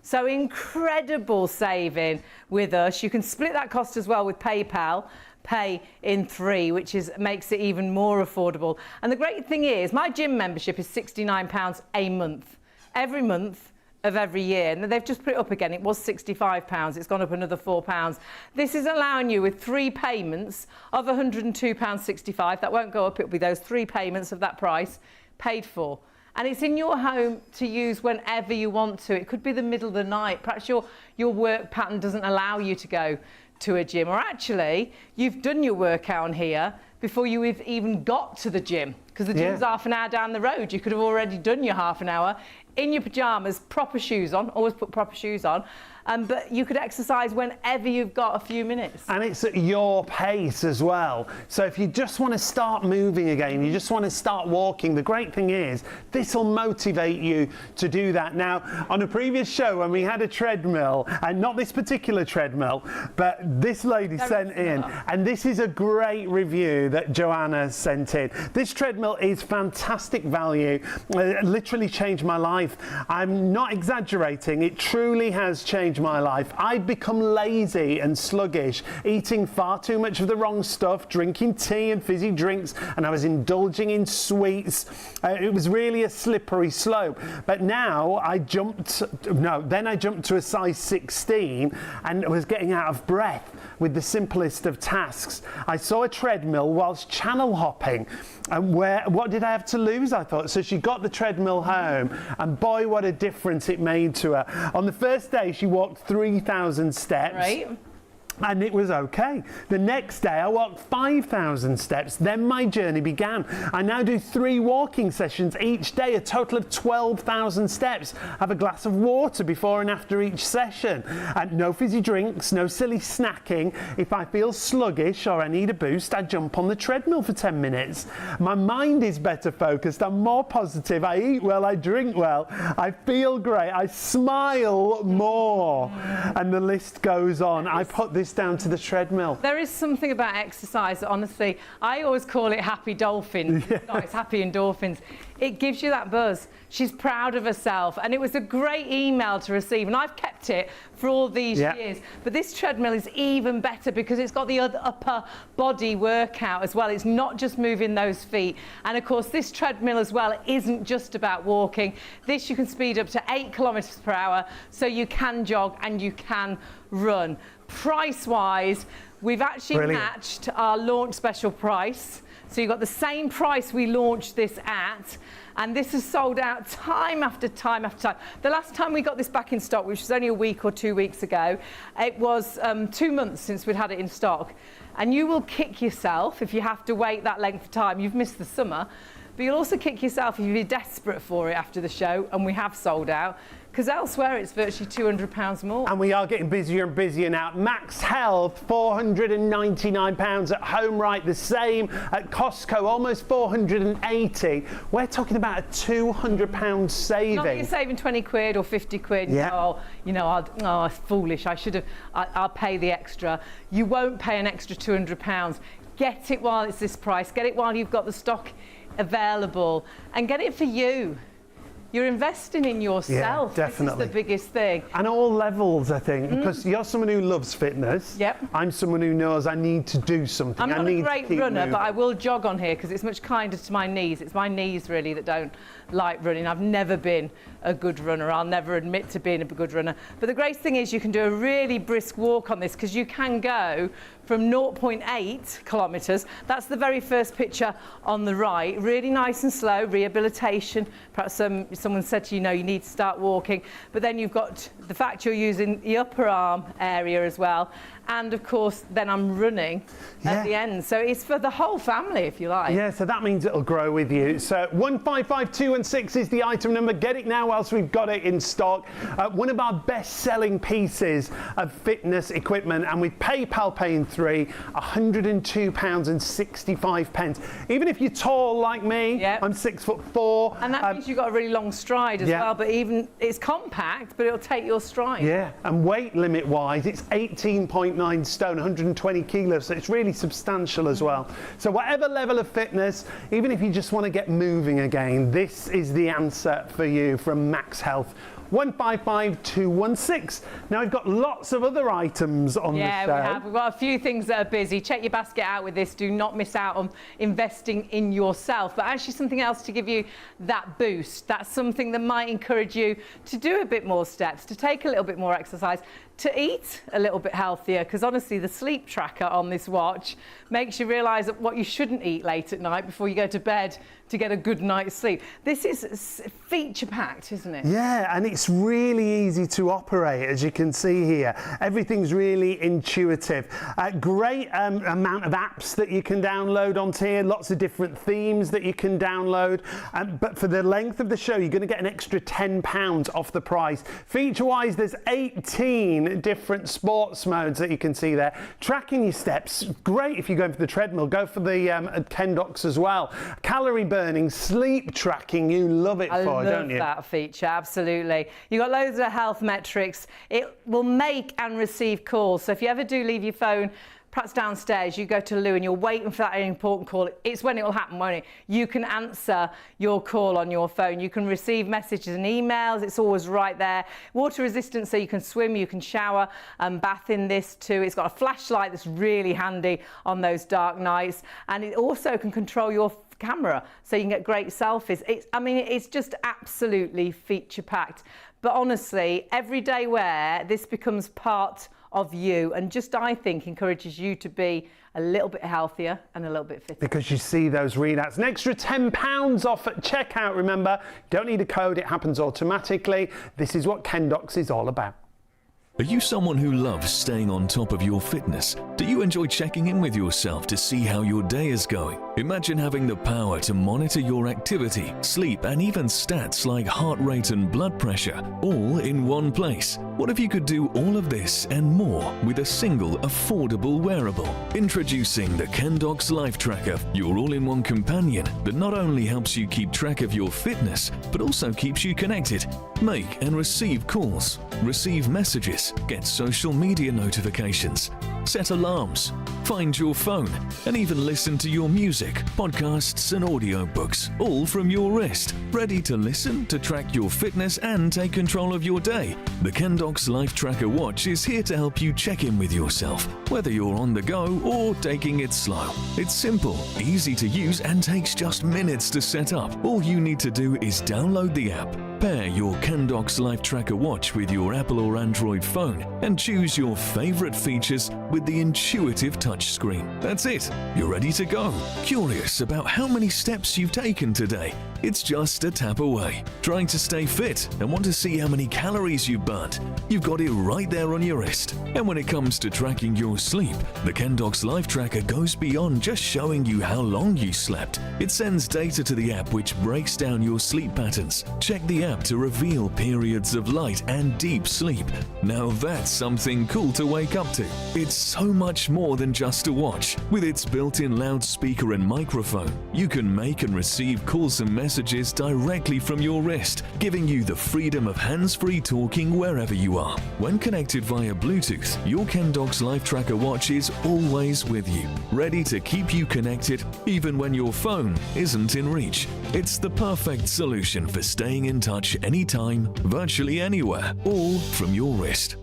So incredible saving with us. You can split that cost as well with PayPal. Pay in 3, which makes it even more affordable. And the great thing is, my gym membership is £69 a month, every month of every year. And they've just put it up again. It was £65. It's gone up another £4. This is allowing you with 3 payments of £102.65. That won't go up. It'll be those 3 payments of that price paid for. And it's in your home to use whenever you want to. It could be the middle of the night. Perhaps your work pattern doesn't allow you to go to a gym, or actually you've done your workout on here before you've even got to the gym, because the gym's half an hour down the road. You could have already done your half an hour in your pajamas, proper shoes on, always put proper shoes on, but you could exercise whenever you've got a few minutes. And it's at your pace as well. So if you just want to start moving again, you just want to start walking, the great thing is this will motivate you to do that. Now, on a previous show when we had a treadmill, and not this particular treadmill, but this lady sent in, and this is a great review that Joanna sent in. This treadmill is fantastic value. It literally changed my life. I'm not exaggerating, it truly has changed my life. I'd become lazy and sluggish, eating far too much of the wrong stuff, drinking tea and fizzy drinks, and I was indulging in sweets. It was really a slippery slope. But now I jumped to a size 16 and was getting out of breath with the simplest of tasks. I saw a treadmill whilst channel hopping, and what did I have to lose, I thought. So she got the treadmill home, and boy, what a difference it made to her. On the first day, she walked 3,000 steps. Right. And it was okay. The next day I walked 5,000 steps. Then my journey began. I now do 3 walking sessions each day, a total of 12,000 steps. Have a glass of water before and after each session. And no fizzy drinks, no silly snacking. If I feel sluggish or I need a boost, I jump on the treadmill for 10 minutes. My mind is better focused. I'm more positive. I eat well, I drink well. I feel great. I smile more. And the list goes on. I put this down to the treadmill. There is something about exercise that, honestly, I always call it happy dolphins. No, it's happy endorphins. It gives you that buzz. She's proud of herself, and it was a great email to receive, and I've kept it for all these years. But this treadmill is even better because it's got the other upper body workout as well. It's not just moving those feet. And of course, this treadmill as well isn't just about walking. This you can speed up to 8 kilometers per hour, so you can jog and you can run. Price-wise, we've actually matched our launch special price. So you've got the same price we launched this at, and this has sold out time after time after time. The last time we got this back in stock, which was only a week or 2 weeks ago, it was 2 months since we'd had it in stock. And you will kick yourself if you have to wait that length of time. You've missed the summer. But you'll also kick yourself if you're desperate for it after the show, and we have sold out. Because elsewhere it's virtually £200 more. And we are getting busier and busier now. MAXhealth, £499 at Home Right, the same at Costco, almost £480. We're talking about a £200 saving. Not that you're saving 20 quid or 50 quid. Oh, you know, it's foolish. I'll pay the extra. You won't pay an extra £200. Get it while it's this price. Get it while you've got the stock available, and get it for you. You're investing in yourself. Yeah, definitely. This is the biggest thing. And all levels, I think, because you're someone who loves fitness. Yep. I'm someone who knows I need to do something. I'm not a great runner, moving. but I will jog on here because it's much kinder to my knees. It's my knees, really, that don't like running. I've never been a good runner. I'll never admit to being a good runner. But the great thing is you can do a really brisk walk on this, because you can go from 0.8 kilometres. That's the very first picture on the right. Really nice and slow, rehabilitation. Perhaps someone said to you, no, you need to start walking. But then you've got the fact you're using the upper arm area as well. And of course, then I'm running at the end. So it's for the whole family, if you like. Yeah, so that means it'll grow with you. So 155216 is the item number. Get it now whilst we've got it in stock. One of our best-selling pieces of fitness equipment, and with PayPal paying £3, £102.65. Even if you're tall like me, I'm 6'4". And that means you've got a really long stride as well. But even it's compact, but it'll take your stride. Yeah, and weight limit-wise, it's 18.9 stone, 120 kilos, so it's really substantial as well. So whatever level of fitness, even if you just want to get moving again, this is the answer for you from MAXhealth. 155216. Now we've got lots of other items on the show. Yeah, we have. We've got a few things that are busy. Check your basket out with this. Do not miss out on investing in yourself. But actually something else to give you that boost. That's something that might encourage you to do a bit more steps, to take a little bit more exercise, to eat a little bit healthier, because honestly the sleep tracker on this watch makes you realise what you shouldn't eat late at night before you go to bed, to get a good night's sleep. This is feature-packed, isn't it? Yeah, and it's really easy to operate, as you can see here. Everything's really intuitive. Great amount of apps that you can download onto here, lots of different themes that you can download. But for the length of the show, you're going to get an extra £10 off the price. Feature-wise, there's 18 different sports modes that you can see there. Tracking your steps, great if you're going for the treadmill. Go for the Kendox as well. Calorie burning, sleep tracking, you love it for, don't you? I love that feature, absolutely. You've got loads of health metrics. It will make and receive calls. So if you ever do leave your phone, perhaps downstairs, you go to Lou and you're waiting for that important call, it's when it will happen, won't it? You can answer your call on your phone. You can receive messages and emails. It's always right there. Water resistant, so you can swim, you can shower and bath in this too. It's got a flashlight that's really handy on those dark nights. And it also can control your camera, so you can get great selfies. It's just absolutely feature-packed. But honestly, everyday wear, this becomes part of you, and just, I think, encourages you to be a little bit healthier and a little bit fitter. Because you see those readouts. An extra £10 off at checkout, remember. Don't need a code, it happens automatically. This is what Kendox is all about. Are you someone who loves staying on top of your fitness? Do you enjoy checking in with yourself to see how your day is going? Imagine having the power to monitor your activity, sleep, and even stats like heart rate and blood pressure, all in one place. What if you could do all of this and more with a single affordable wearable? Introducing the Kendox Life Tracker, your all-in-one companion that not only helps you keep track of your fitness, but also keeps you connected. Make and receive calls, receive messages, get social media notifications, set alarms, find your phone, and even listen to your music, podcasts, and audiobooks, all from your wrist. Ready to listen, to track your fitness, and take control of your day? The Kendox Life Tracker Watch is here to help you check in with yourself, whether you're on the go or taking it slow. It's simple, easy to use, and takes just minutes to set up. All you need to do is download the app, pair your Kendox Life Tracker Watch with your Apple or Android phone, and choose your favorite features with the intuitive touchscreen. That's it. You're ready to go. Curious about how many steps you've taken today? It's just a tap away. Trying to stay fit and want to see how many calories you've burnt? You've got it right there on your wrist. And when it comes to tracking your sleep, the Kendox Life Tracker goes beyond just showing you how long you slept. It sends data to the app which breaks down your sleep patterns. Check the app to reveal periods of light and deep sleep. Now that's something cool to wake up to. It's so much more than just a watch. With its built-in loudspeaker and microphone, you can make and receive calls and messages directly from your wrist, giving you the freedom of hands-free talking wherever you are. When connected via Bluetooth, your Kendox Life Tracker Watch is always with you, ready to keep you connected even when your phone isn't in reach. It's the perfect solution for staying in touch anytime, virtually anywhere, all from your wrist.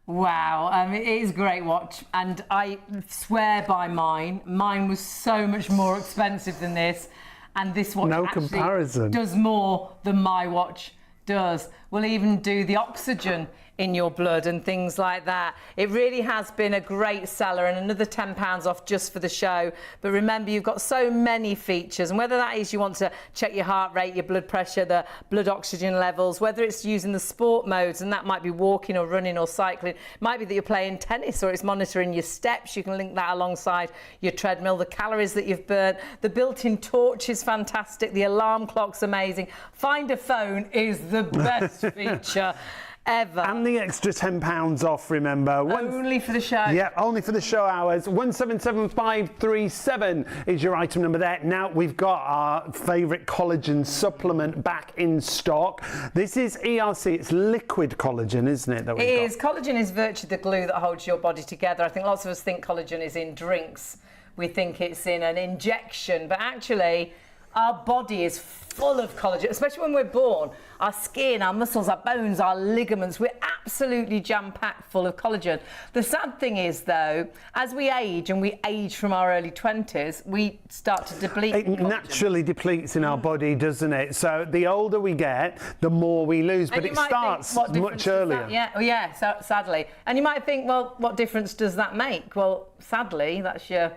Wow, it is a great watch, and I swear by mine. Mine was so much more expensive than this, and this watch no actually comparison. does more than my watch does. We'll even do the oxygen in your blood and things like that. It really has been a great seller, and another £10 off just for the show. But remember, you've got so many features, and whether that is you want to check your heart rate, your blood pressure, the blood oxygen levels, whether it's using the sport modes, and that might be walking or running or cycling, it might be that you're playing tennis or it's monitoring your steps. You can link that alongside your treadmill, the calories that you've burnt. The built-in torch is fantastic. The alarm clock's amazing. Find a phone is the best feature ever. And the extra £10 off, remember. Only for the show. Yeah, only for the show hours. 177537 is your item number there. Now we've got our favourite collagen supplement back in stock. This is ERC, it's liquid collagen, isn't it? That it is. Collagen is virtually the glue that holds your body together. I think lots of us think collagen is in drinks. We think it's in an injection, but actually our body is full of collagen, especially when we're born. Our skin, our muscles, our bones, our ligaments, we're absolutely jam-packed full of collagen. The sad thing is, though, as we age, and we age from our early 20s, we start to deplete It collagen. naturally depletes in our body, doesn't it? So the older we get, the more we lose, but And you it might starts think, what difference much does earlier. that- Yeah, well, yeah, sadly. And you might think, well, what difference does that make? Well, sadly, that's your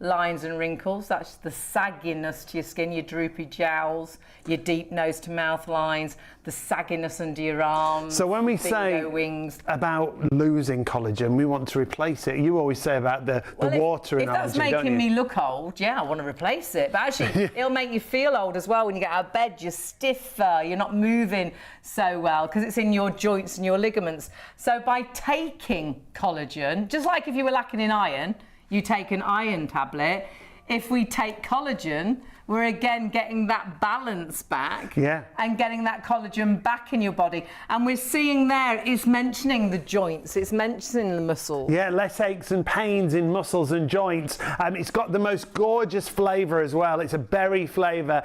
lines and wrinkles. That's the sagginess to your skin, your droopy jowls, your deep nose to mouth lines, the sagginess under your arms. So when we say wings. about losing collagen, we want to replace it. You always say about the water if analogy, that's making me look old, yeah, I want to replace it. But actually, it'll make you feel old as well when you get out of bed. You're stiffer, you're not moving so well because it's in your joints and your ligaments. So by taking collagen, just like if you were lacking in iron, you take an iron tablet. If we take collagen, we're again getting that balance back and getting that collagen back in your body. And we're seeing there, it's mentioning the joints, it's mentioning the muscles. Yeah, less aches and pains in muscles and joints. It's got the most gorgeous flavour as well. It's a berry flavour,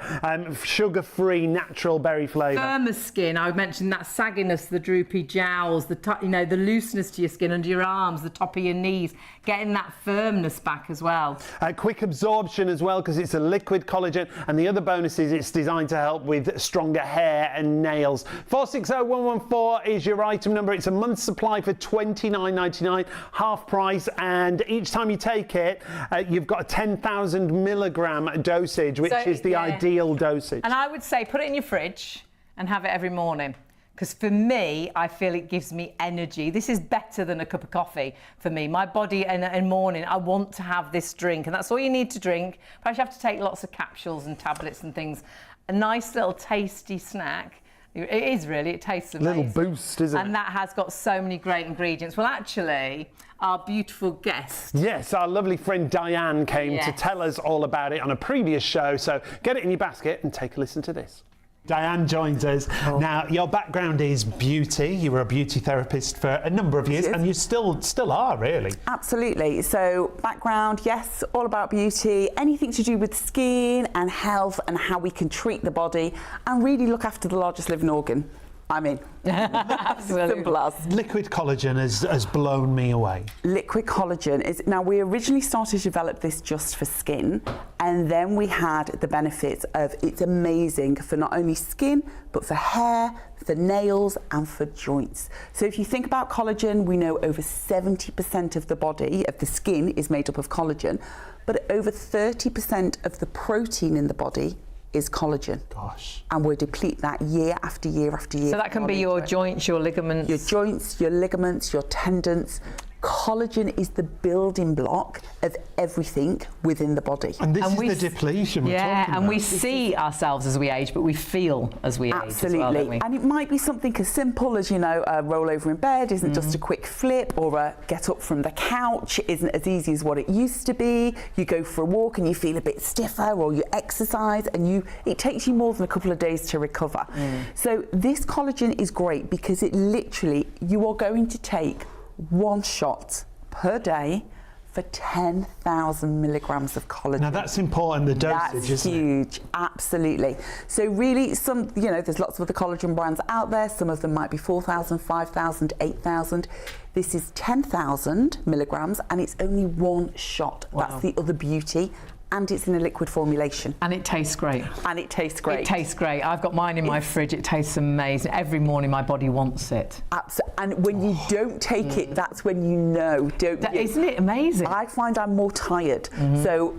sugar-free, natural berry flavour. Firmer skin, I mentioned that sagginess, the droopy jowls, the the looseness to your skin under your arms, the top of your knees, getting that firmness back as well. Quick absorption as well because it's a liquid collagen. And the other bonus is it's designed to help with stronger hair and nails. 460114 is your item number. It's a month's supply for $29.99, half price. And each time you take it, you've got a 10,000 milligram dosage, which is the ideal dosage. And I would say put it in your fridge and have it every morning. Because for me, I feel it gives me energy. This is better than a cup of coffee for me. My body in the morning, I want to have this drink, and that's all you need to drink. But you have to take lots of capsules and tablets and things. A nice little tasty snack. It is really, it tastes amazing. Little boost, isn't it? And that has got so many great ingredients. Well, actually, our beautiful guest. Yes, our lovely friend Diane came to tell us all about it on a previous show. So get it in your basket and take a listen to this. Diane joins us. Now, your background is beauty. You were a beauty therapist for a number of years, and you still are, really. Absolutely. So, background, yes, all about beauty, anything to do with skin and health and how we can treat the body and really look after the largest living organ. I mean, simple as. Liquid collagen has blown me away. Liquid collagen is, now we originally started to develop this just for skin, and then we had the benefits of it's amazing for not only skin, but for hair, for nails, and for joints. So if you think about collagen, we know over 70% of the body, of the skin, is made up of collagen, but over 30% of the protein in the body is collagen. Gosh. And we'll deplete that year after year after year. So that can be your joints, your ligaments. Your joints, your ligaments, your tendons. Collagen is the building block of everything within the body. And this is the depletion we're talking about. And we see ourselves as we age, but we feel as we age as well, don't we? And it might be something as simple as, you know, a roll over in bed isn't just a quick flip, or a get up from the couch isn't as easy as what it used to be. You go for a walk and you feel a bit stiffer, or you exercise and it takes you more than a couple of days to recover. So this collagen is great because it literally, you are going to take one shot per day for 10,000 milligrams of collagen. Now that's important, the dosage, that's huge, absolutely. So really, there's lots of other collagen brands out there. Some of them might be 4,000, 5,000, 8,000. This is 10,000 milligrams, and it's only one shot. Wow. That's the other beauty. And it's in a liquid formulation. And it tastes great. And it tastes great. It tastes great. I've got mine in my fridge. It tastes amazing. Every morning my body wants it. Absolutely. And when you don't take it, that's when you know, don't you? Isn't it amazing? I find I'm more tired. So,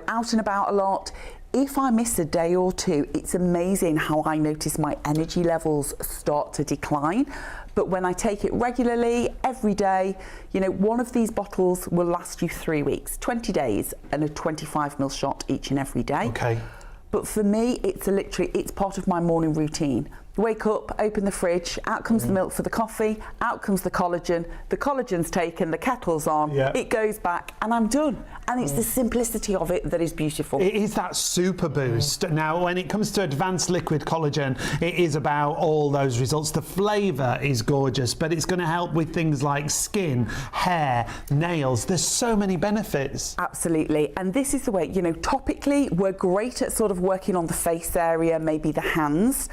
out and about a lot. If I miss a day or two, it's amazing how I notice my energy levels start to decline. But when I take it regularly, every day, one of these bottles will last you 3 weeks, 20 days, and a 25ml shot each and every day. Okay. But for me, it's part of my morning routine. Wake up, open the fridge, out comes the milk for the coffee, out comes the collagen's taken, the kettle's on, it goes back, and I'm done. And it's the simplicity of it that is beautiful. It is that super boost. Now, when it comes to advanced liquid collagen, it is about all those results. The flavour is gorgeous, but it's going to help with things like skin, hair, nails. There's so many benefits. Absolutely. And this is the way, topically, we're great at sort of working on the face area, maybe the hands,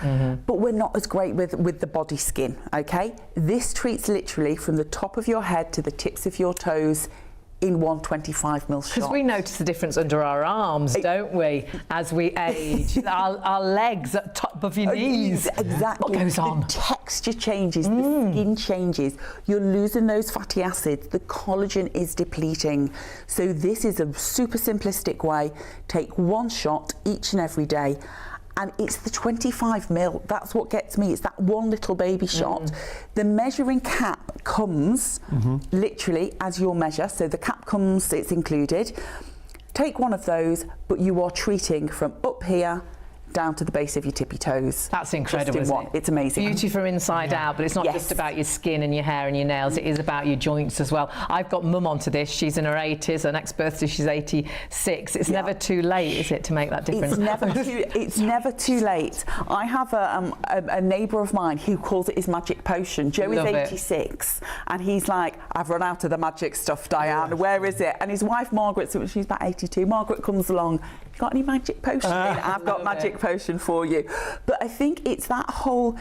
but we're not as great with the body skin, okay? This treats literally from the top of your head to the tips of your toes in one 25ml shot. Because we notice the difference under our arms, don't we, as we age? our legs at top of your knees. Exactly. What goes on? The texture changes, the skin changes. You're losing those fatty acids. The collagen is depleting. So this is a super simplistic way. Take one shot each and every day. And it's the 25ml. That's what gets me. It's that one little baby shot. The measuring cap comes literally as your measure. So the cap comes, it's included. Take one of those, but you are treating from up here down to the base of your tippy toes. That's incredible, isn't it? It's amazing. Beauty from inside out, but it's not just about your skin and your hair and your nails, it is about your joints as well. I've got mum onto this, she's in her 80s, her next birthday she's 86. It's never too late, is it, to make that difference? It's never too late. I have a neighbour of mine who calls it his magic potion. Joe is 86 and he's like, I've run out of the magic stuff, Diane, where is it? And his wife Margaret, so she's about 82, Margaret comes along, you got any magic potion? I've got magic potion for you. But I think it's that whole,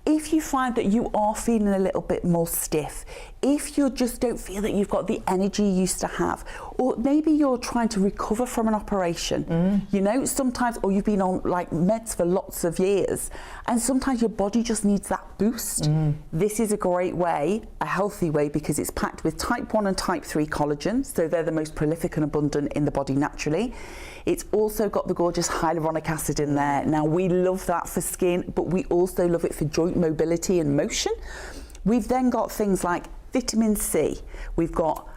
if you find that you are feeling a little bit more stiff, if you just don't feel that you've got the energy you used to have, or maybe you're trying to recover from an operation, you know, sometimes, or you've been on like meds for lots of years, and sometimes your body just needs that boost. This is a great way, a healthy way, because it's packed with type 1 and type 3 collagen, so they're the most prolific and abundant in the body naturally. It's also got the gorgeous hyaluronic acid in there. Now, we love that for skin, but we also love it for joint mobility and motion. We've then got things like vitamin C. We've got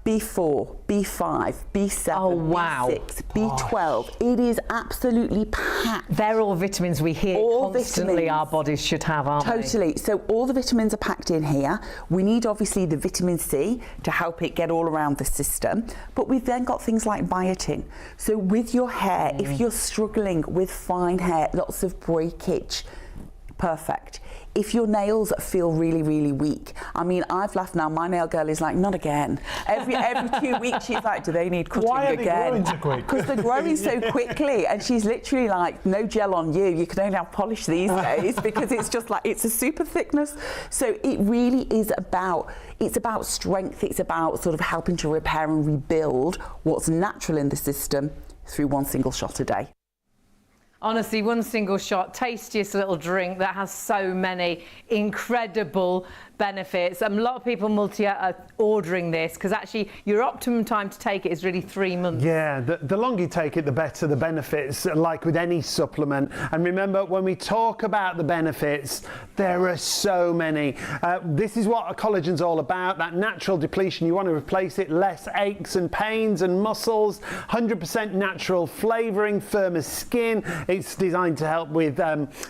B4, B5, B7, B6, B12. It is absolutely packed. They're all vitamins we hear constantly our bodies should have, aren't they? Totally. So all the vitamins are packed in here. We need obviously the vitamin C to help it get all around the system. But we've then got things like biotin. So with your hair, if you're struggling with fine hair, lots of breakage, perfect. If your nails feel really, really weak, I mean, I've laughed now, my nail girl is like, not again. Every 2 weeks she's like, do they need cutting again? Why are they growing so quick? Because they're growing so quickly, and she's literally like, no gel on you, you can only have polish these days, because it's just like, it's a super thickness. So it really is about, it's about strength, it's about sort of helping to repair and rebuild what's natural in the system through one single shot a day. Honestly, one single shot, tastiest little drink that has so many incredible benefits. A lot of people are ordering this because actually your optimum time to take it is really 3 months. Yeah, the longer you take it, the better the benefits, like with any supplement. And remember, when we talk about the benefits, there are so many. This is what collagen's all about, that natural depletion. You want to replace it, less aches and pains and muscles, 100% natural flavouring, firmer skin. It's designed to help with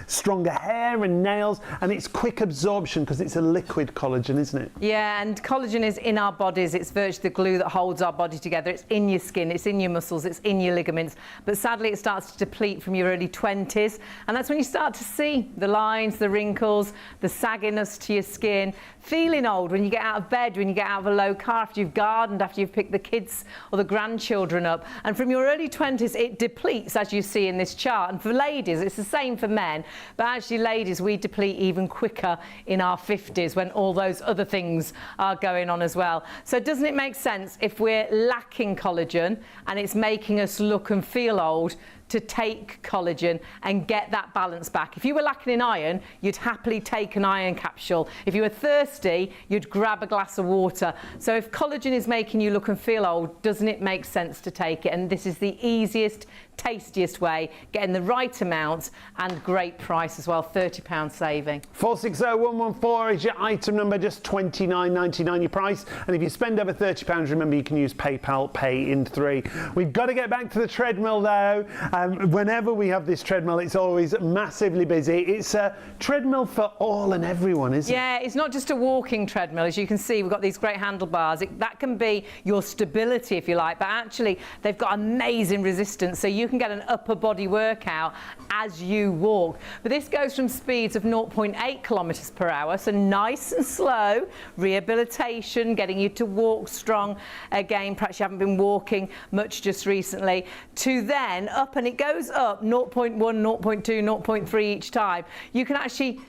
stronger hair and nails, and it's quick absorption because it's a liquid collagen, isn't it? Yeah, and collagen is in our bodies. It's virtually the glue that holds our body together. It's in your skin, it's in your muscles, it's in your ligaments. But sadly, it starts to deplete from your early 20s. And that's when you start to see the lines, the wrinkles, the sagginess to your skin, feeling old when you get out of bed, when you get out of a low car, after you've gardened, after you've picked the kids or the grandchildren up. And from your early 20s, it depletes, as you see in this chart. And for ladies, it's the same for men. But actually, ladies, we deplete even quicker in our 50s when all those other things are going on as well. So doesn't it make sense, if we're lacking collagen and it's making us look and feel old, to take collagen and get that balance back? If you were lacking in iron, you'd happily take an iron capsule. If you were thirsty, you'd grab a glass of water. So if collagen is making you look and feel old, doesn't it make sense to take it? And this is the easiest, tastiest way, getting the right amount and great price as well, £30 saving. 460114 is your item number, just $29.99 your price. And if you spend over £30, remember you can use PayPal Pay in 3. We've got to get back to the treadmill though. Whenever we have this treadmill, it's always massively busy. It's a treadmill for all and everyone, isn't it? Yeah, it's not just a walking treadmill. As you can see, we've got these great handlebars. That can be your stability, if you like, but actually they've got amazing resistance, so you can get an upper body workout as you walk. But this goes from speeds of 0.8 kilometers per hour, so nice and slow, rehabilitation, getting you to walk strong again, perhaps you haven't been walking much just recently, to then up, and it goes up 0.1, 0.2, 0.3 each time. You can actually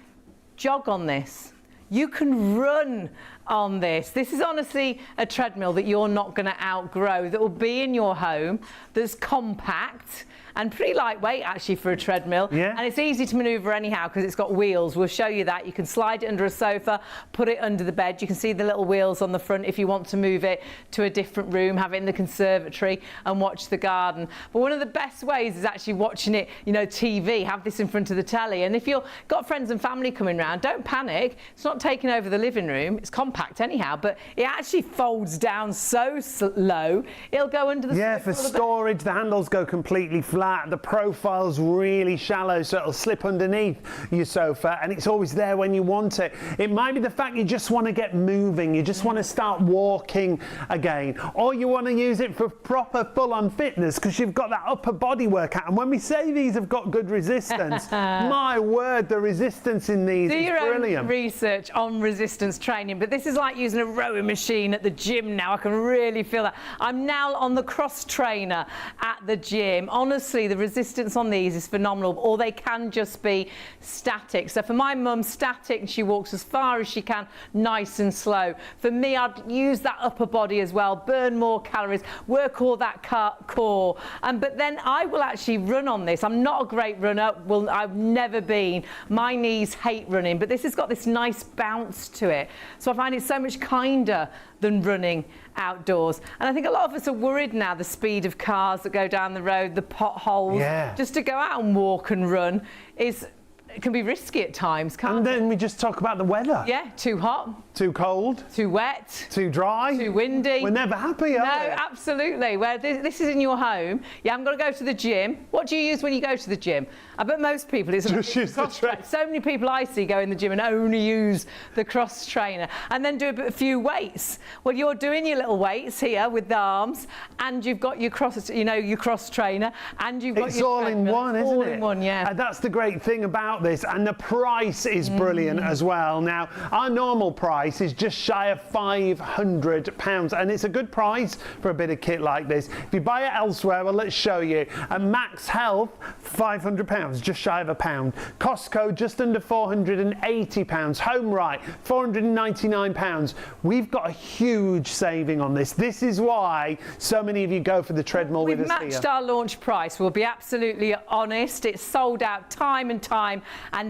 jog on this. You can run on this. This is honestly a treadmill that you're not going to outgrow, that will be in your home, that's compact and pretty lightweight actually for a treadmill. Yeah. And it's easy to maneuver anyhow because it's got wheels. We'll show you that. You can slide it under a sofa, put it under the bed. You can see the little wheels on the front if you want to move it to a different room, have it in the conservatory and watch the garden. But one of the best ways is actually watching it, you know, TV, have this in front of the telly. And if you've got friends and family coming round, don't panic. It's not taking over the living room. It's compact anyhow, but it actually folds down so low, it'll go under the Yeah, sofa for or the bed. storage, the handles go completely flat. The profile's really shallow, so it'll slip underneath your sofa, and it's always there when you want it. It might be the fact you just want to get moving, you just want to start walking again, or you want to use it for proper full-on fitness because you've got that upper body workout. And when we say these have got good resistance, my word, the resistance in these Do is your brilliant. own research on resistance training, but this is like using a rowing machine at the gym now. I can really feel that. I'm now on the cross trainer at the gym. Honestly, the resistance on these is phenomenal, or they can just be static. So for my mum, static, she walks as far as she can, nice and slow. For me, I'd use that upper body as well, burn more calories, work all that core. But then I will actually run on this. I'm not a great runner. Well, I've never been. My knees hate running, but this has got this nice bounce to it. So I find it so much kinder than running outdoors. And I think a lot of us are worried now, the speed of cars that go down the road, the potholes. Yeah. Just to go out and walk and run it can be risky at times, can't And it? then we just talk about the weather. Yeah, too hot, Too cold, too wet, too dry, too windy. We're never happy, are No, we? absolutely. Where this is in your home, you haven't got to go to the gym. What do you use when you go to the gym? I bet most people it's Just use the trainer. So many people I see go in the gym and only use the cross trainer and then do a few weights. Well, you're doing your little weights here with the arms, and you've got your cross, your cross trainer, and you've got It's your all in treadmill. one, It's isn't all it? in one, yeah. And that's the great thing about this, and the price is brilliant as well. Now, our normal price is just shy of £500, and it's a good price for a bit of kit like this. If you buy it elsewhere, well, let's show you. At MAXhealth, £500, just shy of £1. Costco, just under £480. Home Right, £499. We've got a huge saving on this. This is why so many of you go for the treadmill We've with us matched here. our launch price. We'll be absolutely honest. It's sold out time and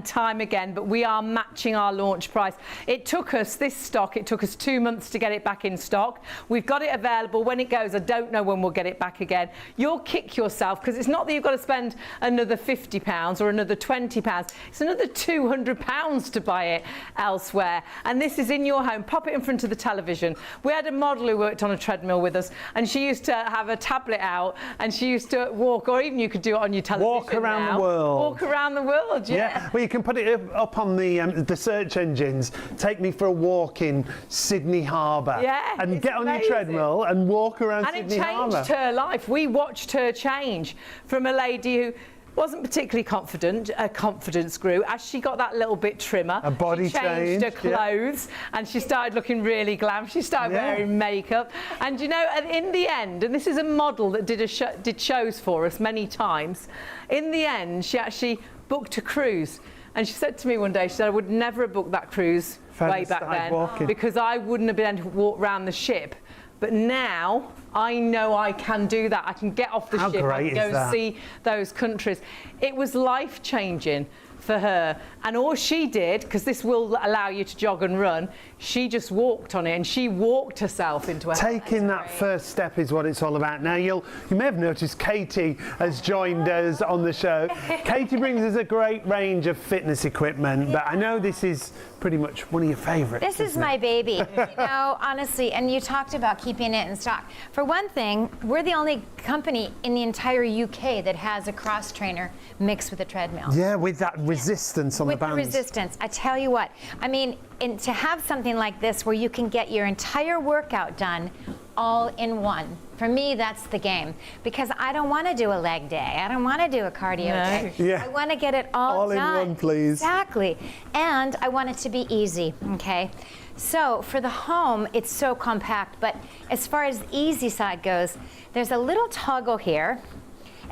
time again, but we are matching our launch price. It took us 2 months to get it back in stock. We've got it available. When it goes, I don't know when we'll get it back again. You'll kick yourself because it's not that you've got to spend another £50 or another £20. It's another £200 to buy it elsewhere. And this is in your home. Pop it in front of the television. We had a model who worked on a treadmill with us, and she used to have a tablet out and she used to walk, or even you could do it on your television. Walk around now. the world. Walk around the world, yeah. Well, you can put it up on the search engines. Take me for a walk in Sydney Harbour. Yeah, and it's get on amazing. your treadmill and walk around And Sydney it Harbour. changed her life. We watched her change from a lady who wasn't particularly confident, her confidence grew as she got that little bit trimmer. A body she changed her change, yeah. clothes and she started looking really glam. She started Yeah. wearing makeup. And you know, and in the end, and this is a model that did shows for us many times, in the end, she actually booked a cruise. And she said to me one day, she said, I would never have booked that cruise way back started then walking. because I wouldn't have been able to walk around the ship. But now I know I can do that. I can get off the How ship. I great can go is that? see those countries. It was life-changing for her. And all she did, because this will allow you to jog and run, she just walked on it and she walked herself into a Taking that first step is what it's all about. Now, you may have noticed Katie has joined us on the show. Katie brings us a great range of fitness equipment, but I know this is pretty much one of your favourites. This is my baby, you know, honestly, and you talked about keeping it in stock. For one thing, we're the only company in the entire UK that has a cross trainer mixed with a treadmill. Yeah, with that resistance on With the the bands. resistance, I tell you what, I mean, to have something like this where you can get your entire workout done all in one. For me, that's the game, because I don't want to do a leg day. I don't want to do a cardio day. Yeah. I want to get it all in done. one, please. Exactly. And I want it to be easy, okay? So for the home, it's so compact, but as far as the easy side goes, there's a little toggle here.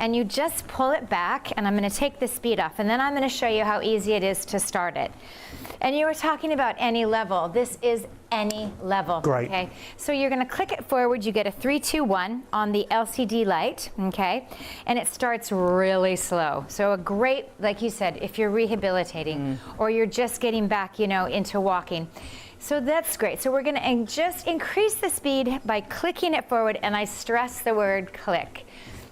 and you just pull it back, and I'm going to take the speed off, and then I'm going to show you how easy it is to start it. And you were talking about any level. This is any level. Great. Okay. So you're going to click it forward. You get a 3, 2, 1 on the LCD light. Okay. And it starts really slow. So a great, like you said, if you're rehabilitating or you're just getting back, you know, into walking. So that's great. So we're going to just increase the speed by clicking it forward, and I stress the word click.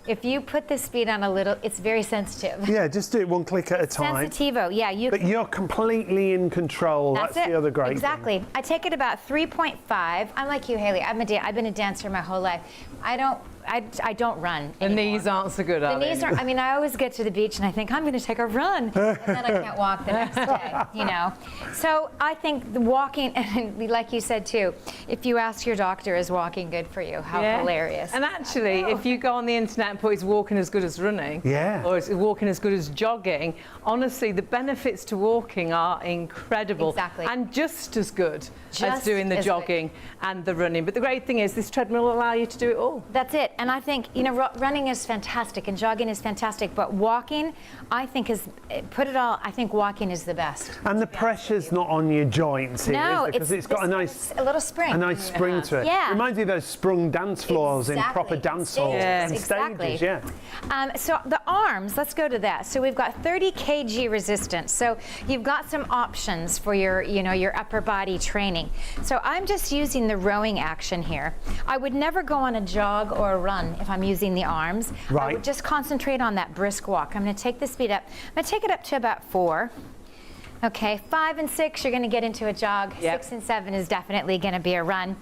If you put the speed on a little, it's very sensitive. Yeah, just do it one click at a time. Sensitivo, yeah. But you're completely in control. That's the other great Exactly. thing. I take it about 3.5. I'm like you, Haley. I've been a dancer my whole life. I don't run The anymore. knees aren't so good, are The they? knees are, I mean, I always get to the beach and I think, I'm going to take a run. And then I can't walk the next day, you know. So I think the walking, and like you said too, if you ask your doctor, is walking good for you? How hilarious. And actually, if you go on the internet and put is walking as good as running, Yeah. or is walking as good as jogging, honestly, the benefits to walking are incredible. Exactly. And just as good as Just doing the as jogging and the running. But the great thing is this treadmill will allow you to do it all. That's it. And I think, you know, running is fantastic and jogging is fantastic, but walking, I think I think walking is the best. And the pressure's not on your joints here, No, is it? Because it's got a little spring. a nice spring to it. Yeah. Reminds me of those sprung dance floors in proper dance halls and Exactly. stages, yeah. So the arms, let's go to that. So we've got 30 kg resistance. So you've got some options for your, you know, your upper body training. So I'm just using the rowing action here. I would never go on a jog or a run if I'm using the arms. Right. I would just concentrate on that brisk walk. I'm going to take the speed up. I'm going to take it up to about 4. Okay, 5 and 6, you're going to get into a jog. Yep. 6 and 7 is definitely going to be a run.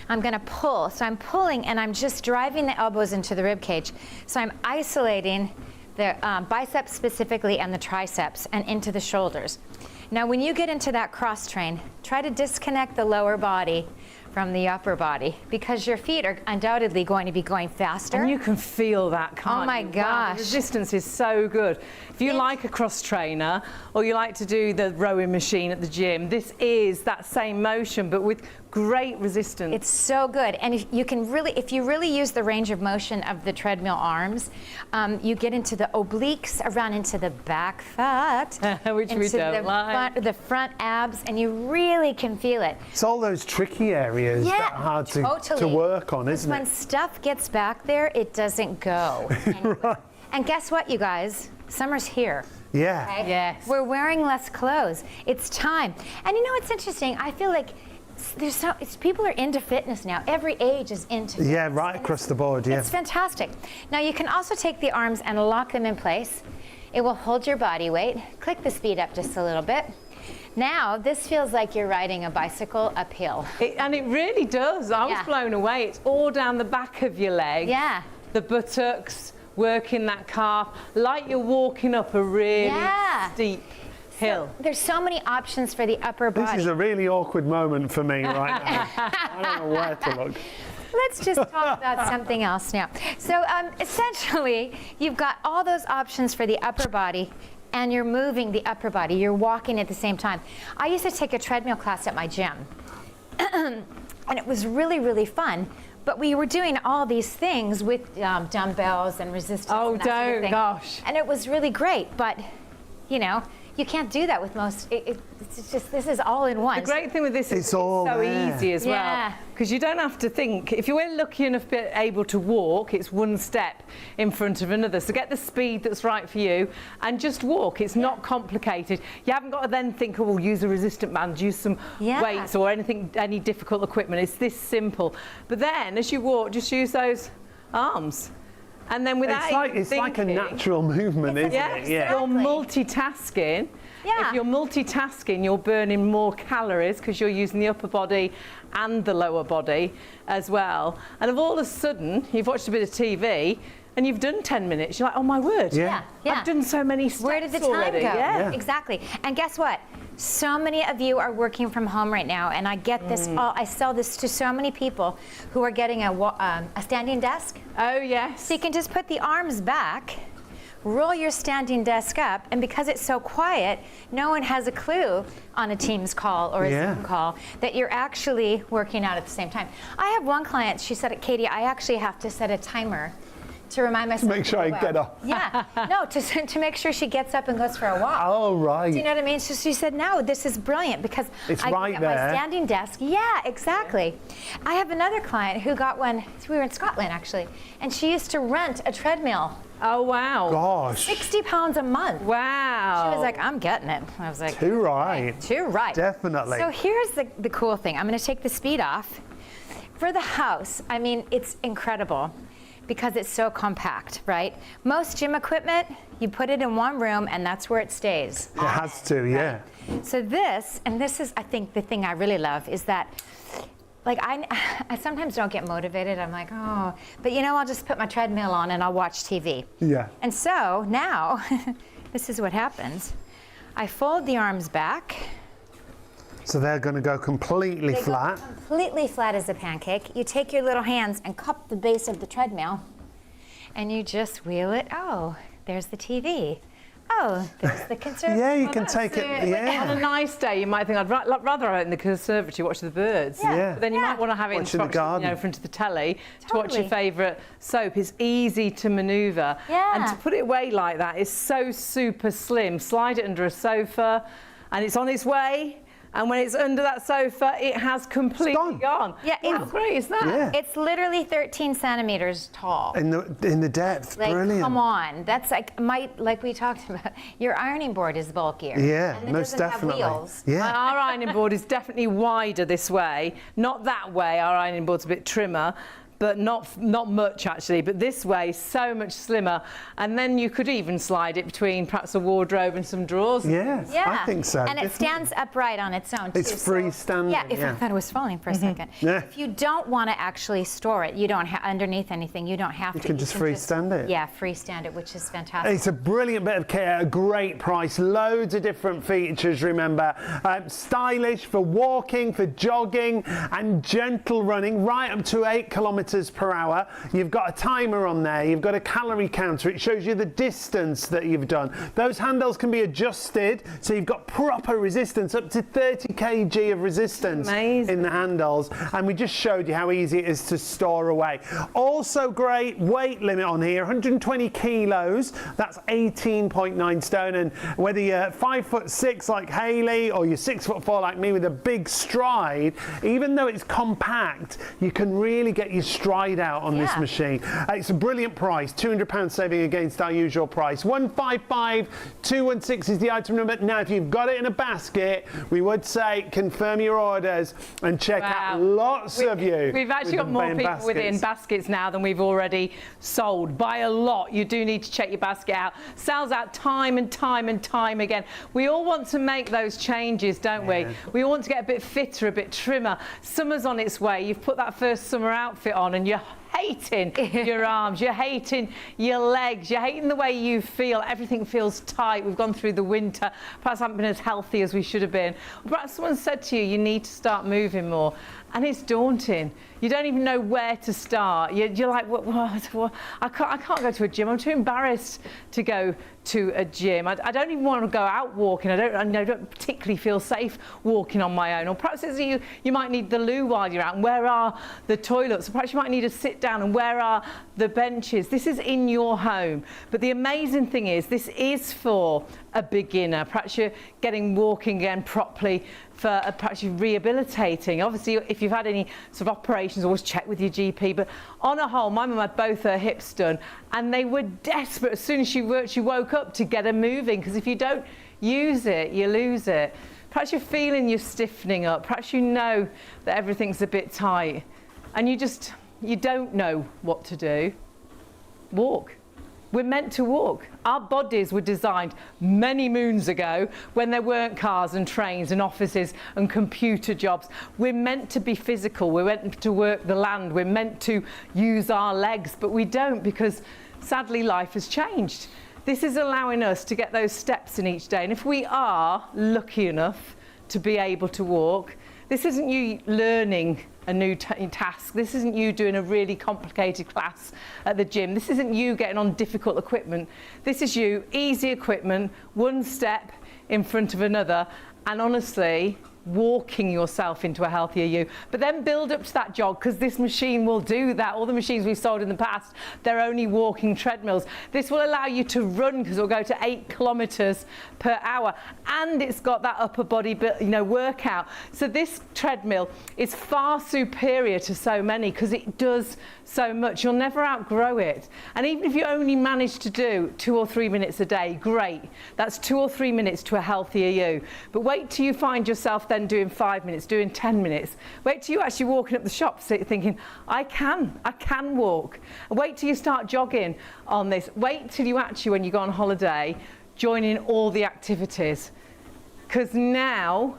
I'm going to pull. So I'm pulling, and I'm just driving the elbows into the rib cage. So I'm isolating the biceps specifically and the triceps and into the shoulders. Now, when you get into that cross train, try to disconnect the lower body from the upper body, because your feet are undoubtedly going to be going faster. And you can feel that, can't Oh my you? Wow, gosh. the resistance is so good. If you like a cross trainer or you like to do the rowing machine at the gym, this is that same motion but with great resistance. It's so good, and if you really use the range of motion of the treadmill arms, you get into the obliques, around into the back fat, Which we into don't like. the front abs, and you really can feel it. It's all those tricky areas that are hard to work on, isn't When it? stuff gets back there, it doesn't go anywhere. Right. And guess what, you guys? Summer's here. Yeah. Okay? Yes. We're wearing less clothes. It's time. And you know what's interesting? I feel like people are into fitness now. Every age is into fitness. Yeah, right across the board, yeah. It's fantastic. Now you can also take the arms and lock them in place. It will hold your body weight. Click the speed up just a little bit. Now this feels like you're riding a bicycle uphill. And it really does. I was Yeah. blown away. It's all down the back of your leg. Yeah. The buttocks, working that calf, like you're walking up a really steep hill. There's so many options for the upper body. This is a really awkward moment for me right now. I don't know where to look. Let's just talk about something else now. So essentially, you've got all those options for the upper body, and you're moving the upper body. You're walking at the same time. I used to take a treadmill class at my gym, and it was really, really fun. But we were doing all these things with dumbbells and resistance. Oh, and that sort of don't, thing. gosh. And it was really great, but you know, you can't do that with most. It's just, this is all in one. The great thing with this is It's all so there. easy as Yeah. well, because you don't have to think. If you're lucky enough to be able to walk, it's one step in front of another. So get the speed that's right for you and just walk. It's not complicated. You haven't got to then think, oh, we'll use a resistant band, use some weights or any difficult equipment. It's this simple. But then as you walk, just use those arms. And then without It's like a natural movement, isn't Yes, it? Yeah. you're multitasking. Yeah. If you're multitasking, you're burning more calories because you're using the upper body and the lower body as well. And if all of a sudden you've watched a bit of TV and you've done 10 minutes, you're like, oh my word, Yeah. I've done so many steps Where did the time already. go? Yeah. Exactly. And guess what? So many of you are working from home right now, and I get this. I sell this to so many people who are getting a standing desk. Oh yes. So you can just put the arms back, roll your standing desk up, and because it's so quiet, no one has a clue on a Teams call or a Zoom call that you're actually working out at the same time. I have one client, she said, Katie, I actually have to set a timer To remind myself. Make sure I get up. Yeah. No, to make sure she gets up and goes for a walk. Oh, right. Do you know what I mean? So she said, no, this is brilliant because It's I right got there. my standing desk. Yeah, exactly. I have another client who got one. We were in Scotland actually, and she used to rent a treadmill. Oh, wow. Gosh. £60 a month. Wow. She was like, I'm getting it. I was like, Too right. too right. Definitely. So here's the cool thing. I'm going to take the speed off. For the house, I mean, it's incredible because it's so compact, right? Most gym equipment, you put it in one room and that's where it stays. It has to, yeah. So this, and this is, I think, the thing I really love is that, like, I sometimes don't get motivated. I'm like, oh, but you know, I'll just put my treadmill on and I'll watch TV. Yeah. And so now, this is what happens. I fold the arms back. So they're going to go completely They flat. go completely flat as a pancake. You take your little hands and cup the base of the treadmill, and you just wheel it. Oh, there's the TV. Oh, there's the conservatory. Yeah, you can take it. On a Yeah. nice day, you might think I'd rather have it in the conservatory, watch the birds. Yeah. But then you might want to have it Watching the in garden. front of the telly to watch your Totally. favourite soap. It's easy to manoeuvre. Yeah. And to put it away like that is so super slim. Slide it under a sofa, and it's on its way. And when it's under that sofa, it has completely gone. Yeah, How great is that? Yeah. It's literally 13 centimeters tall. In the depth. Like, Brilliant. come on. That's like we talked about. Your ironing board is bulkier. Yeah, and it most doesn't definitely. Have wheels. Yeah. Our ironing board is definitely wider this way, not that way. Our ironing board's a bit trimmer, but not much actually. But this way, so much slimmer. And then you could even slide it between perhaps a wardrobe and some drawers. Yeah, Yeah. I think so. And it definitely. stands upright on its own, too. It's freestanding, Yeah, if yeah. I thought it was falling for a second. Yeah. If you don't want to actually store it, you don't underneath anything, you don't have to. can just freestand it. Yeah, freestand it, which is fantastic. It's a brilliant bit of care, a great price, loads of different features, remember. Stylish for walking, for jogging and gentle running, right up to 8 kilometres per hour. You've got a timer on there, you've got a calorie counter, it shows you the distance that you've done. Those handles can be adjusted, so you've got proper resistance, up to 30 kg of resistance Amazing. in the handles. And we just showed you how easy it is to store away. Also great weight limit on here, 120 kilos, that's 18.9 stone. And whether you're 5'6" like Hayley or you're 6'4" like me with a big stride, even though it's compact, you can really get your stride out on this Yeah. machine. It's a brilliant price, £200 saving against our usual price. 155216 is the item number. Now, if you've got it in a basket, we would say confirm your orders and check out lots of you. We've actually with got more them people in with it in baskets. baskets now than we've already sold. By a lot. You do need to check your basket out. Sells out time and time and time again. We all want to make those changes, don't we? We all want to get a bit fitter, a bit trimmer. Summer's on its way. You've put that first summer outfit on and you're hating your arms, you're hating your legs, you're hating the way you feel. Everything feels tight. We've gone through the winter, perhaps haven't been as healthy as we should have been. Perhaps someone said to you, you need to start moving more. And it's daunting. You don't even know where to start. You're like, what? I can't go to a gym. I'm too embarrassed to go to a gym. I don't even want to go out walking. I don't particularly feel safe walking on my own. Or perhaps it's you might need the loo while you're out. And where are the toilets? Or perhaps you might need to sit down. And where are the benches? This is in your home. But the amazing thing is, this is for a beginner. Perhaps you're getting walking again properly, for perhaps you're rehabilitating. Obviously, if you've had any sort of operations, always check with your GP. But on a whole, my mum had both her hips done, and they were desperate as soon as she woke up to get her moving, because if you don't use it, you lose it. Perhaps you're feeling you're stiffening up. Perhaps you know that everything's a bit tight, and you don't know what to do. Walk. We're meant to walk. Our bodies were designed many moons ago when there weren't cars and trains and offices and computer jobs. We're meant to be physical. We're meant to work the land. We're meant to use our legs, but we don't, because sadly life has changed. This is allowing us to get those steps in each day. And if we are lucky enough to be able to walk, this isn't you learning a new task. This isn't you doing a really complicated class at the gym. This isn't you getting on difficult equipment. This is you, easy equipment, one step in front of another. And honestly, walking yourself into a healthier you, but then build up to that jog, because this machine will do that. All the machines we've sold in the past, they're only walking treadmills. This will allow you to run, because it'll go to 8 kilometers per hour, and it's got that upper body, workout. So this treadmill is far superior to so many, because it does so much. You'll never outgrow it. And even if you only manage to do 2 or 3 minutes a day, great. That's 2 or 3 minutes to a healthier you. But wait till you find yourself then doing 5 minutes, doing 10 minutes. Wait till you're actually walking up the shop thinking, I can walk. And wait till you start jogging on this. Wait till you actually, when you go on holiday, join in all the activities. Because now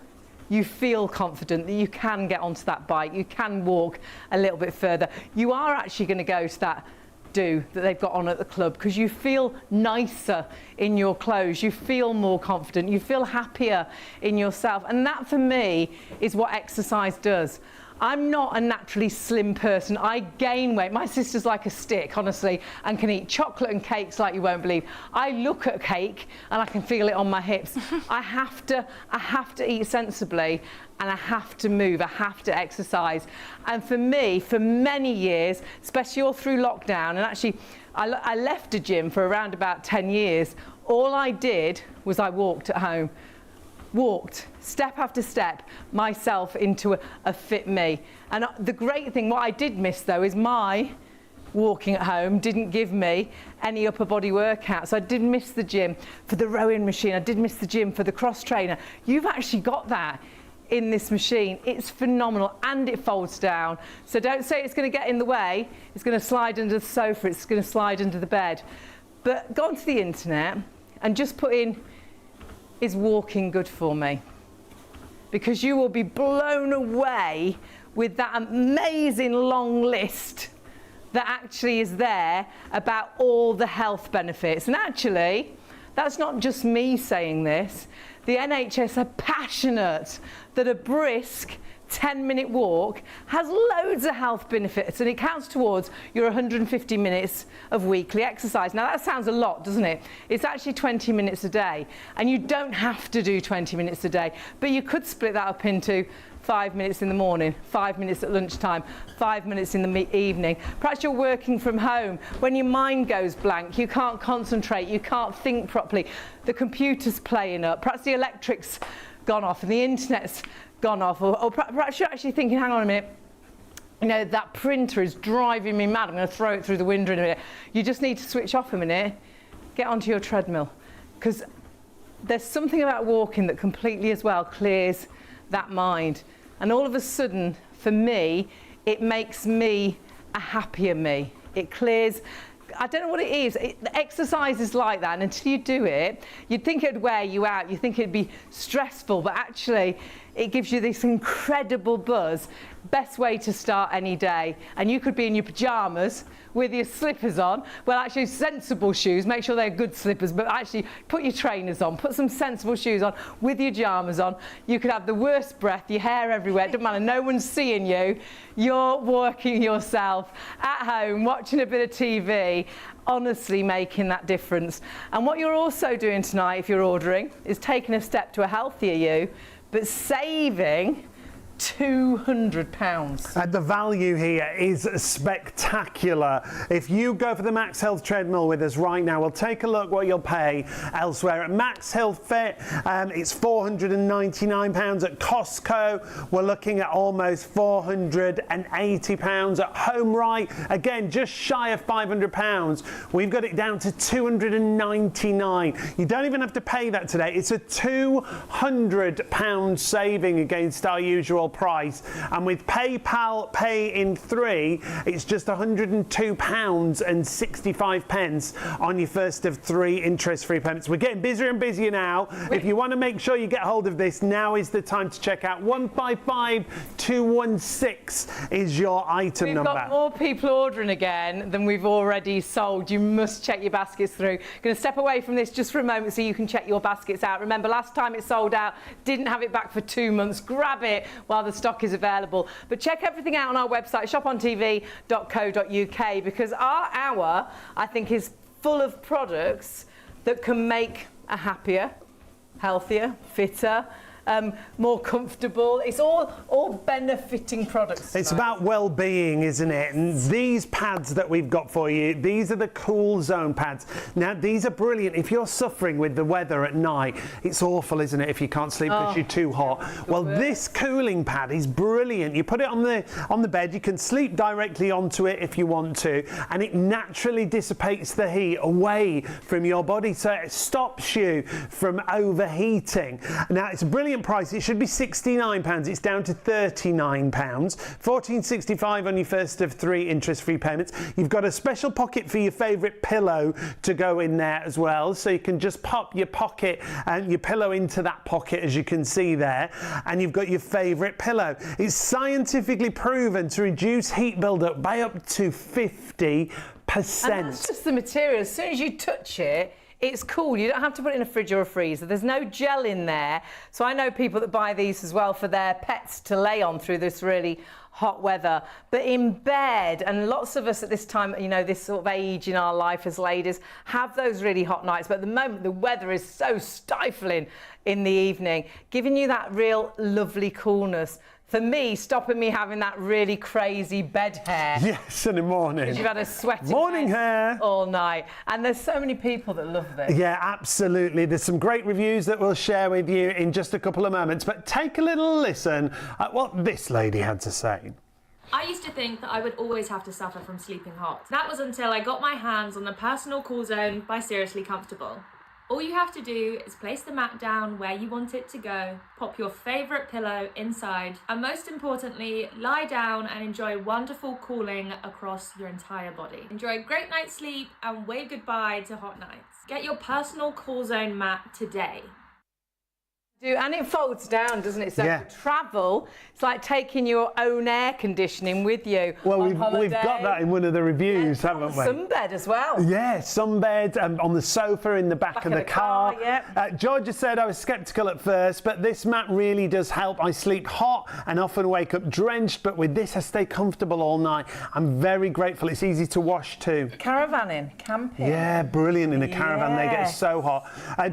you feel confident that you can get onto that bike, you can walk a little bit further. You are actually going to go to that do that they've got on at the club, because you feel nicer in your clothes, you feel more confident, you feel happier in yourself. And that for me is what exercise does. I'm not a naturally slim person. I gain weight. My sister's like a stick, honestly, and can eat chocolate and cakes like you won't believe. I look at cake and I can feel it on my hips. I have to eat sensibly, and I have to move, I have to exercise. And for me, for many years, especially all through lockdown, and actually I left a gym for around about 10 years, all I did was I walked at home. Walked step after step myself into a fit me. And the great thing, what I did miss though, is my walking at home didn't give me any upper body workouts. I did miss the gym for the rowing machine, I did miss the gym for the cross trainer. You've actually got that in this machine. It's phenomenal, and it folds down. So don't say it's going to get in the way. It's going to slide under the sofa, it's going to slide under the bed. But go onto the internet and just put in, is walking good for me? Because you will be blown away with that amazing long list that actually is there about all the health benefits. And actually, that's not just me saying this. The NHS are passionate that a brisk 10-minute walk has loads of health benefits, and it counts towards your 150 minutes of weekly exercise. Now that sounds a lot, doesn't it? It's actually 20 minutes a day, and you don't have to do 20 minutes a day, but you could split that up into 5 minutes in the morning, 5 minutes at lunchtime, 5 minutes in the evening. Perhaps you're working from home. When your mind goes blank, you can't concentrate, you can't think properly, the computer's playing up, perhaps the electric's gone off and the internet's gone off, or perhaps you're actually thinking, hang on a minute, that printer is driving me mad, I'm going to throw it through the window in a minute. You just need to switch off a minute, get onto your treadmill, because there's something about walking that completely as well clears that mind. And all of a sudden, for me, it makes me a happier me. It clears, I don't know what it is. Exercise is like that, and until you do it, you'd think it would wear you out, you'd think it'd be stressful, but actually it gives you this incredible buzz. Best way to start any day. And you could be in your pajamas with your slippers on. Well, actually sensible shoes, make sure they're good slippers, but actually put your trainers on, put some sensible shoes on with your pajamas on. You could have the worst breath, your hair everywhere, it doesn't matter, no one's seeing you. You're working yourself at home, watching a bit of TV, honestly making that difference. And what you're also doing tonight, if you're ordering, is taking a step to a healthier you, but saving £200. And the value here is spectacular. If you go for the MAXhealth Treadmill with us right now, we'll take a look what you'll pay elsewhere. At MAXhealth Fit, it's £499. At Costco, we're looking at almost £480. At Home Right, again, just shy of £500. We've got it down to £299. You don't even have to pay that today. It's a £200 saving against our usual price, and with PayPal Pay in 3, it's just £102.65 on your first of 3 interest-free payments. We're getting busier and busier now. If you want to make sure you get hold of this, now is the time to check out. 155216 is your item number. We've got more people ordering again than we've already sold. You must check your baskets through. Going to step away from this just for a moment so you can check your baskets out. Remember, last time it sold out, didn't have it back for 2 months. Grab it while the stock is available. But check everything out on our website, shopontv.co.uk, because our hour, I think, is full of products that can make a happier, healthier, fitter, more comfortable. It's all benefiting products. It's about well-being, isn't it? And these pads that we've got for you, these are the Cool Zone pads. Now, these are brilliant. If you're suffering with the weather at night, it's awful, isn't it, if you can't sleep because you're too hot? Well, this cooling pad is brilliant. You put it on the bed, you can sleep directly onto it if you want to, and it naturally dissipates the heat away from your body, so it stops you from overheating. Now, it's a brilliant price. It should be £69. It's down to £39. £14.65 on your first of 3 interest-free payments. You've got a special pocket for your favourite pillow to go in there as well, so you can just pop your pocket and your pillow into that pocket, as you can see there, and you've got your favourite pillow. It's scientifically proven to reduce heat build-up by up to 50%. And that's just the material. As soon as you touch it, it's cool. You don't have to put it in a fridge or a freezer. There's no gel in there. So I know people that buy these as well for their pets to lay on through this really hot weather. But in bed, and lots of us at this time, you know, this sort of age in our life as ladies, have those really hot nights. But at the moment, the weather is so stifling in the evening, giving you that real lovely coolness. For me, stopping me having that really crazy bed hair. Yes, in the morning. Because you've had a sweaty morning hair all night. And there's so many people that love this. Yeah, absolutely. There's some great reviews that we'll share with you in just a couple of moments. But take a little listen at what this lady had to say. I used to think that I would always have to suffer from sleeping hot. That was until I got my hands on the personal Cool Zone by Seriously Comfortable. All you have to do is place the mat down where you want it to go, pop your favourite pillow inside, and most importantly, lie down and enjoy wonderful cooling across your entire body. Enjoy a great night's sleep and wave goodbye to hot nights. Get your personal Cool Zone mat today. And it folds down, doesn't it? So Yeah. for travel, it's like taking your own air conditioning with you. Well, on we've holiday. got that in one of the reviews, haven't we? Sunbed as well. Yeah, sunbed on the sofa in the back of the car. Yeah. Georgia said I was sceptical at first, but this mat really does help. I sleep hot and often wake up drenched, but with this I stay comfortable all night. I'm very grateful. It's easy to wash too. Caravanning, camping. Yeah, brilliant in a caravan. They get Yeah. so hot.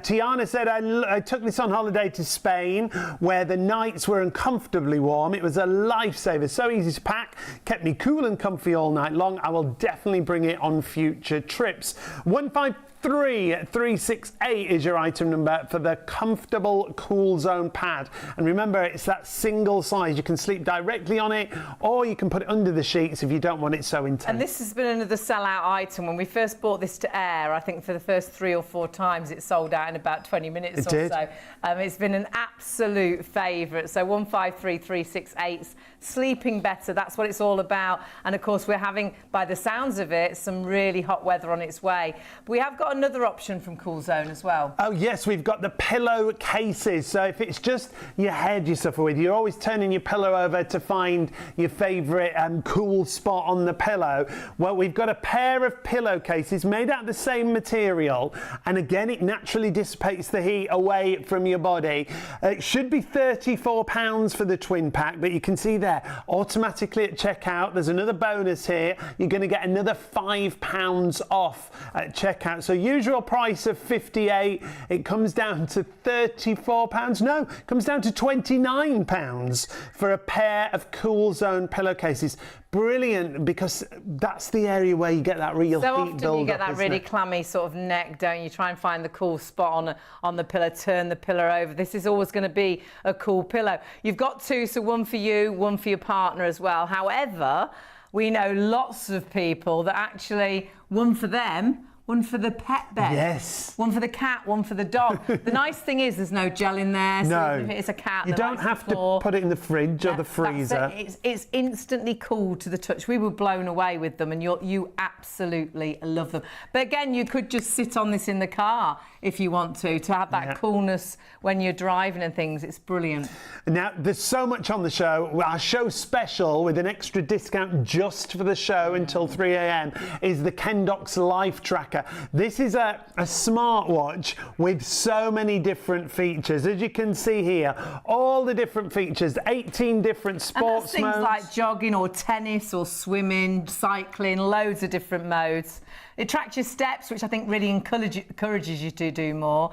Tiana said I took this on holiday to Spain, where the nights were uncomfortably warm. It was a lifesaver, so easy to pack, kept me cool and comfy all night long. I will definitely bring it on future trips. 153368 is your item number for the comfortable Cool Zone pad. And remember, it's that single size. You can sleep directly on it, or you can put it under the sheets if you don't want it so intense. And this has been another sell-out item. When we first bought this to air, I think for the first 3 or 4 times it sold out in about 20 minutes or did. so. It's been an absolute favourite. So 153368's sleeping better, that's what it's all about. And of course we're having, by the sounds of it, some really hot weather on its way. But we have got another option from Cool Zone as well. Oh yes, we've got the pillow cases. So if it's just your head you suffer with, you're always turning your pillow over to find your favourite cool spot on the pillow. Well, we've got a pair of pillowcases made out of the same material, and again it naturally dissipates the heat away from your body. It should be £34 for the twin pack, but you can see there automatically at checkout there's another bonus here. You're going to get another £5 off at checkout. So usual price of £58, it comes down to £34. No, it comes down to £29 for a pair of Cool Zone pillowcases. Brilliant, because that's the area where you get that real So heat often build you get up, that isn't really it? clammy sort of neck, don't you? Try and find the cool spot on the pillow, turn the pillow over. This is always going to be a cool pillow. You've got 2, so one for you, one for your partner as well. However, we know lots of people that actually, one for them, one for the pet bed. Yes. One for the cat, one for the dog. The nice thing is there's no gel in there, so No. even if it's a cat, You the don't lights have are to for. put it in the fridge or the That's freezer. it. It's instantly cool to the touch. We were blown away with them, and you absolutely love them. But again, you could just sit on this in the car if you want to have that coolness when you're driving and things. It's brilliant. Now, there's so much on the show. Our show special with an extra discount just for the show until 3 a.m. is the Kendox Life Tracker. This is a smartwatch with so many different features. As you can see here, all the different features, 18 different sports and that's modes. things like jogging or tennis or swimming, cycling, loads of different modes. It tracks your steps, which I think really encourages you to do more.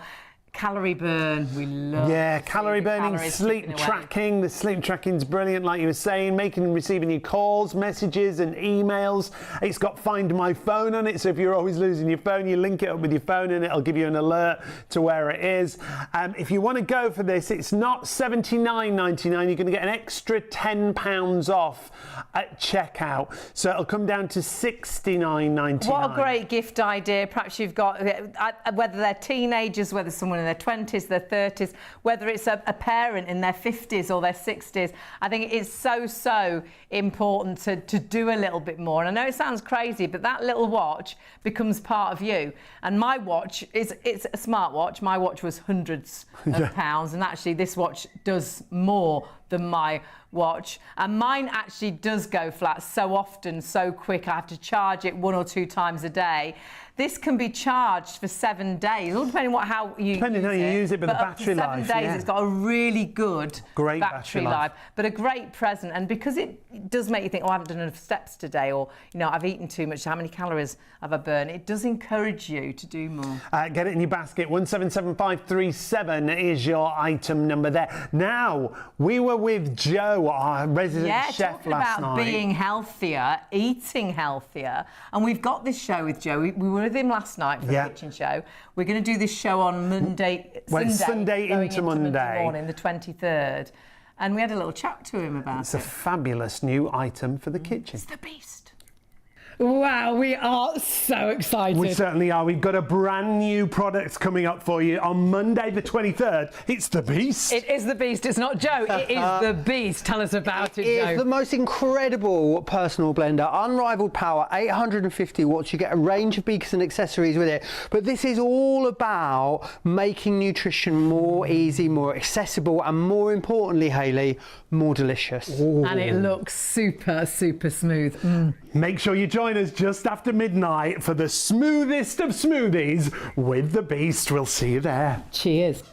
Calorie burn, we love. Yeah, to see calorie the burning, calories sleep ticking away. tracking. The sleep tracking's brilliant, like you were saying, making and receiving your calls, messages and emails. It's got Find My Phone on it, so if you're always losing your phone, you link it up with your phone and it'll give you an alert to where it is. If you want to go for this, it's not $79.99. You're going to get an extra £10 off at checkout, so it'll come down to $69.99. What a great gift idea. Perhaps you've got, whether they're teenagers, whether someone in their 20s, their 30s, whether it's a parent in their 50s or their 60s. I think it's so important to do a little bit more. And I know it sounds crazy, but that little watch becomes part of you. And my watch, it's a smartwatch. My watch was hundreds of pounds. And actually this watch does more than my watch, and mine actually does go flat so often, so quick. I have to charge it 1 or 2 times a day. This can be charged for 7 days, all depending on how you use it. But the battery up to 7 life, days, yeah. It's got a really good Great battery life, but a great present. And because it does make you think, oh, I haven't done enough steps today, or I've eaten too much, how many calories have I burned? It does encourage you to do more. Get it in your basket. 177537 is your item number there. Now, we were with Joe, our resident chef, talking last about night. being healthier, eating healthier, and we've got this show with Joe. We were with him last night for a kitchen show. We're going to do this show on Monday, Sunday going into Monday morning, the 23rd, and we had a little chat to him about It's a fabulous new item for the kitchen. It's the Beast. Wow, we are so excited. We certainly are. We've got a brand new product coming up for you on Monday the 23rd. It's the Beast. It is the Beast. It's not Joe. It is the Beast. Tell us about it, Joe. It's the most incredible personal blender. Unrivaled power, 850 watts. You get a range of beakers and accessories with it. But this is all about making nutrition more easy, more accessible, and more importantly, Hayley, more delicious. Ooh. And it looks super smooth. Make sure you join us just after midnight for the smoothest of smoothies with the Beast. We'll see you there. Cheers.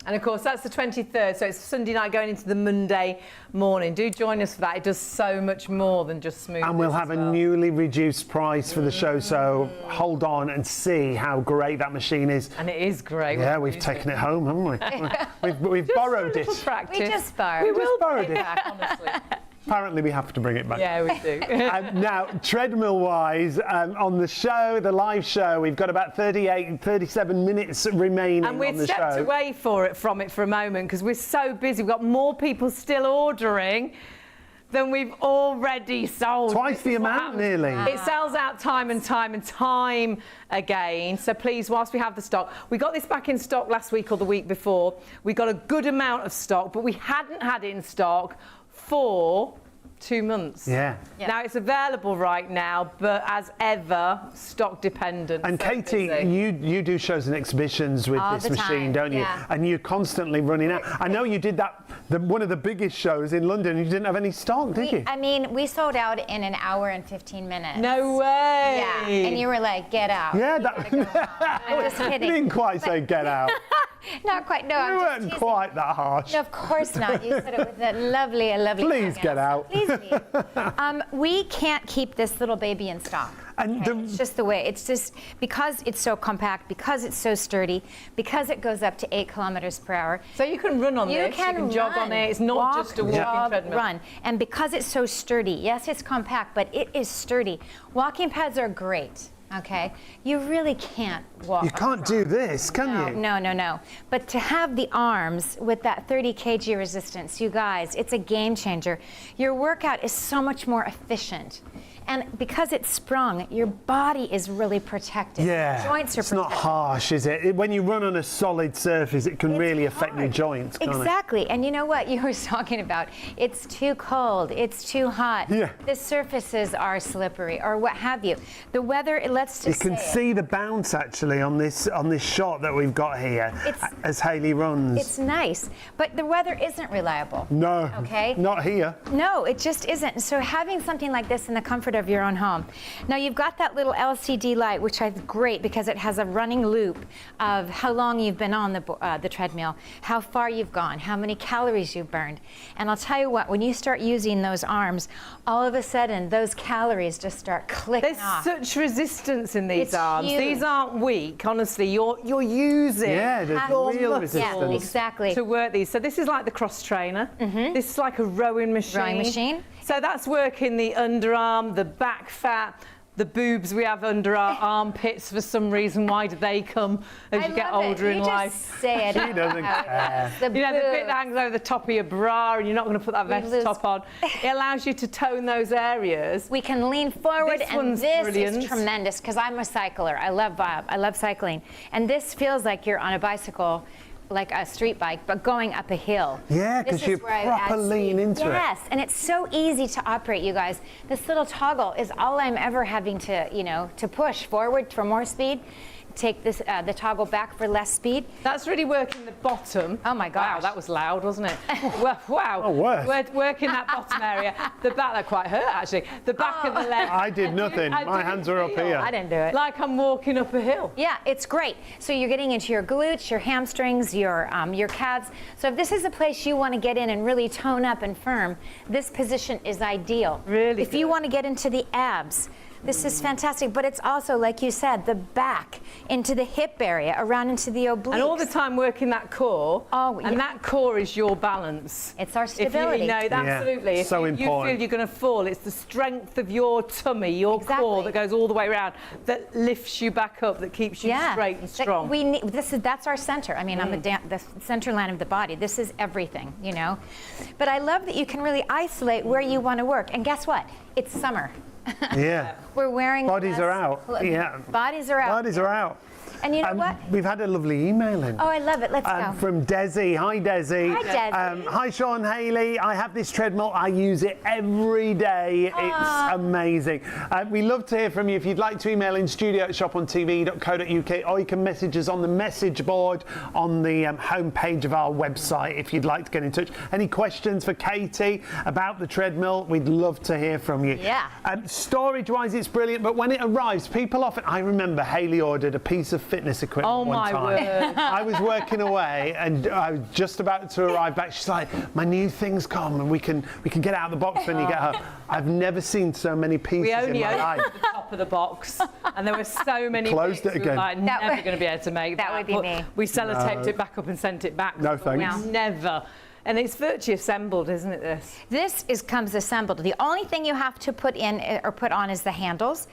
And of course, that's the 23rd, so it's Sunday night going into the Monday morning. Do join us for that. It does so much more than just smoothies. And we'll have a newly reduced price for the show, so hold on and see how great that machine is. And it is great. Yeah, we've taken it home, haven't we? We've borrowed it. Practice. We just borrowed. We will borrowed it. back, honestly. Apparently we have to bring it back. Yeah, we do. Now, treadmill-wise, on the show, the live show, we've got about 37 minutes remaining and on the show. we've stepped away from it for a moment because we're so busy. We've got more people still ordering than we've already sold. Twice the amount, nearly. It sells out time and time again. So please, whilst we have the stock, we got this back in stock last week or the week before. We got a good amount of stock, but we hadn't had it in stock for 2 months. Yeah. Now it's available right now, but as ever, stock dependent. And so Katie, busy. you do shows and exhibitions with All this the machine, time, don't you? yeah. And you're constantly running out. I know you did that, one of the biggest shows in London. You didn't have any stock, did you? I mean, we sold out in an hour and 15 minutes. No way. Yeah, and you were like, get out. Yeah, You gotta go home. I'm just you kidding. didn't quite say get out. Not quite. No, You I'm just weren't teasing. quite that harsh. No, of course not. You said it with a lovely Please tone, get yes. out. Please be. We can't keep this little baby in stock. And Okay? It's just the way. It's just because it's so compact, because it's so sturdy, because it goes up to 8 kilometers per hour. So you can run on this, you can jog on it. It's not walk, just a walking jog, treadmill. run. And because it's so sturdy, yes, it's compact, but it is sturdy. Walking pads are great. Okay, you really can't walk. You can't do this, can you? No. But to have the arms with that 30 kg resistance, you guys, it's a game changer. Your workout is so much more efficient. And because it's sprung, your body is really protected. Yeah, Joints are it's not protected. harsh, is it? When you run on a solid surface, it can It's really affect your hard. joints, can't it? Exactly. And you know what you were talking about? It's too cold. It's too hot. Yeah. The surfaces are slippery or what have you. The weather, let's You just can say it. see the bounce actually on this shot that we've got here as Hayley runs. It's nice, but the weather isn't reliable. No, Okay. not here. No, it just isn't. So having something like this in the comfort comfort of your own home. Now you've got that little LCD light, which is great because it has a running loop of how long you've been on the treadmill, how far you've gone, how many calories you've burned. And I'll tell you what, when you start using those arms, all of a sudden those calories just start clicking off. There's such resistance in these It's arms. huge. These aren't weak, honestly. You're using Yeah, there's your real muscles resistance. Yeah, exactly. to work these. So this is like the cross trainer. This is like a rowing machine. Rowing machine. So that's working the underarm, the back fat, the boobs we have under our armpits for some reason. Why do they come as you get older in life? Just say it. She doesn't care. The You know, the bit boobs. that hangs over the top of your bra and you're not going to put that vest lose- top on. It allows you to tone those areas. We can lean forward, This and one's this brilliant. is tremendous because I'm a cycler. I love cycling, and this feels like you're on a bicycle, like a street bike, but going up a hill. Yeah, This 'cause is you where I add proper lean speed. into it. Yes, and it's so easy to operate, you guys. This little toggle is all I'm ever having to, to push forward for more speed. Take this the toggle back for less speed. That's really working the bottom. Oh my Wow, gosh. that was loud, wasn't it? Wow. Oh, worse. Working that bottom area. The back, that quite hurt actually. The back of the leg. I did nothing. I My didn't hands are up feel here. I didn't do it. Like I'm walking up a hill. Yeah, it's great. So you're getting into your glutes, your hamstrings, your calves. So if this is a place you want to get in and really tone up and firm, this position is ideal. Really If you good. want to get into the abs, this is fantastic. But it's also, like you said, the back, into the hip area, around into the obliques. And all the time working that core. Oh, and yeah. that core is your balance. It's our If you stability. know, absolutely. If so you feel important. you're going to fall, it's the strength of your tummy, your Exactly. core that goes all the way around, that lifts you back up, that keeps you straight and That strong. We need, that's our center. I mean, I'm the center line of the body. This is everything, But I love that you can really isolate where you want to work. And guess what? It's summer. Yeah. We're wearing Bodies less are out. clo- Yeah. Bodies are out. Bodies are out. And you know what? We've had a lovely email in. Oh, I love it. Let's go. From Desi. Hi, Desi. Hi, Desi. Hi, Sean, Hayley. I have this treadmill. I use it every day. It's amazing. We love to hear from you. If you'd like to email in studio@shopontv.co.uk, or you can message us on the message board on the homepage of our website if you'd like to get in touch. Any questions for Katie about the treadmill? We'd love to hear from you. Yeah. Storage-wise, it's brilliant, but when it arrives, people often... I remember Hayley ordered a piece of fitness equipment Oh, one my time. word. I was working away and I was just about to arrive back. She's like, my new thing's come and we can get out of the box when you get home. I've never seen so many pieces We in only my life. opened the top of the box, and there were so many. Closed bits it we were again. like, That never would- going to be able to make that. that would be But me. We sellotaped it back up and sent it back. No, thanks. No. Never. And it's virtually assembled, isn't it? This. Comes assembled. The only thing you have to put in or put on is the handles.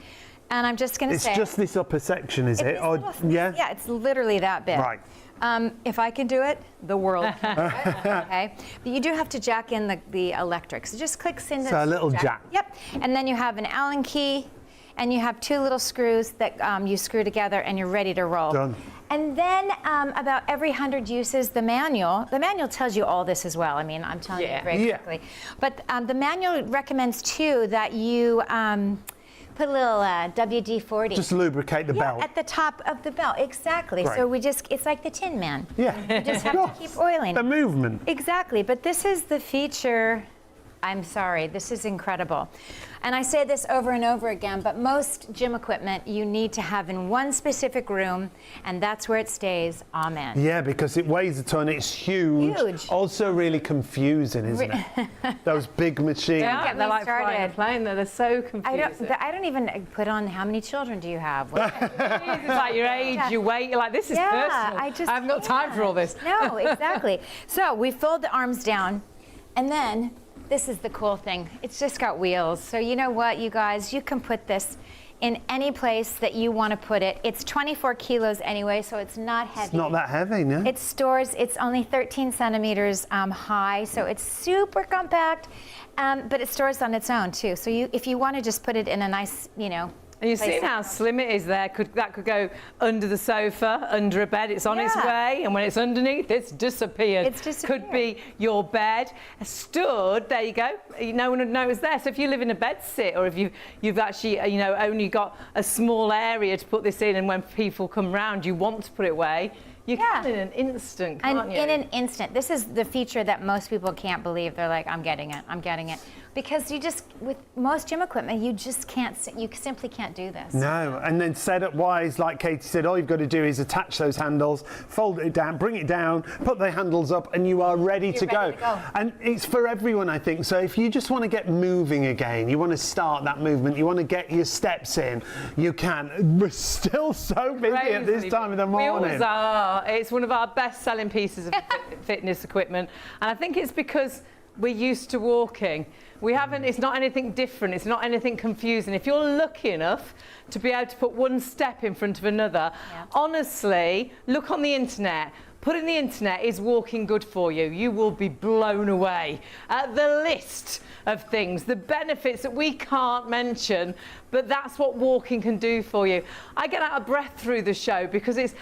And I'm just going to It's say... just this upper section, is it? This Or, little- yeah? Yeah, it's literally that big. Right. If I can do it, the world can do it. Okay, but you do have to jack in the electric. So just clicks in. So a little jack. Yep, and then you have an Allen key, and you have two little screws that you screw together, and you're ready to roll. Done. And then about every 100 uses, the manual tells you all this as well. I mean, I'm telling you very Yeah. quickly. But the manual recommends too that you put a little WD-40. Just lubricate the belt. At the top of the belt, exactly. Right. So it's like the Tin Man. Yeah. You just have to keep oiling. The movement. Exactly, but this is the feature. I'm sorry, this is incredible. And I say this over and over again, but most gym equipment you need to have in one specific room, and that's where it stays. Amen. Yeah, because it weighs a ton. It's huge. Huge. Also really confusing, isn't it? Those big machines. Yeah, get they're me like flying a started. plane. They're so confusing. I don't even put on how many children do you have? It's like your age, your weight. You're like, this is Yeah, personal. I haven't got time for all this. No, exactly. So we fold the arms down, and then this is the cool thing. It's just got wheels. So you know what, you guys? You can put this in any place that you want to put it. It's 24 kilos anyway, so it's not heavy. It's not that heavy, no? It stores, it's only 13 centimeters high, so it's super compact, but it stores on its own too. So if you want to just put it in a nice, And you've place seen how slim it is there. That could go under the sofa, under a bed. It's on its Yeah. way, and when it's underneath, it's disappeared. It's disappeared. Could be your bed. Stood, there you go. No one would know it's there. So if you live in a bed sit, or if you've actually, only got a small area to put this in, and when people come round, you want to put it away, you can in an instant, can't And you? in an instant. This is the feature that most people can't believe. They're like, I'm getting it, I'm getting it. because you just, with most gym equipment, you just can't, you simply can't do this. No, and then setup wise, like Katie said, all you've got to do is attach those handles, fold it down, bring it down, put the handles up, and you are ready to go. And it's for everyone, I think. So if you just want to get moving again, you want to start that movement, you want to get your steps in, you can. We're still so busy at this time of the morning. We always are. It's one of our best-selling pieces of fitness equipment, and I think it's because we're used to walking. We haven't, it's not anything different, it's not anything confusing. If you're lucky enough to be able to put one step in front of another, honestly, look on the internet. Putting the internet is walking good for you. You will be blown away at the list of things, the benefits that we can't mention, but that's what walking can do for you. I get out of breath through the show because it's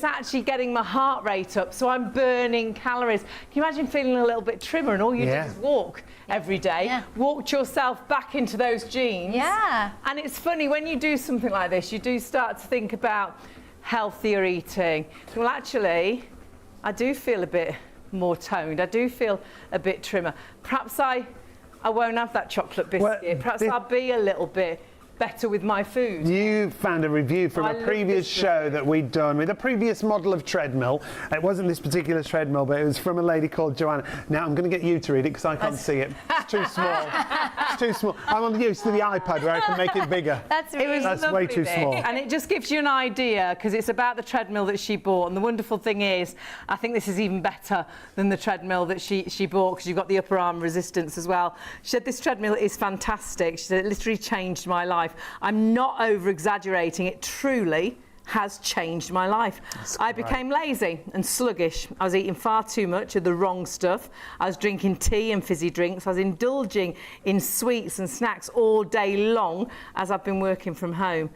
actually getting my heart rate up, so I'm burning calories. Can you imagine feeling a little bit trimmer and all you do is walk every day, walked yourself back into those jeans. And it's funny, when you do something like this, you do start to think about healthier eating. Well, actually, I do feel a bit more toned. I do feel a bit trimmer. Perhaps I won't have that chocolate biscuit. Perhaps I'll be a little bit better with my food. You found a review from a previous show that we'd done with a previous model of treadmill. It wasn't this particular treadmill, but it was from a lady called Joanna. Now I'm going to get you to read it because I can't see it. It's too small. It's too small. I'm used to the iPad where I can make it bigger. That's way too small. And it just gives you an idea because it's about the treadmill that she bought. And the wonderful thing is, I think this is even better than the treadmill that she bought because you've got the upper arm resistance as well. She said this treadmill is fantastic. She said it literally changed my life. I'm not over-exaggerating. It truly has changed my life. I became lazy and sluggish. I was eating far too much of the wrong stuff. I was drinking tea and fizzy drinks. I was indulging in sweets and snacks all day long as I've been working from home.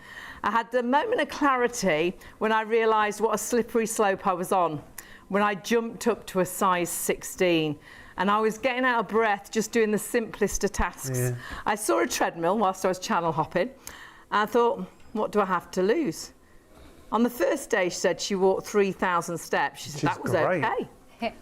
I had the moment of clarity when I realised what a slippery slope I was on, when I jumped up to a size 16. And I was getting out of breath just doing the simplest of tasks. I saw a treadmill whilst I was channel hopping. And I thought, what do I have to lose? On the first day, she said she walked 3,000 steps. She said that was okay.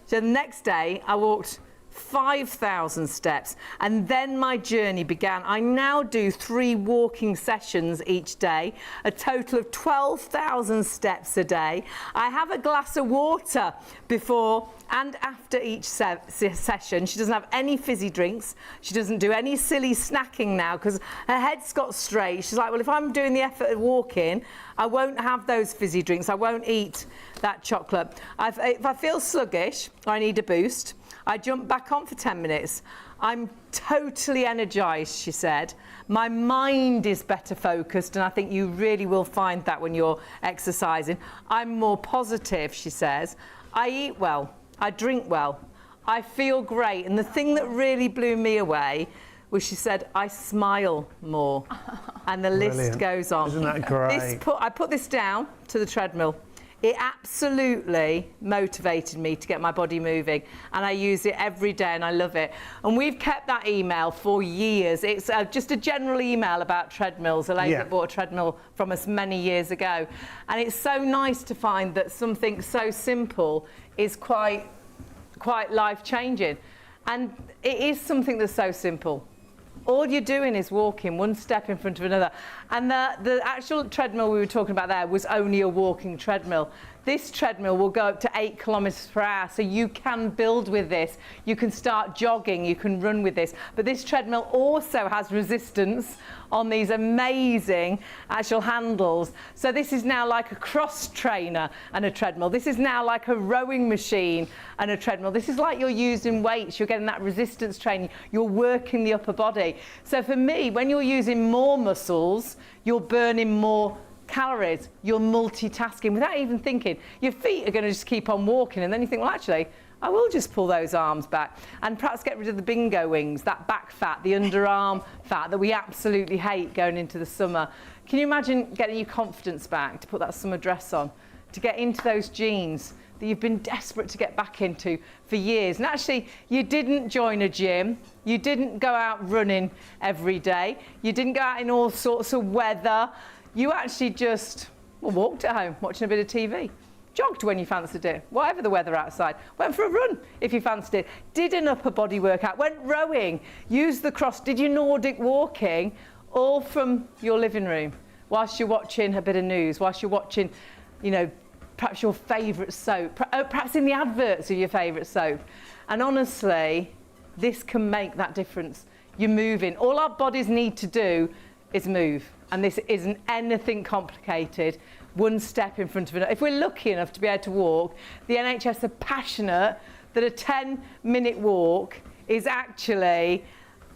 So the next day, I walked 5,000 steps, and then my journey began. I now do 3 walking sessions each day, a total of 12,000 steps a day. I have a glass of water before and after each session. She doesn't have any fizzy drinks. She doesn't do any silly snacking now because her head's got straight. She's like, well, if I'm doing the effort of walking, I won't have those fizzy drinks. I won't eat that chocolate. If I feel sluggish or I need a boost, I jump back on for 10 minutes. I'm totally energised, she said. My mind is better focused, and I think you really will find that when you're exercising. I'm more positive, she says. I eat well. I drink well. I feel great. And the thing that really blew me away was she said, I smile more. And the list goes on. Isn't that great? I put this down to the treadmill. It absolutely motivated me to get my body moving, and I use it every day and I love it. And we've kept that email for years. It's just a general email about treadmills. A lady that bought a treadmill from us many years ago. And it's so nice to find that something so simple is quite life-changing. And it is something that's so simple. All you're doing is walking one step in front of another. And the actual treadmill we were talking about there was only a walking treadmill. This treadmill will go up to 8 kilometres per hour, so you can build with this. You can start jogging, you can run with this. But this treadmill also has resistance on these amazing actual handles. So this is now like a cross trainer and a treadmill. This is now like a rowing machine and a treadmill. This is like you're using weights. You're getting that resistance training. You're working the upper body. So for me, when you're using more muscles, you're burning more calories. You're multitasking without even thinking. Your feet are going to just keep on walking, and then you think, well, actually, I will just pull those arms back and perhaps get rid of the bingo wings, that back fat, the underarm fat that we absolutely hate going into the summer. Can you imagine getting your confidence back to put that summer dress on, to get into those jeans that you've been desperate to get back into for years? And actually, you didn't join a gym. You didn't go out running every day. You didn't go out in all sorts of weather. You actually just walked at home watching a bit of TV. jogged when you fancied it, whatever the weather outside, went for a run if you fancied it, did an upper body workout, went rowing, used the cross, did your Nordic walking, all from your living room, whilst you're watching a bit of news, whilst you're watching, you know, perhaps your favourite soap, perhaps in the adverts of your favourite soap. And honestly, this can make that difference. You're moving. All our bodies need to do is move. And this isn't anything complicated. One step in front of another. If we're lucky enough to be able to walk, the NHS are passionate that a 10-minute walk is actually,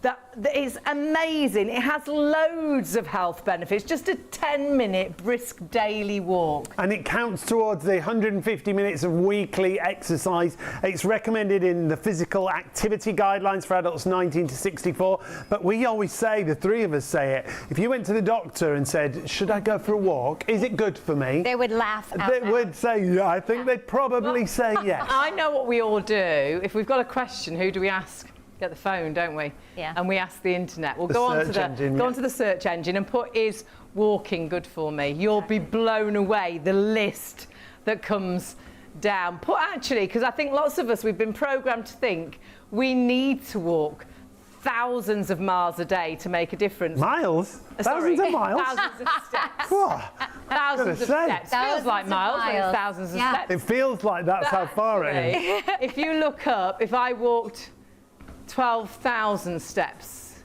that is amazing. It has loads of health benefits. Just a 10-minute brisk daily walk. And it counts towards the 150 minutes of weekly exercise. It's recommended in the physical activity guidelines for adults 19 to 64. But we always say, the three of us say it, if you went to the doctor and said, should I go for a walk? Is it good for me? They would laugh out They loud. would say, yeah, I think they'd probably say yes. I know what we all do. If we've got a question, who do we ask? Get the phone, don't we? Yeah. And we ask the internet. We'll The go search engine, onto the search engine and put, is walking good for me? You'll be blown away, the list that comes down. Put actually, because I think lots of us, we've been programmed to think we need to walk thousands of miles a day to make a difference. Miles? Sorry, Thousands of miles? Thousands of steps. Whoa. Thousands of say. steps. Thousands Feels like of miles, but it's miles. thousands of Yeah. steps. It feels like that's how far it is. Actually, if you look up, if I walked 12,000 steps,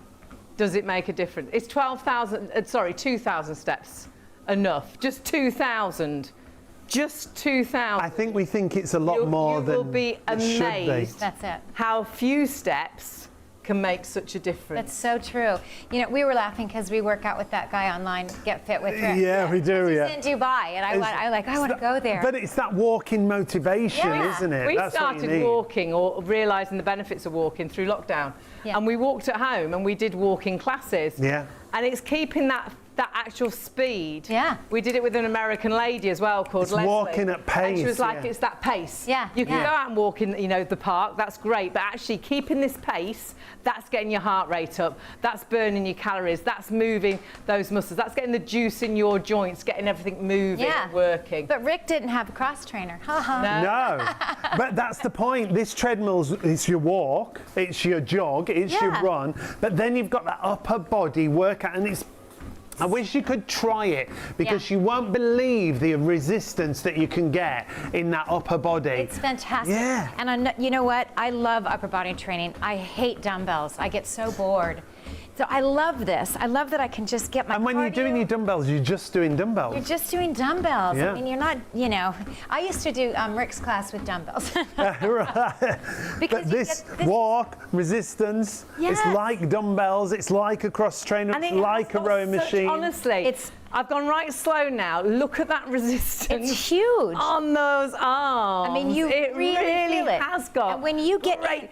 does it make a difference? It's 2,000 steps enough? Just 2,000? Just 2,000? I think we think it's a lot more than you will be it should be. amazed That's it. how few steps can make such a difference. That's so true. You know, we were laughing because we work out with that guy online, Get Fit with Rick. Yeah, we do, He's yeah. in Dubai, and I want to go there. But it's that walking motivation, Yeah. isn't it? We That's what you started need. walking or realising the benefits of walking through lockdown. Yeah. And we walked at home and we did walking classes. Yeah. And it's keeping that actual speed. Yeah. We did it with an American lady as well called It's Leslie. walking at And she was pace, like, yeah. it's that pace. Yeah, You can yeah. go out and walk in, you know, the park, that's great, but actually keeping this pace, that's getting your heart rate up, that's burning your calories, that's moving those muscles, that's getting the juice in your joints, getting everything moving and working. But Rick didn't have a cross trainer. Ha ha. No, but that's the point. This treadmill's, it's your walk, it's your jog, it's your Yeah. run, but then you've got that upper body workout, and it's, I wish you could try it, because Yeah. you won't believe the resistance that you can get in that upper body. It's fantastic. Yeah. And you know what? I love upper body training. I hate dumbbells. I get so bored. So I love this. I love that I can just get my And when you're doing cardio. your dumbbells, you're just doing dumbbells. You're just doing dumbbells. Yeah. I mean, you're not, you know, I used to do Rick's class with dumbbells. Right. Because But you this get this- walk, resistance, it's Yes. like dumbbells, it's like a cross trainer, And it's it has like a got rowing such- machine. Honestly, I've gone right slow now. Look at that resistance. It's huge. On those arms. I mean, you it really feel it. has got. And when you get- great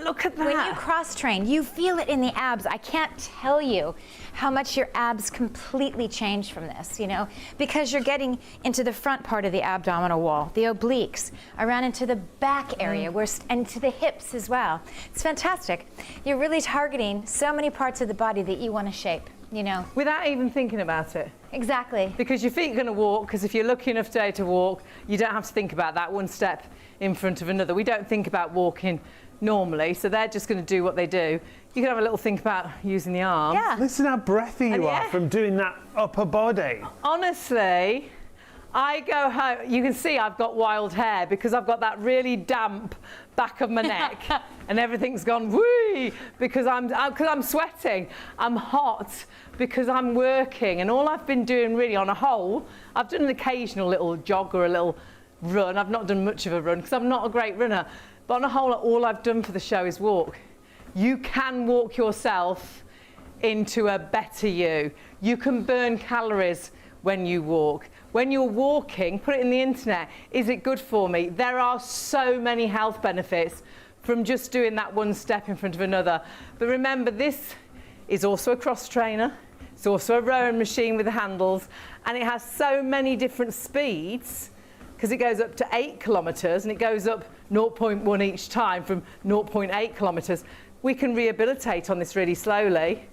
look at that. When you cross train, you feel it in the abs. I can't tell you how much your abs completely change from this, you know, because you're getting into the front part of the abdominal wall, the obliques, around into the back area, and to the hips as well. It's fantastic. You're really targeting so many parts of the body that you want to shape, you know. Without even thinking about it. Exactly. Because your feet are going to walk, because if you're lucky enough today to walk, you don't have to think about that one step in front of another. We don't think about walking normally, so they're just going to do what they do. You can have a little think about using the arms. Yeah. Listen how breathy you are yeah. from doing that upper body. Honestly, I go home, you can see I've got wild hair because I've got that really damp back of my neck and everything's gone whee because I'm sweating. I'm hot because I'm working, and all I've been doing really on a whole, I've done an occasional little jog or a little run. I've not done much of a run because I'm not a great runner, but on a whole, all I've done for the show is walk. You can walk yourself into a better you. You can burn calories when you walk. When you're walking, put it in the internet, is it good for me? There are so many health benefits from just doing that one step in front of another. But remember, this is also a cross trainer. It's also a rowing machine with the handles, and it has so many different speeds because it goes up to 8 kilometres and it goes up 0.1 each time from 0.8 kilometres. We can rehabilitate on this really slowly.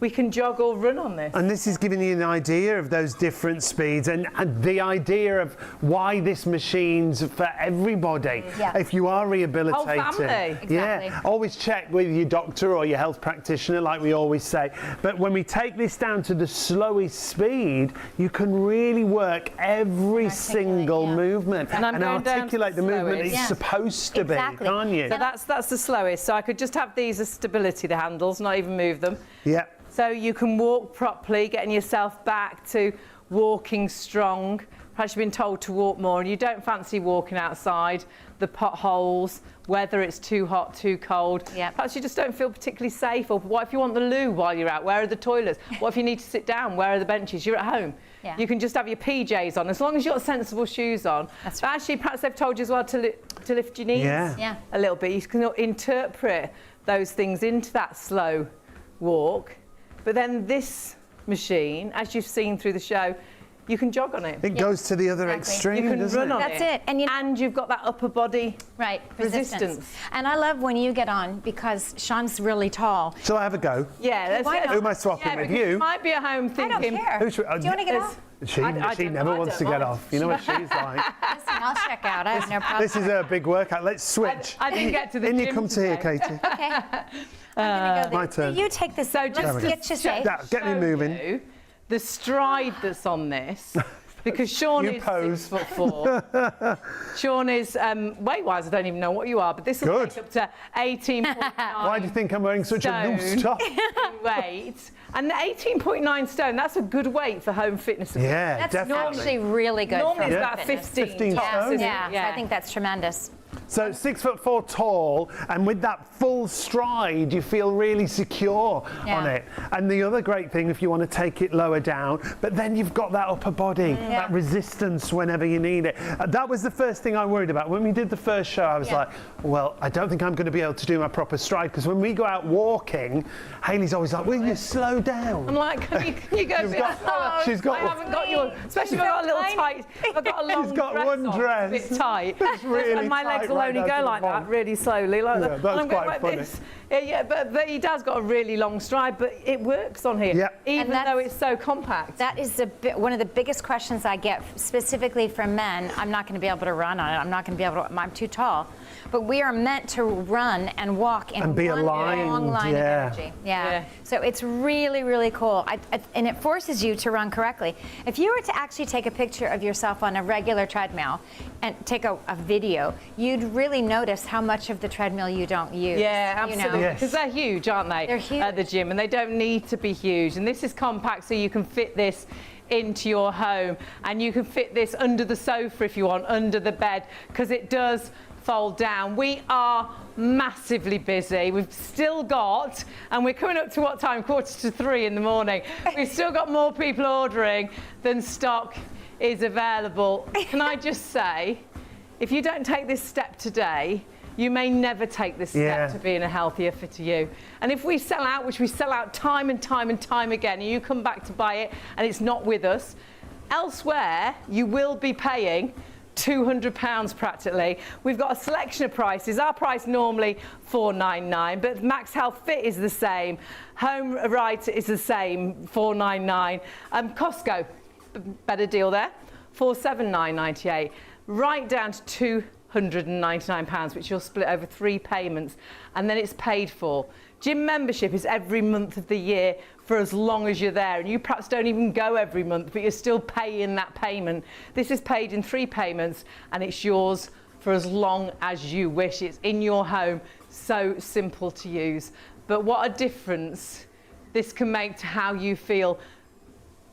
we can jog or run on this. And this is giving you an idea of those different speeds and the idea of why this machine's for everybody. Yeah. If you are rehabilitating. Whole family. Yeah, Exactly. always check with your doctor or your health practitioner, like we always say. But when we take this down to the slowest speed, you can really work every single yeah. movement And I'm going down to articulate the the movement slowest. it's Yeah. supposed to Exactly. be, can't you? So that's the slowest. So I could just have these as stability, the handles, not even move them. Yeah. So you can walk properly, getting yourself back to walking strong. Perhaps you've been told to walk more and you don't fancy walking outside, the potholes, whether it's too hot, too cold. Yep. Perhaps you just don't feel particularly safe. Or what if you want the loo while you're out? Where are the toilets? What if you need to sit down? Where are the benches? You're at home. Yeah. You can just have your PJs on, as long as you've got sensible shoes on. That's But right. actually, perhaps they've told you as well to lift your knees Yeah. Yeah. a little bit. You can interpret those things into that slow walk. But then this machine, as you've seen through the show, you can jog on it. It goes to the other Exactly. extreme, You can doesn't run it? on That's it. it. And you've got that upper body. Right, Resistance. And I love when you get on because Sean's really tall. Shall I have a go? Yeah, that's why it. not? Who am I swapping Yeah, with? because You? might be at home I don't thinking. care. Who should- Do you want to get off? She I never don't wants to get mind. off. You know what she's like. Listen, I'll check out. I have no problem. This is a big workout. Let's switch. I didn't get to the In you gym come to here, today. Katie. Okay. I'm gonna go my there. turn. You take this. So just Let's to get you safe. That, get me show moving. you the stride that's on this, because Sean You is pose. 6'4". Sean is weight-wise, I don't even know what you are, but this will Good. take up to 18.9 Why do you think I'm wearing such a loose stone top? in weight. And 18.9 stone, that's a good weight for home fitness. Yeah, That's definitely. actually really good. Normally for it's about fitness. 15 tops, stone. isn't Yeah, it? so I think that's tremendous. So 6'4" tall, and with that full stride, you feel really secure Yeah. on it. And the other great thing, if you want to take it lower down, but then you've got that upper body, that resistance whenever you need it. That was the first thing I worried about. When we did the first show, I was like, well, I don't think I'm going to be able to do my proper stride, because when we go out walking, Hayley's always like, will you slow down? I'm like, can you go a bit slower? she's got I haven't got your, especially if I've got a little tight, if I've got a long got dress one on, dress. it's a bit tight. It's really and my legs tight will right only down to go the like that, bottom. really slowly. Like that. that's And I'm going quite like funny. this. Yeah, but he does got a really long stride, but it works on here, Yeah. even And though that's- it's so compact. That is one of the biggest questions I get specifically from men. I'm not going to be able to run on it. I'm not going to be able to. I'm too tall. But we are meant to run and walk in And be one aligned, long line yeah. of energy. Yeah. Yeah. So it's really, really cool. And it forces you to run correctly. If you were to actually take a picture of yourself on a regular treadmill and take a video, you'd really notice how much of the treadmill you don't use. Yeah, you know? absolutely. Yes. Because they're huge, aren't they? They're huge. At the gym, and they don't need to be huge. And this is compact, so you can fit this into your home, and you can fit this under the sofa if you want, under the bed, because it does fold down. We are massively busy. We've still got, and we're coming up to what time? 2:45 in the morning. We've still got more people ordering than stock is available. Can I just say, if you don't take this step today, you may never take this step Yeah. to being a healthier, fitter you. And if we sell out, which we sell out time and time and time again, and you come back to buy it and it's not with us, elsewhere you will be paying £200 practically. We've got a selection of prices. Our price normally $499, but MAXhealth Fit is the same. Home Right is the same, $499. Costco, better deal there, $479.98. Right down to £299, which you'll split over 3 payments, and then it's paid for. Gym membership is every month of the year for as long as you're there, and you perhaps don't even go every month, but you're still paying that payment. This is paid in 3 payments, and it's yours for as long as you wish. It's in your home, so simple to use. But what a difference this can make to how you feel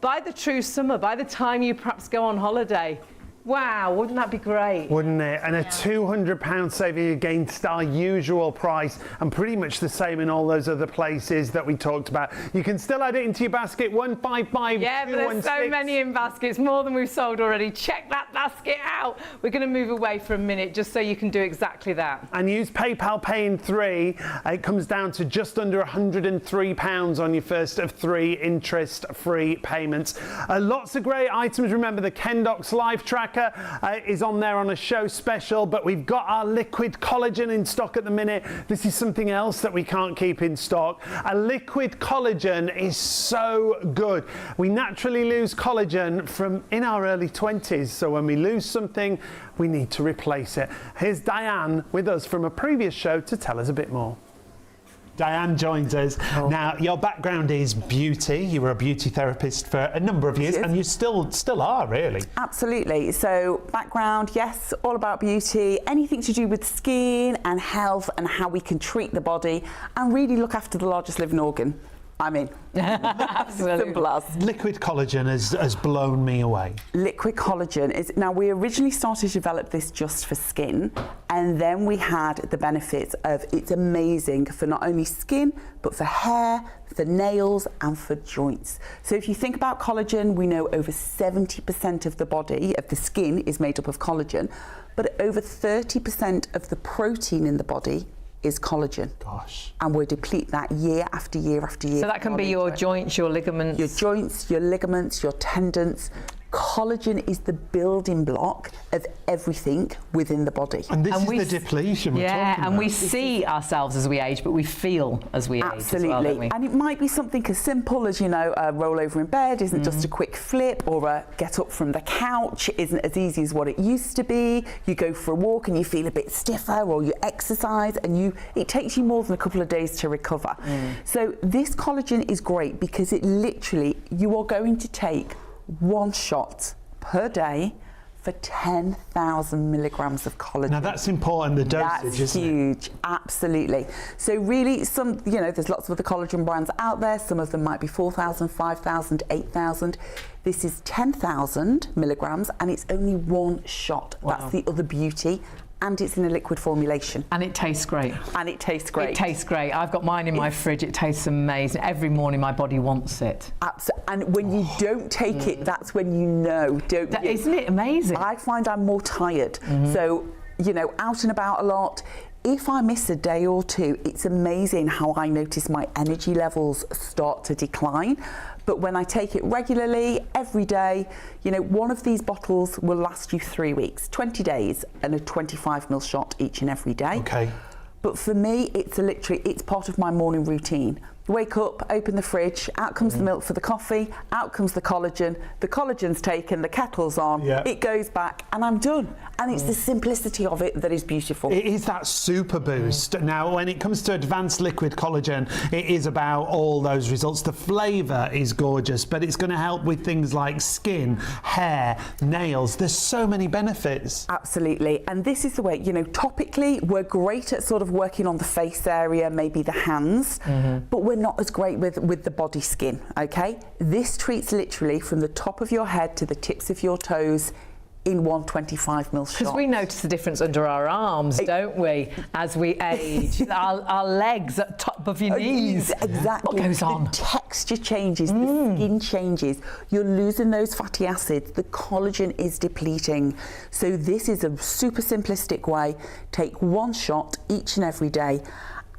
by the true summer, by the time you perhaps go on holiday. Wow, wouldn't that be great? Wouldn't it? And a £200 saving against our usual price, and pretty much the same in all those other places that we talked about. You can still add it into your basket, 155 Yeah, but there's so 216. many in baskets, more than we've sold already. Check that basket out. We're going to move away for a minute just so you can do exactly that. And use PayPal Pay in 3. It comes down to just under £103 on your first of 3 interest-free payments. Lots of great items. Remember the Kendox Live Tracker. tracker is on there on a show special, but we've got our liquid collagen in stock at the minute. This is something else that we can't keep in stock. A liquid collagen is so good. We naturally lose collagen from in our early 20s, so when we lose something, we need to replace it. Here's Diane with us from a previous show to tell us a bit more. Diane joins us. Now, your background is beauty. You were a beauty therapist for a number of years, and you still are, really. Absolutely. So, background, yes, all about beauty, anything to do with skin and health and how we can treat the body and really look after the largest living organ. I mean, simple as. Liquid collagen has blown me away. Liquid collagen is, now we originally started to develop this just for skin, and then we had the benefits of it's amazing for not only skin, but for hair, for nails, and for joints. So if you think about collagen, we know over 70% of the body, of the skin, is made up of collagen, but over 30% of the protein in the body is collagen. Gosh. And we'll deplete that year after year after year. So that can be your joints, your ligaments. Your joints, your ligaments, your tendons. Collagen is the building block of everything within the body. And this is the depletion we're talking about. And we see ourselves as we age, but we feel as we age as well, don't we? And it might be something as simple as, you know, a roll over in bed isn't just a quick flip, or a get up from the couch isn't as easy as what it used to be. You go for a walk and you feel a bit stiffer, or you exercise and it takes you more than a couple of days to recover. So this collagen is great because it literally, you are going to take one shot per day for 10,000 milligrams of collagen. Now that's important, the dosage, isn't it? That's huge, absolutely. So really, there's lots of other collagen brands out there. Some of them might be 4,000, 5,000, 8,000. This is 10,000 milligrams, and it's only one shot. Wow. That's the other beauty. And it's in a liquid formulation. And it tastes great. And it tastes great. It tastes great. I've got mine in my fridge. It tastes amazing. Every morning my body wants it. And when you don't take it, that's when you know, don't you? Isn't it amazing? I find I'm more tired. So, you know, out and about a lot. If I miss a day or two, it's amazing how I notice my energy levels start to decline. But when I take it regularly, every day, you know, one of these bottles will last you 3 weeks, 20 days, and a 25ml shot each and every day. Okay. But for me, it's part of my morning routine. Wake up, open the fridge, out comes the milk for the coffee, out comes the collagen's taken, the kettle's on, it goes back, and I'm done. And it's the simplicity of it that is beautiful. It is that super boost. Now, when it comes to advanced liquid collagen, it is about all those results. The flavour is gorgeous, but it's going to help with things like skin, hair, nails. There's so many benefits. Absolutely. And this is the way, you know, topically, we're great at sort of working on the face area, maybe the hands, but we're not as great with the body skin, okay? This treats literally from the top of your head to the tips of your toes in one 25ml shot. Because we notice the difference under our arms, don't we, as we age? our legs at top of your knees. Exactly. What goes on? The texture changes, the skin changes. You're losing those fatty acids. The collagen is depleting. So this is a super simplistic way. Take one shot each and every day.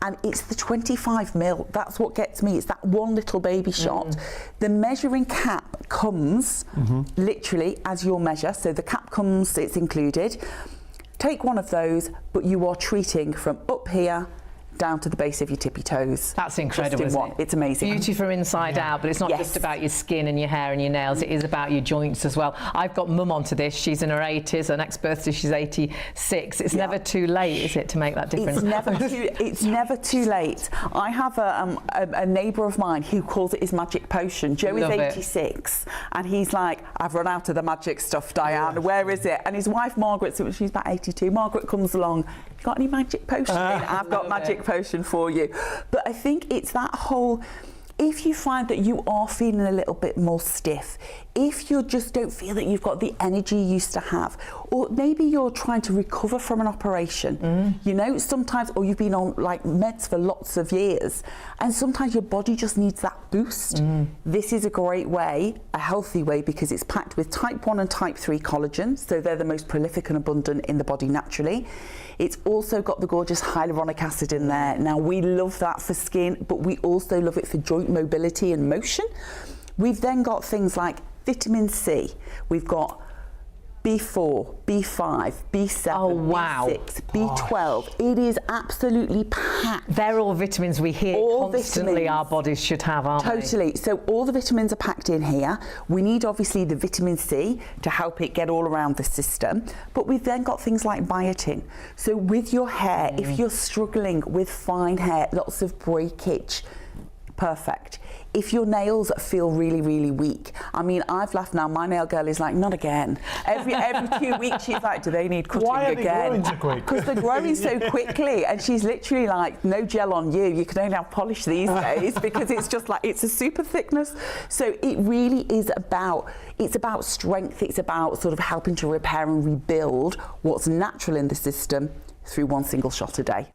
And it's the 25ml. That's what gets me. It's that one little baby shot. The measuring cap comes literally as your measure. So the cap comes, it's included. Take one of those, but you are treating from up here down to the base of your tippy toes. That's incredible, isn't it? It's amazing. Beauty from inside out, but it's not just about your skin and your hair and your nails, it is about your joints as well. I've got mum onto this. She's in her 80s. Her next birthday, she's 86. It's never too late, is it, to make that difference? It's never too late. I have a neighbour of mine who calls it his magic potion. Joe is 86, and he's like, I've run out of the magic stuff, Diane. Where is it? And his wife, Margaret, so she's about 82. Margaret comes along. You got any magic potion? I've got magic potion for you. But I think it's that whole, if you find that you are feeling a little bit more stiff, if you just don't feel that you've got the energy you used to have, or maybe you're trying to recover from an operation, you know, sometimes, or you've been on like meds for lots of years, and sometimes your body just needs that boost. This is a great way, a healthy way, because it's packed with type 1 and type 3 collagen, so they're the most prolific and abundant in the body naturally. It's also got the gorgeous hyaluronic acid in there. Now, we love that for skin, but we also love it for joint mobility and motion. We've then got things like vitamin C. We've got B4, B5, B7, Oh, wow. B6, B12. It is absolutely packed. They're all vitamins we hear All constantly vitamins. our bodies should have, aren't they? Totally. So all the vitamins are packed in here. We need obviously the vitamin C to help it get all around the system. But we've then got things like biotin. So with your hair, if you're struggling with fine hair, lots of breakage, perfect. If your nails feel really, really weak, I mean, I've laughed now. My nail girl is like, not again. Every 2 weeks, she's like, do they need cutting Why are they again? growing so quick? Because they're growing so quickly, and she's literally like, no gel on you. You can only have polish these days because it's just like, it's a super thickness. So it really is about, it's about strength. It's about sort of helping to repair and rebuild what's natural in the system through one single shot a day.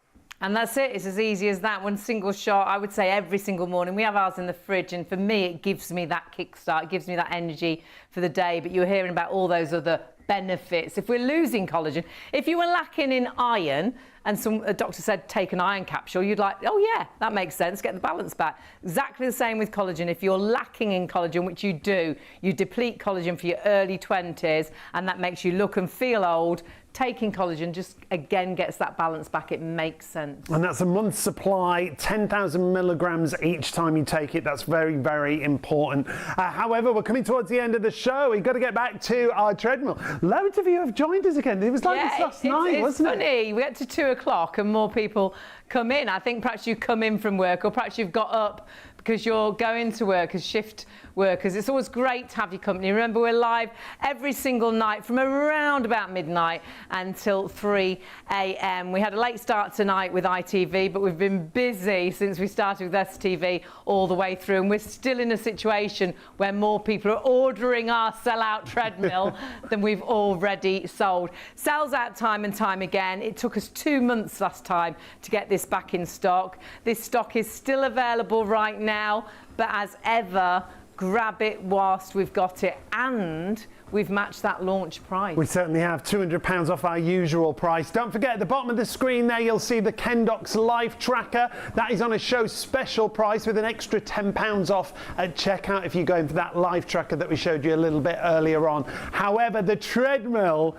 And that's it. It's as easy as that. One single shot, I would say every single morning. We have ours in the fridge, and for me, it gives me that kickstart. It gives me that energy for the day. But you're hearing about all those other benefits. If we're losing collagen, if you were lacking in iron, and a doctor said take an iron capsule, you'd like, oh yeah, that makes sense, get the balance back. Exactly the same with collagen. If you're lacking in collagen, which you do, you deplete collagen for your early 20s, and that makes you look and feel old. Taking collagen just, again, gets that balance back. It makes sense. And that's a month's supply, 10,000 milligrams each time you take it. That's very, very important. However, we're coming towards the end of the show. We've got to get back to our treadmill. Loads of you have joined us again. It was like this last night, wasn't it? It's funny. We get to 2 o'clock and more people come in. I think perhaps you come in from work, or perhaps you've got up because you're going to work as shift workers. It's always great to have your company. Remember, we're live every single night from around about midnight until 3 a.m. We had a late start tonight with ITV, but we've been busy since we started with STV all the way through, and we're still in a situation where more people are ordering our sellout treadmill than we've already sold. Sells out time and time again. It took us 2 months last time to get this back in stock. This stock is still available right now, but as ever, grab it whilst we've got it, and we've matched that launch price. We certainly have. £200 off our usual price. Don't forget, at the bottom of the screen there, you'll see the Kendox Life Tracker. That is on a show special price with an extra £10 off at checkout if you're going for that Life Tracker that we showed you a little bit earlier on. However, the treadmill,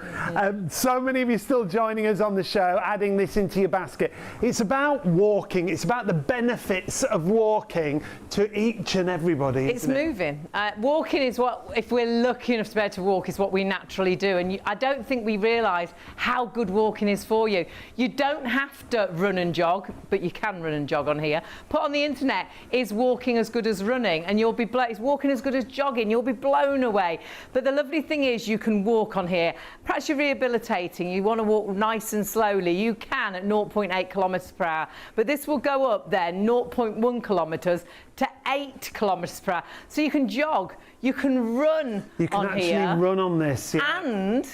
so many of you still joining us on the show, adding this into your basket. It's about walking. It's about the benefits of walking to each and everybody. It's moving. Walking is what, if we're lucky enough to be able to walk, is what we naturally do, and I don't think we realise how good walking is for you. You don't have to run and jog, but you can run and jog on here. Put on the internet, is walking as good as running? And you'll be is walking as good as jogging? You'll be blown away. But the lovely thing is you can walk on here. Perhaps you're rehabilitating, you want to walk nice and slowly, you can at 0.8 kilometres per hour, but this will go up then 0.1 kilometres to 8 kilometres per hour. So you can jog, you can run You can on actually here, run on this. Yeah. and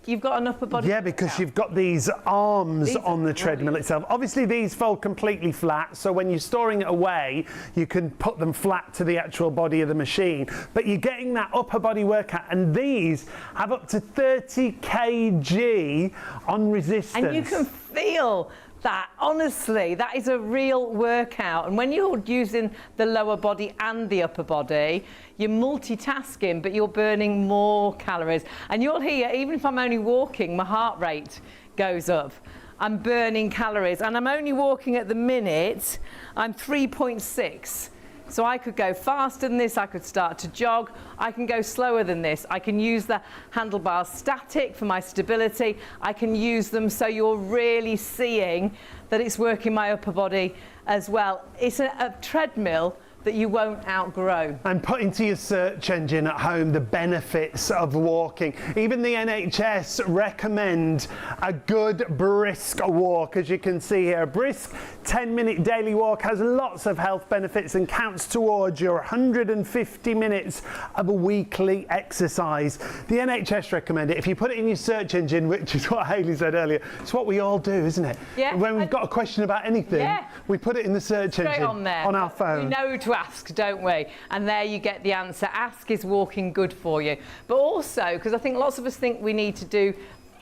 you've got an upper body. Yeah, because you've got these arms on the treadmill itself. Obviously, these fold completely flat, so when you're storing it away, you can put them flat to the actual body of the machine. But you're getting that upper body workout, and these have up to 30 kg on resistance. And you can feel that, honestly, that is a real workout. And when you're using the lower body and the upper body, you're multitasking, but you're burning more calories. And you'll hear, even if I'm only walking, my heart rate goes up. I'm burning calories, and I'm only walking at the minute, I'm 3.6. So I could go faster than this, I could start to jog, I can go slower than this. I can use the handlebars static for my stability. I can use them so you're really seeing that it's working my upper body as well. It's a treadmill that you won't outgrow. And put into your search engine at home the benefits of walking. Even the NHS recommend a good brisk walk. As you can see here, a brisk 10-minute daily walk has lots of health benefits and counts towards your 150 minutes of a weekly exercise. The NHS recommend it. If you put it in your search engine, which is what Hayley said earlier, it's what we all do, isn't it? Yeah. When we've got a question about anything, yeah, we put it in the search straight engine on there. on our phone. We know to ask, don't we? And there you get the answer. Ask, is walking good for you? But also, because I think lots of us think we need to do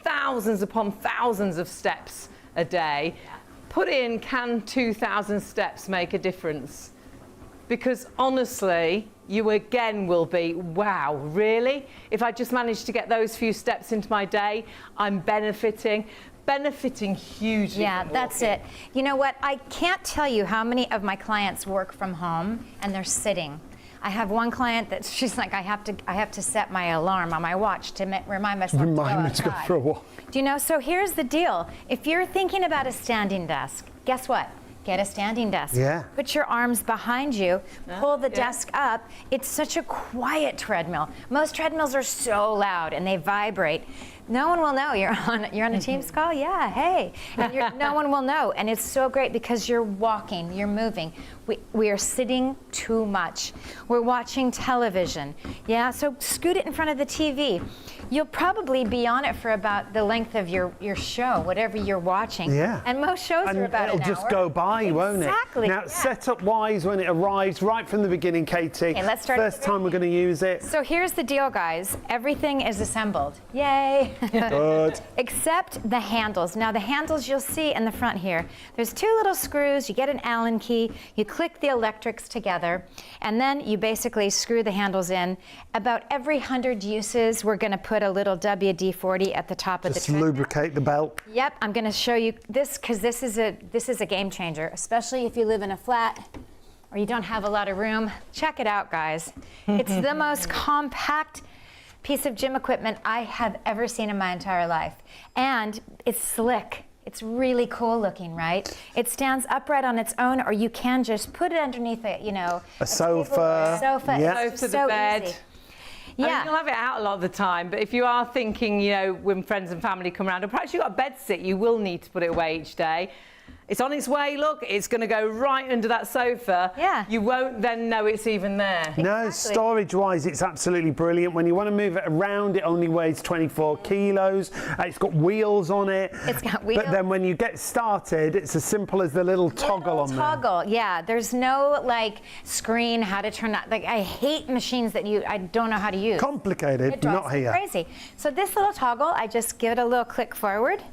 thousands upon thousands of steps a day, put in, can 2,000 steps make a difference? because honestly, you again will be, wow, really? If I just manage to get those few steps into my day, I'm benefiting hugely. Yeah, from that's walking. it. You know what? I can't tell you how many of my clients work from home and they're sitting. I have one client that she's like, I have to set my alarm on my watch to remind myself to go outside. for a walk. Do you know? So here's the deal. If you're thinking about a standing desk, guess what? Get a standing desk. Yeah. Put your arms behind you. Pull the desk up. It's such a quiet treadmill. Most treadmills are so loud and they vibrate. No one will know you're on a Teams call. Yeah, hey, and no one will know, and it's so great because you're walking, you're moving. We are sitting too much. We're watching television. Yeah, so scoot it in front of the TV. You'll probably be on it for about the length of your show, whatever you're watching. Yeah. And most shows are about an hour. It'll just go by, won't it? Exactly. Now, setup-wise, when it arrives, right from the beginning, Katie. Okay, let's start at First the time we're going to use it. So here's the deal, guys. Everything is assembled. Yay. Good. Except the handles. Now the handles you'll see in the front here, there's two little screws. You get an Allen key, you click the electrics together, and then you basically screw the handles in. About every 100 uses, we're going to put a little WD-40 at the top of the Just treadmill. lubricate the belt. Yep, I'm going to show you this because this is a game changer, especially if you live in a flat or you don't have a lot of room. Check it out, guys. It's the most compact piece of gym equipment I have ever seen in my entire life. And it's slick. It's really cool looking, right? It stands upright on its own, or you can just put it underneath it, you know. A sofa. Sofa. Yeah. It's Sofa, the so bed. easy. I mean, Yeah. you'll have it out a lot of the time, but if you are thinking, you know, when friends and family come around, or perhaps you've got a bed sit, you will need to put it away each day. It's on its way, look, it's going to go right under that sofa. Yeah. You won't then know it's even there. No, Exactly. storage-wise, it's absolutely brilliant. When you want to move it around, it only weighs 24 kilos. It's got wheels on it. It's got wheels. But then when you get started, it's as simple as the little toggle on there. Toggle, yeah. There's no like screen how to turn that. Like I hate machines that I don't know how to use. Complicated, It drives not me here. crazy. So this little toggle, I just give it a little click forward.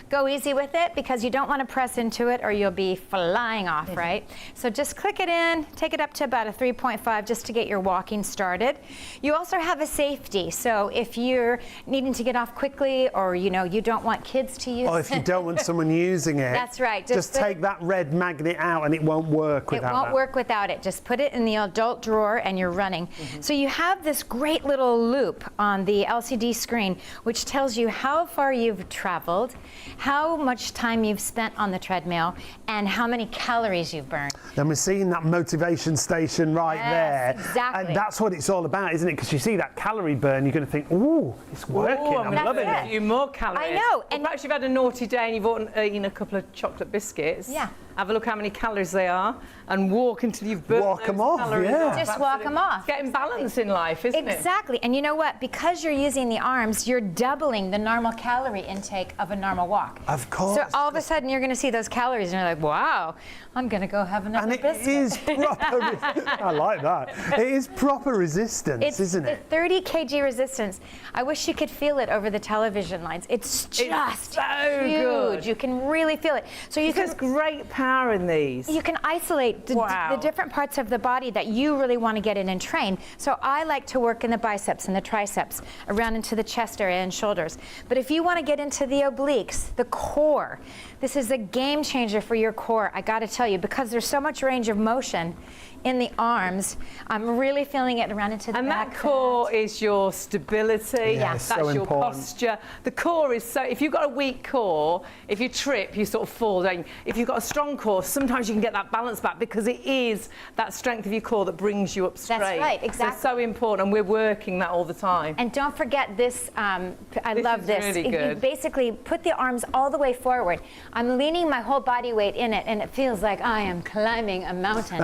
Go easy with it because you don't want to press into it or you'll be flying off, right? So just click it in, take it up to about a 3.5 just to get your walking started. You also have a safety. So if you're needing to get off quickly or you know you don't want kids to use Or if you don't want someone using it, That's right. Just take that red magnet out and it won't work It without won't that. work without it. Just put it in the adult drawer and you're running. So you have this great little loop on the LCD screen which tells you how far you've traveled, how much time you've spent on the treadmill, and how many calories you've burned. Then we're seeing that motivation station right Yes, there. exactly. And that's what it's all about, isn't it? Because you see that calorie burn, you're going to think, ooh, it's working. Oh, I'm That's loving it. it. A few more calories. I know, Or and- perhaps you've had a naughty day and you've eaten a couple of chocolate biscuits. Yeah. Have a look how many calories they are and walk until you've burnt Walk those 'em off, calories yeah. off. Just walk 'em off. It's getting balance in life, isn't it? Exactly. And you know what? Because you're using the arms, you're doubling the normal calorie intake of a normal walk. Of course. So all of a sudden you're going to see those calories and you're like, wow, I'm going to go have another And it biscuit. is proper, I like that. It is proper resistance, It's isn't the it? 30 kg resistance. I wish you could feel it over the television lines. It's just so huge. good. You can really feel it. So you There's can great power in these. you can isolate the Wow. different parts of the body that you really want to get in and train. So I like to work in the biceps and the triceps, around into the chest area and shoulders. But if you want to get into the obliques, the core, this is a game changer for your core, I got to tell you, because there's so much range of motion in the arms. I'm really feeling it around into the And back. that core is your stability, Yeah, it's that's so your important. posture. The core is so, if you've got a weak core, if you trip, you sort of fall, don't you? If you've got a strong core, sometimes you can get that balance back because it is that strength of your core that brings you up straight. right, So exactly. it's so important, and we're working that all the time. And don't forget this, I love is this. really You good. basically put the arms all the way forward. I'm leaning my whole body weight in it, and it feels like I am climbing a mountain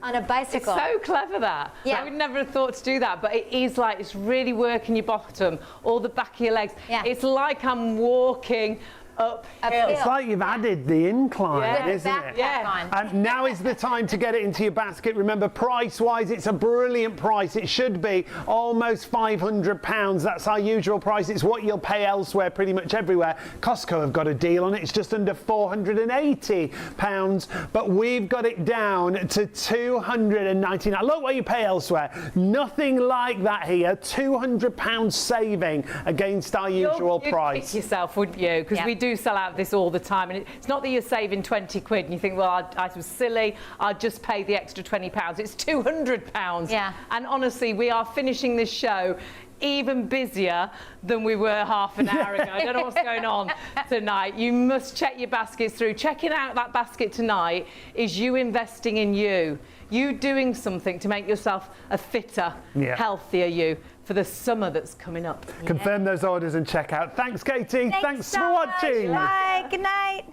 on a It's bicycle. so clever that. Yeah. I would never have thought to do that, but it is like, it's really working your bottom, all the back of your legs. Yeah. It's like I'm walking uphill. It's like you've added the incline, Yeah. isn't it? Backpack on. And now is the time to get it into your basket. Remember, price-wise, it's a brilliant price. It should be almost £500. That's our usual price. It's what you'll pay elsewhere, pretty much everywhere. Costco have got a deal on it. It's just under £480, but we've got it down to £299. Look what you pay elsewhere. Nothing like that here. £200 saving against our usual You'd price. kick yourself, wouldn't you? Because Yeah. we do sell out of this all the time, and it's not that you're saving 20 quid and you think, well, I was silly, I'd just pay the extra £20. It's £200. Yeah. And honestly, we are finishing this show even busier than we were half an hour ago. I don't know what's going on tonight. You must check your baskets through. Checking out that basket tonight is you investing in you. You doing something to make yourself a fitter, healthier you for the summer that's coming up. Confirm those orders and check out. Thanks, Katie. Thanks so for much. watching. Bye. Good night.